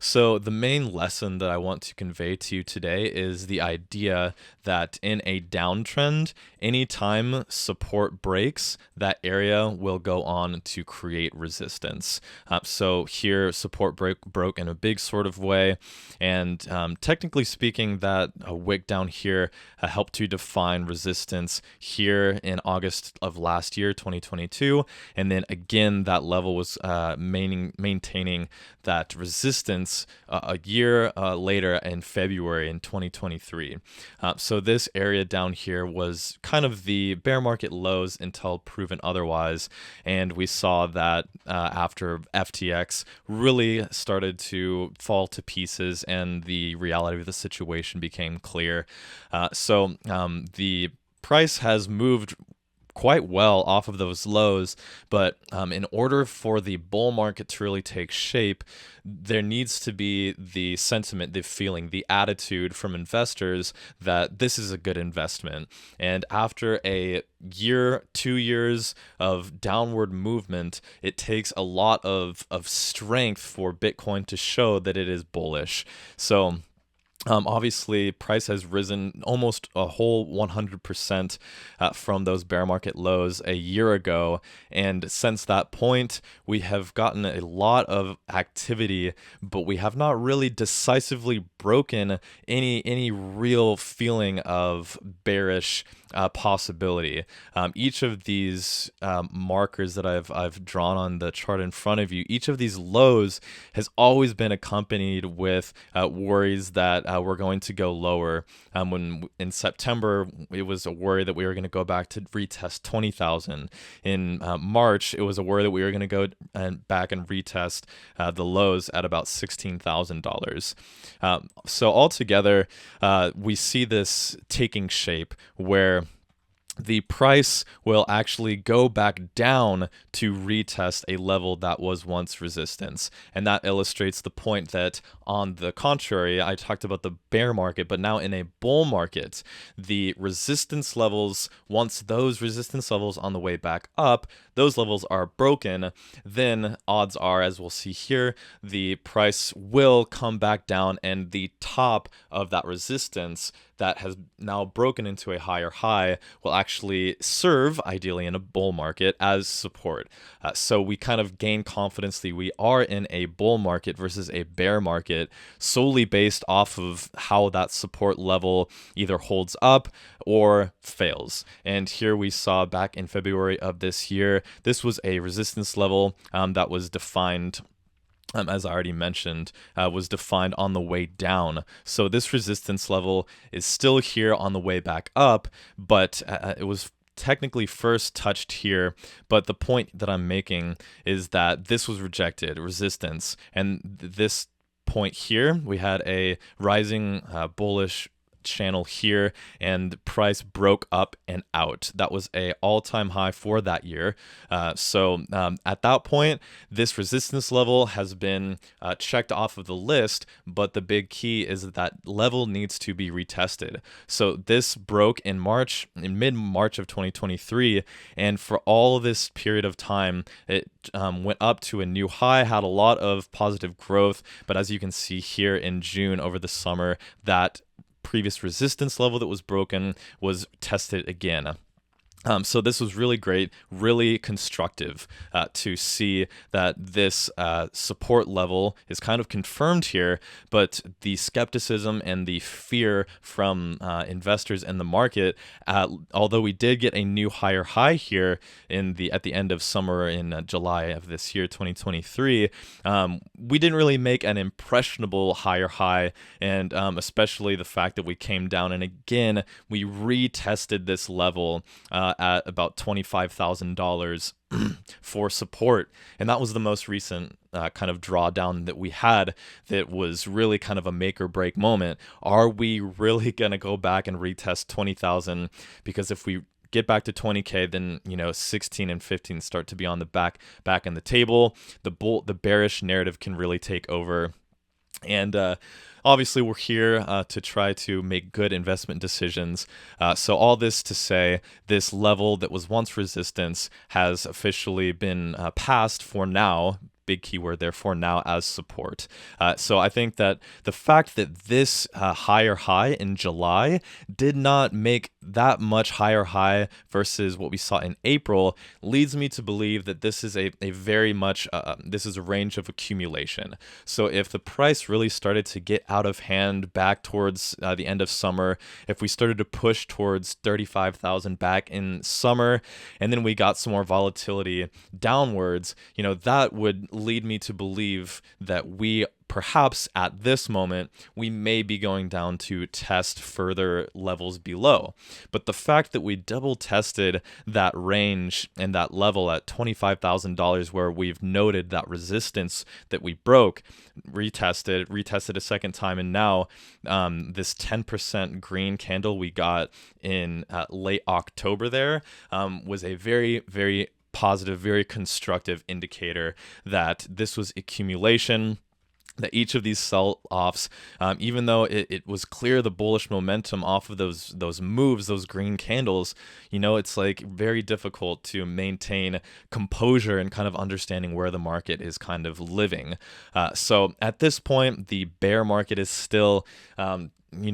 [SPEAKER 1] So the main lesson that I want to convey to you today is the idea that in a downtrend, anytime support breaks, that area will go on to create resistance. So here, support broke in a big sort of way, and technically speaking, that wick down here helped to define resistance here in August of last year, 2022, and then again, that level was maintaining that resistance a year later in February in 2023. So this area down here was kind of the bear market lows until proven otherwise, and we saw that after FTX really started to fall to pieces and the reality of the situation became clear. So the price has moved quite well off of those lows, but in order for the bull market to really take shape, there needs to be the sentiment, the feeling, the attitude from investors that this is a good investment. And after a year, 2 years of downward movement, it takes a lot of strength for Bitcoin to show that it is bullish. So obviously, price has risen almost a whole 100% from those bear market lows a year ago. And since that point, we have gotten a lot of activity, but we have not really decisively broken any real feeling of bearish possibility. Each of these markers that I've drawn on the chart in front of you, each of these lows has always been accompanied with worries that we're going to go lower. When in September, it was a worry that we were going to go back to retest 20,000. In March, it was a worry that we were going to go back and retest the lows at about $16,000. So altogether, we see this taking shape where the price will actually go back down to retest a level that was once resistance. And that illustrates the point that, on the contrary, I talked about the bear market, but now in a bull market, the resistance levels, once those resistance levels on the way back up, those levels are broken, then odds are, as we'll see here, the price will come back down and the top of that resistance, that has now broken into a higher high will actually serve, ideally in a bull market, as support. So we kind of gain confidence that we are in a bull market versus a bear market solely based off of how that support level either holds up or fails. And here we saw back in February of this year, this was a resistance level that was defined, as I already mentioned, was defined on the way down. So this resistance level is still here on the way back up, but it was technically first touched here. But the point that I'm making is that this was rejected, resistance. And this point here, we had a rising bullish channel here, and price broke up and out. That was a all-time high for that year. So at that point, this resistance level has been checked off of the list, but the big key is that level needs to be retested. So this broke in mid-March of 2023, and for all of this period of time, it went up to a new high, had a lot of positive growth, but as you can see here in June over the summer, that previous resistance level that was broken was tested again. So this was really great, really constructive to see that this support level is kind of confirmed here, but the skepticism and the fear from investors in the market, although we did get a new higher high here at the end of summer in July of this year, 2023, we didn't really make an impressionable higher high, and especially the fact that we came down and again we retested this level at about $25,000 for support. And that was the most recent kind of drawdown that we had that was really kind of a make or break moment. Are we really going to go back and retest 20,000? Because if we get back to 20K, then 16 and 15 start to be on the back in the table. The bearish narrative can really take over. And obviously, we're here to try to make good investment decisions. So all this to say, this level that was once resistance has officially been passed for now. Big keyword there, for now, as support. So I think that the fact that this higher high in July did not make that much higher high versus what we saw in April leads me to believe that this is a very much this is a range of accumulation. So if the price really started to get out of hand back towards the end of summer, if we started to push towards 35,000 back in summer, and then we got some more volatility downwards, that would lead me to believe that we perhaps at this moment, we may be going down to test further levels below. But the fact that we double tested that range and that level at $25,000 where we've noted that resistance that we broke, retested a second time, and now this 10% green candle we got in late October there was a very, very positive, very constructive indicator that this was accumulation, that each of these sell-offs, even though it was clear the bullish momentum off of those moves, those green candles, it's like very difficult to maintain composure and kind of understanding where the market is kind of living. So at this point, the bear market is still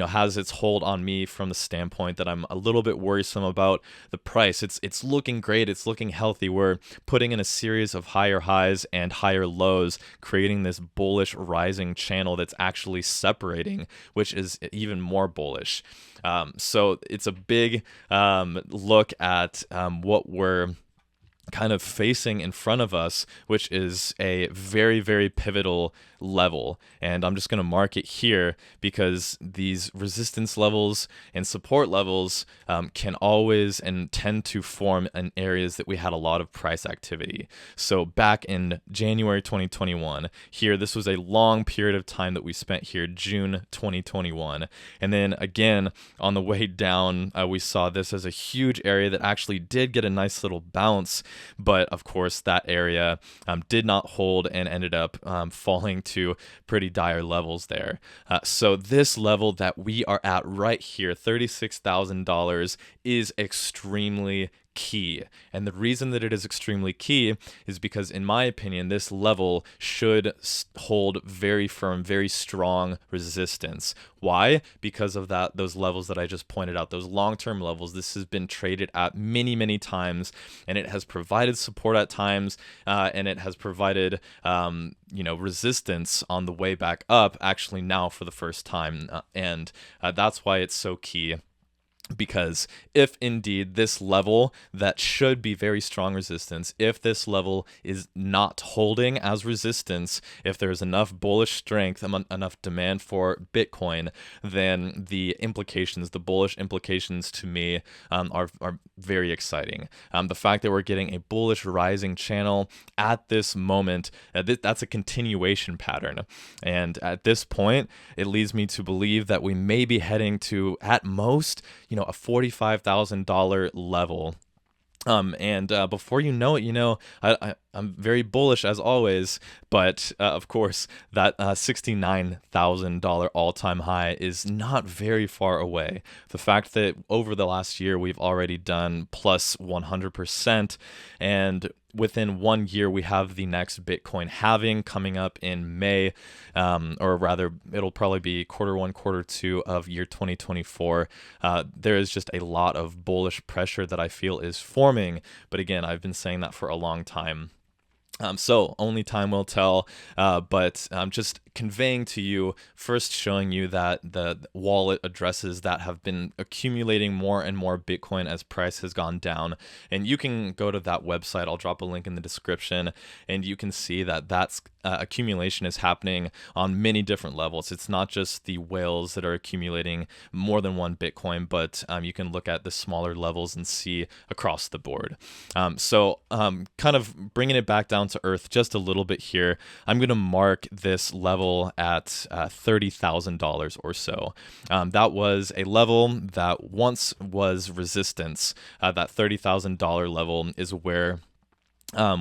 [SPEAKER 1] has its hold on me from the standpoint that I'm a little bit worrisome about the price. It's looking great. It's looking healthy. We're putting in a series of higher highs and higher lows, creating this bullish rising channel that's actually separating, which is even more bullish. So it's a big look at what we're kind of facing in front of us, which is a very, very pivotal level. And I'm just going to mark it here because these resistance levels and support levels can always and tend to form in areas that we had a lot of price activity. So back in January 2021, here, this was a long period of time that we spent here, June 2021. And then again, on the way down, we saw this as a huge area that actually did get a nice little bounce. But of course, that area did not hold and ended up falling to pretty dire levels there. So this level that we are at right here, $36,000, is extremely key. And the reason that it is extremely key is because, in my opinion, this level should hold very firm, very strong resistance. Why? Because of those levels that I just pointed out, those long-term levels. This has been traded at many, many times, and it has provided support at times, and it has provided resistance on the way back up, actually now for the first time. And that's why it's so key. Because if indeed this level that should be very strong resistance, if this level is not holding as resistance, if there's enough bullish strength, enough demand for Bitcoin, then the bullish implications to me are very exciting. The fact that we're getting a bullish rising channel at this moment, that's a continuation pattern. And at this point, it leads me to believe that we may be heading to, at most, a $45,000 level. And before you know it, I'm very bullish as always, but of course that $69,000 all-time high is not very far away. The fact that over the last year we've already done plus 100%, and within 1 year we have the next Bitcoin halving coming up in May, or rather it'll probably be Q1, Q2 of year 2024. There is just a lot of bullish pressure that I feel is forming, but again, I've been saying that for a long time. So only time will tell, but just conveying to you, first showing you that the wallet addresses that have been accumulating more and more Bitcoin as price has gone down. And you can go to that website. I'll drop a link in the description, and you can see that that's accumulation is happening on many different levels. It's not just the whales that are accumulating more than one Bitcoin, but you can look at the smaller levels and see across the board. So kind of bringing it back down to earth just a little bit here, I'm going to mark this level at $30,000 or so. That was a level that once was resistance. That $30,000 level is where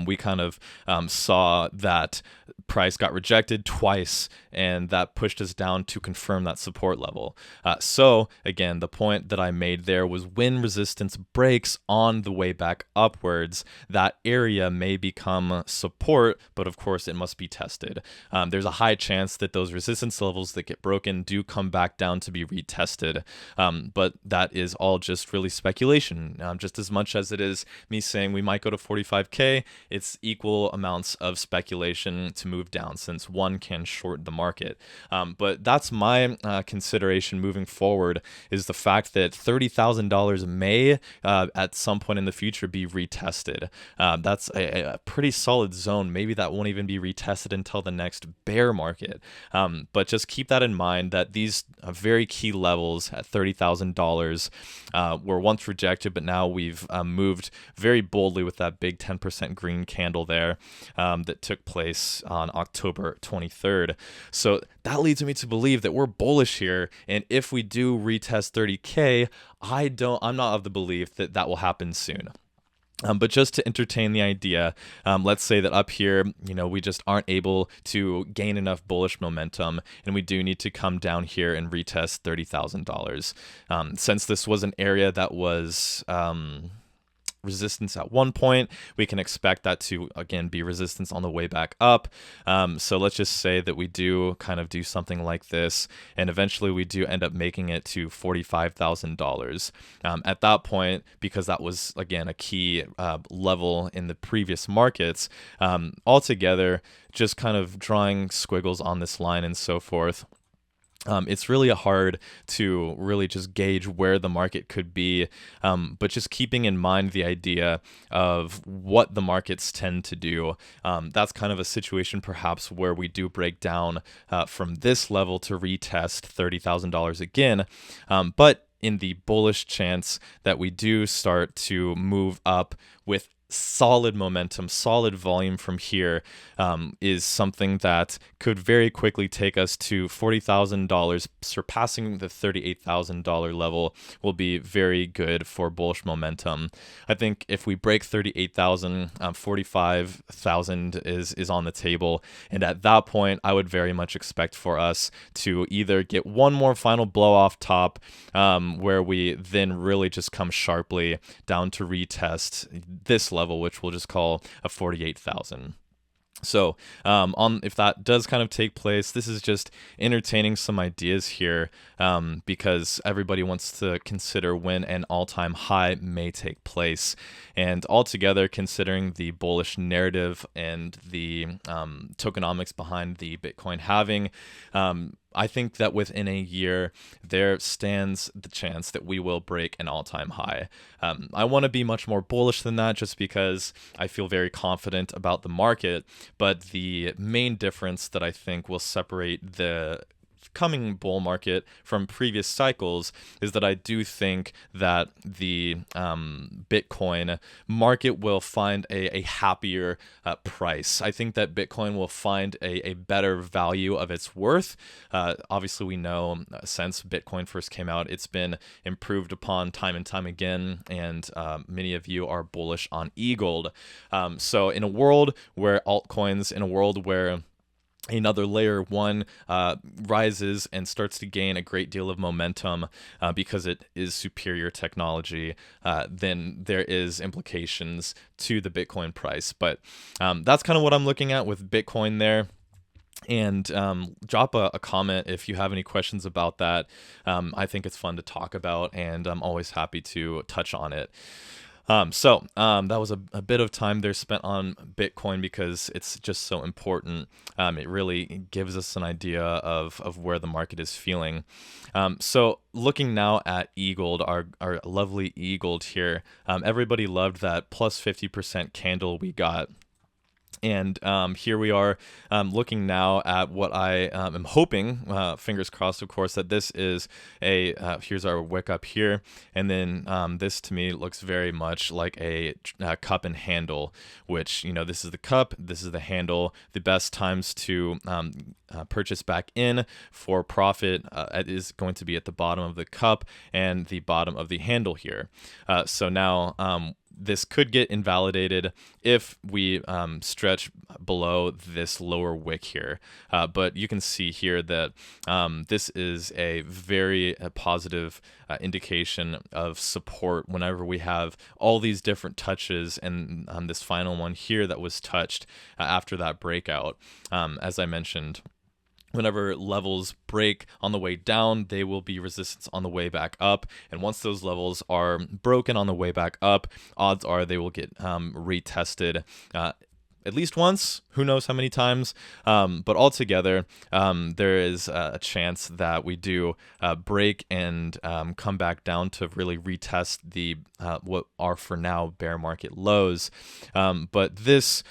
[SPEAKER 1] we kind of saw that price got rejected twice, and that pushed us down to confirm that support level. So again, the point that I made there was when resistance breaks on the way back upwards, that area may become support, but of course it must be tested. There's a high chance that those resistance levels that get broken do come back down to be retested, but that is all just really speculation. Just as much as it is me saying we might go to 45K, it's equal amounts of speculation to move down, since one can short the market. But that's my consideration moving forward, is the fact that $30,000 may at some point in the future be retested. That's a pretty solid zone. Maybe that won't even be retested until the next bear market. But just keep that in mind, that these very key levels at $30,000 were once rejected, but now we've moved very boldly with that big 10% green candle there that took place on October 23rd. So that leads me to believe that we're bullish here, and if we do retest 30K, I'm not of the belief that that will happen soon. But just to entertain the idea, let's say that up here, we just aren't able to gain enough bullish momentum, and we do need to come down here and retest $30,000. Since this was an area that was resistance at one point, we can expect that to again be resistance on the way back up. So let's just say that we do kind of do something like this, and eventually we do end up making it to $45,000. At that point, because that was again a key level in the previous markets, altogether just kind of drawing squiggles on this line and so forth. It's really hard to really just gauge where the market could be, but just keeping in mind the idea of what the markets tend to do. That's kind of a situation perhaps where we do break down from this level to retest $30,000 again, but in the bullish chance that we do start to move up with solid momentum, solid volume from here is something that could very quickly take us to $40,000. Surpassing the $38,000 level will be very good for bullish momentum. I think if we break 38,000, 45,000 is on the table. And at that point, I would very much expect for us to either get one more final blow off top where we then really just come sharply down to retest this level, which we'll just call a 48,000. So if that does kind of take place, this is just entertaining some ideas here because everybody wants to consider when an all-time high may take place. And altogether, considering the bullish narrative and the tokenomics behind the Bitcoin halving, I think that within a year, there stands the chance that we will break an all-time high. I want to be much more bullish than that just because I feel very confident about the market. But the main difference that I think will separate the coming bull market from previous cycles is that I do think that the Bitcoin market will find a happier price. I think that Bitcoin will find a better value of its worth. Obviously, we know since Bitcoin first came out, it's been improved upon time and time again, and many of you are bullish on EGLD. So in a world where altcoins, in a world where another layer one rises and starts to gain a great deal of momentum because it is superior technology, then there is implications to the Bitcoin price. But that's kind of what I'm looking at with Bitcoin there. And drop a comment if you have any questions about that. I think it's fun to talk about, and I'm always happy to touch on it. So that was a bit of time there spent on Bitcoin because it's just so important. It really gives us an idea of where the market is feeling. So looking now at EGLD, our lovely EGLD here, everybody loved that plus 50% candle we got. And here we are looking now at what I am hoping, fingers crossed, of course, that this is here's our wick up here. And then this to me looks very much like a cup and handle, which, this is the cup, this is the handle. The best times to purchase back in for profit is going to be at the bottom of the cup and the bottom of the handle here. So now this could get invalidated if we stretch below this lower wick here. But you can see here that this is a very positive indication of support whenever we have all these different touches, and this final one here that was touched after that breakout. As I mentioned, whenever levels break on the way down, they will be resistance on the way back up. And once those levels are broken on the way back up, odds are they will get retested at least once, who knows how many times, but altogether, there is a chance that we do break and come back down to really retest the what are for now bear market lows. But this,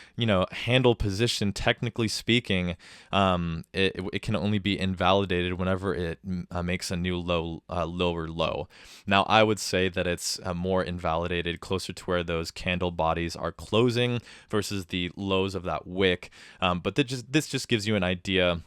[SPEAKER 1] handle position, technically speaking, it can only be invalidated whenever it makes a new lower low. Now, I would say that it's more invalidated closer to where those candle bodies are closing versus the lows of that wick, but this just gives you an idea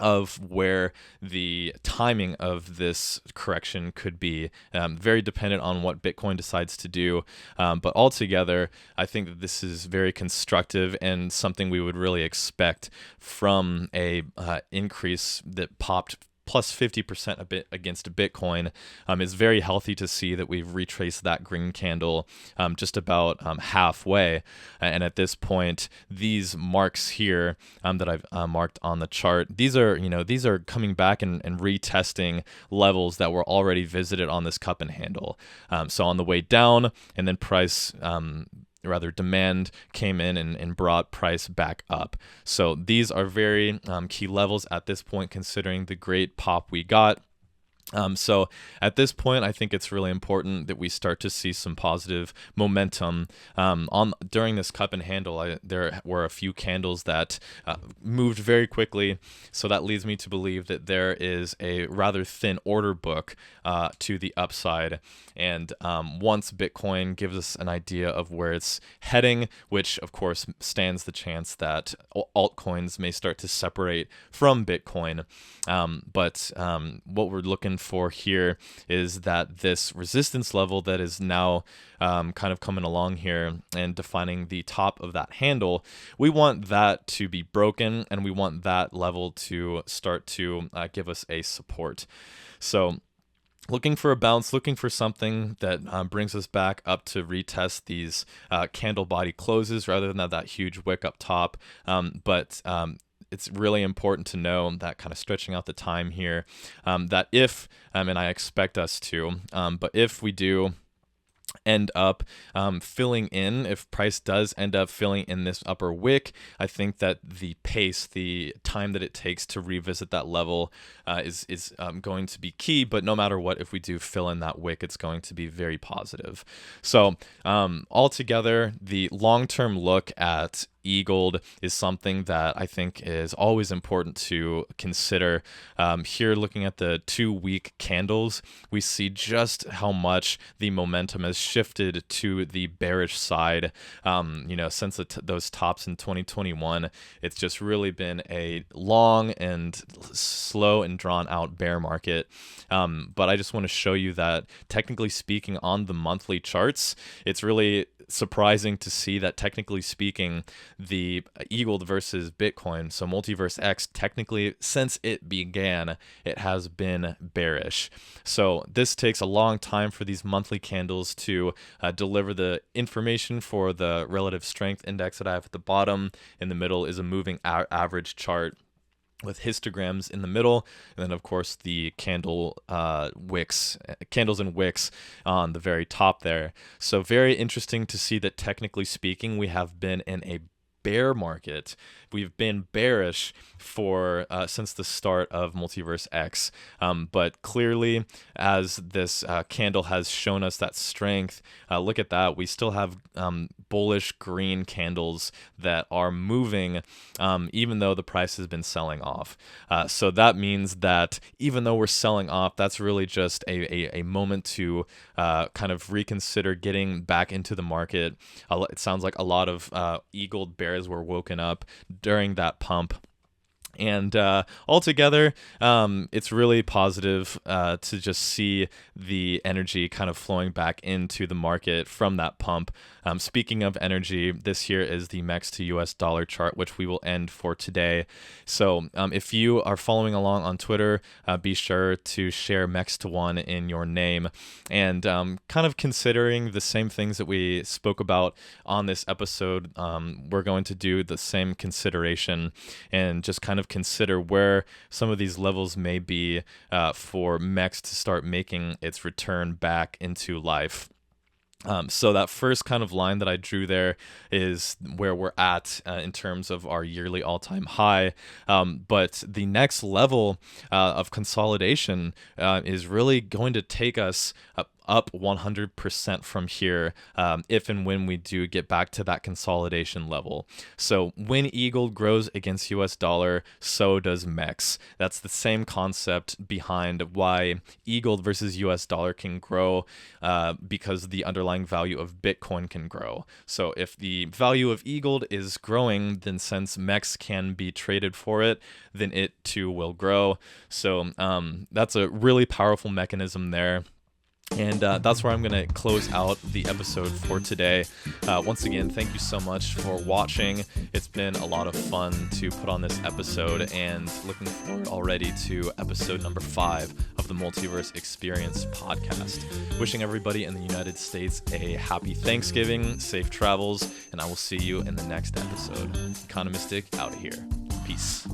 [SPEAKER 1] of where the timing of this correction could be, very dependent on what Bitcoin decides to do. But altogether, I think that this is very constructive and something we would really expect from a increase that popped plus 50% a bit against Bitcoin. It's very healthy to see that we've retraced that green candle just about halfway. And at this point, these marks here that I've marked on the chart, these are coming back and retesting levels that were already visited on this cup and handle. So on the way down, and then price demand came in and brought price back up. So these are very key levels at this point, considering the great pop we got. So at this point, I think it's really important that we start to see some positive momentum. During this cup and handle, there were a few candles that moved very quickly. So that leads me to believe that there is a rather thin order book to the upside. And once Bitcoin gives us an idea of where it's heading, which of course stands the chance that altcoins may start to separate from Bitcoin. But what we're looking for here is that this resistance level that is now kind of coming along here and defining the top of that handle, we want that to be broken, and we want that level to start to give us a support. So looking for a bounce, looking for something that brings us back up to retest these candle body closes rather than that huge wick up top. But it's really important to know that, kind of stretching out the time here, that if, and I expect us to, but if we do end up filling in, if price does end up filling in this upper wick, I think that the pace, the time that it takes to revisit that level is going to be key. But no matter what, if we do fill in that wick, it's going to be very positive. So altogether, the long-term look at EGLD is something that I think is always important to consider. Here, looking at the 2-week candles, we see just how much the momentum has shifted to the bearish side. Since those tops in 2021, it's just really been a long and slow and drawn out bear market. But I just want to show you that, technically speaking, on the monthly charts, it's really surprising to see that, technically speaking, the EGLD versus Bitcoin, so MultiversX, technically since it began, it has been bearish. So this takes a long time for these monthly candles to deliver the information for the relative strength index that I have at the bottom. In the middle is a moving average chart with histograms in the middle, and then of course the candles and wicks on the very top there. So very interesting to see that, technically speaking, we have been in a bear market. We've been bearish for since the start of MultiversX, but clearly, as this candle has shown us that strength, look at that. We still have bullish green candles that are moving, even though the price has been selling off. So that means that even though we're selling off, that's really just a moment to kind of reconsider getting back into the market. It sounds like a lot of EGLD bears were woken up during that pump. And altogether, it's really positive to just see the energy kind of flowing back into the market from that pump. Speaking of energy, this here is the MEX to US dollar chart, which we will end for today. So if you are following along on Twitter, be sure to share MEX to 1 in your name. And kind of considering the same things that we spoke about on this episode, we're going to do the same consideration and just kind of consider where some of these levels may be for MEX to start making its return back into life. So that first kind of line that I drew there is where we're at in terms of our yearly all-time high. But the next level of consolidation is really going to take us up 100% from here if and when we do get back to that consolidation level. So when EGLD grows against US dollar, so does MEX. That's the same concept behind why EGLD versus US dollar can grow because the underlying value of Bitcoin can grow. So if the value of EGLD is growing, then since MEX can be traded for it, then it too will grow. So that's a really powerful mechanism there. And that's where I'm going to close out the episode for today. Once again, thank you so much for watching. It's been a lot of fun to put on this episode, and looking forward already to episode number 5 of the Multiverse Xperience Podcast. Wishing everybody in the United States a happy Thanksgiving, safe travels, and I will see you in the next episode. Economistic out of here. Peace.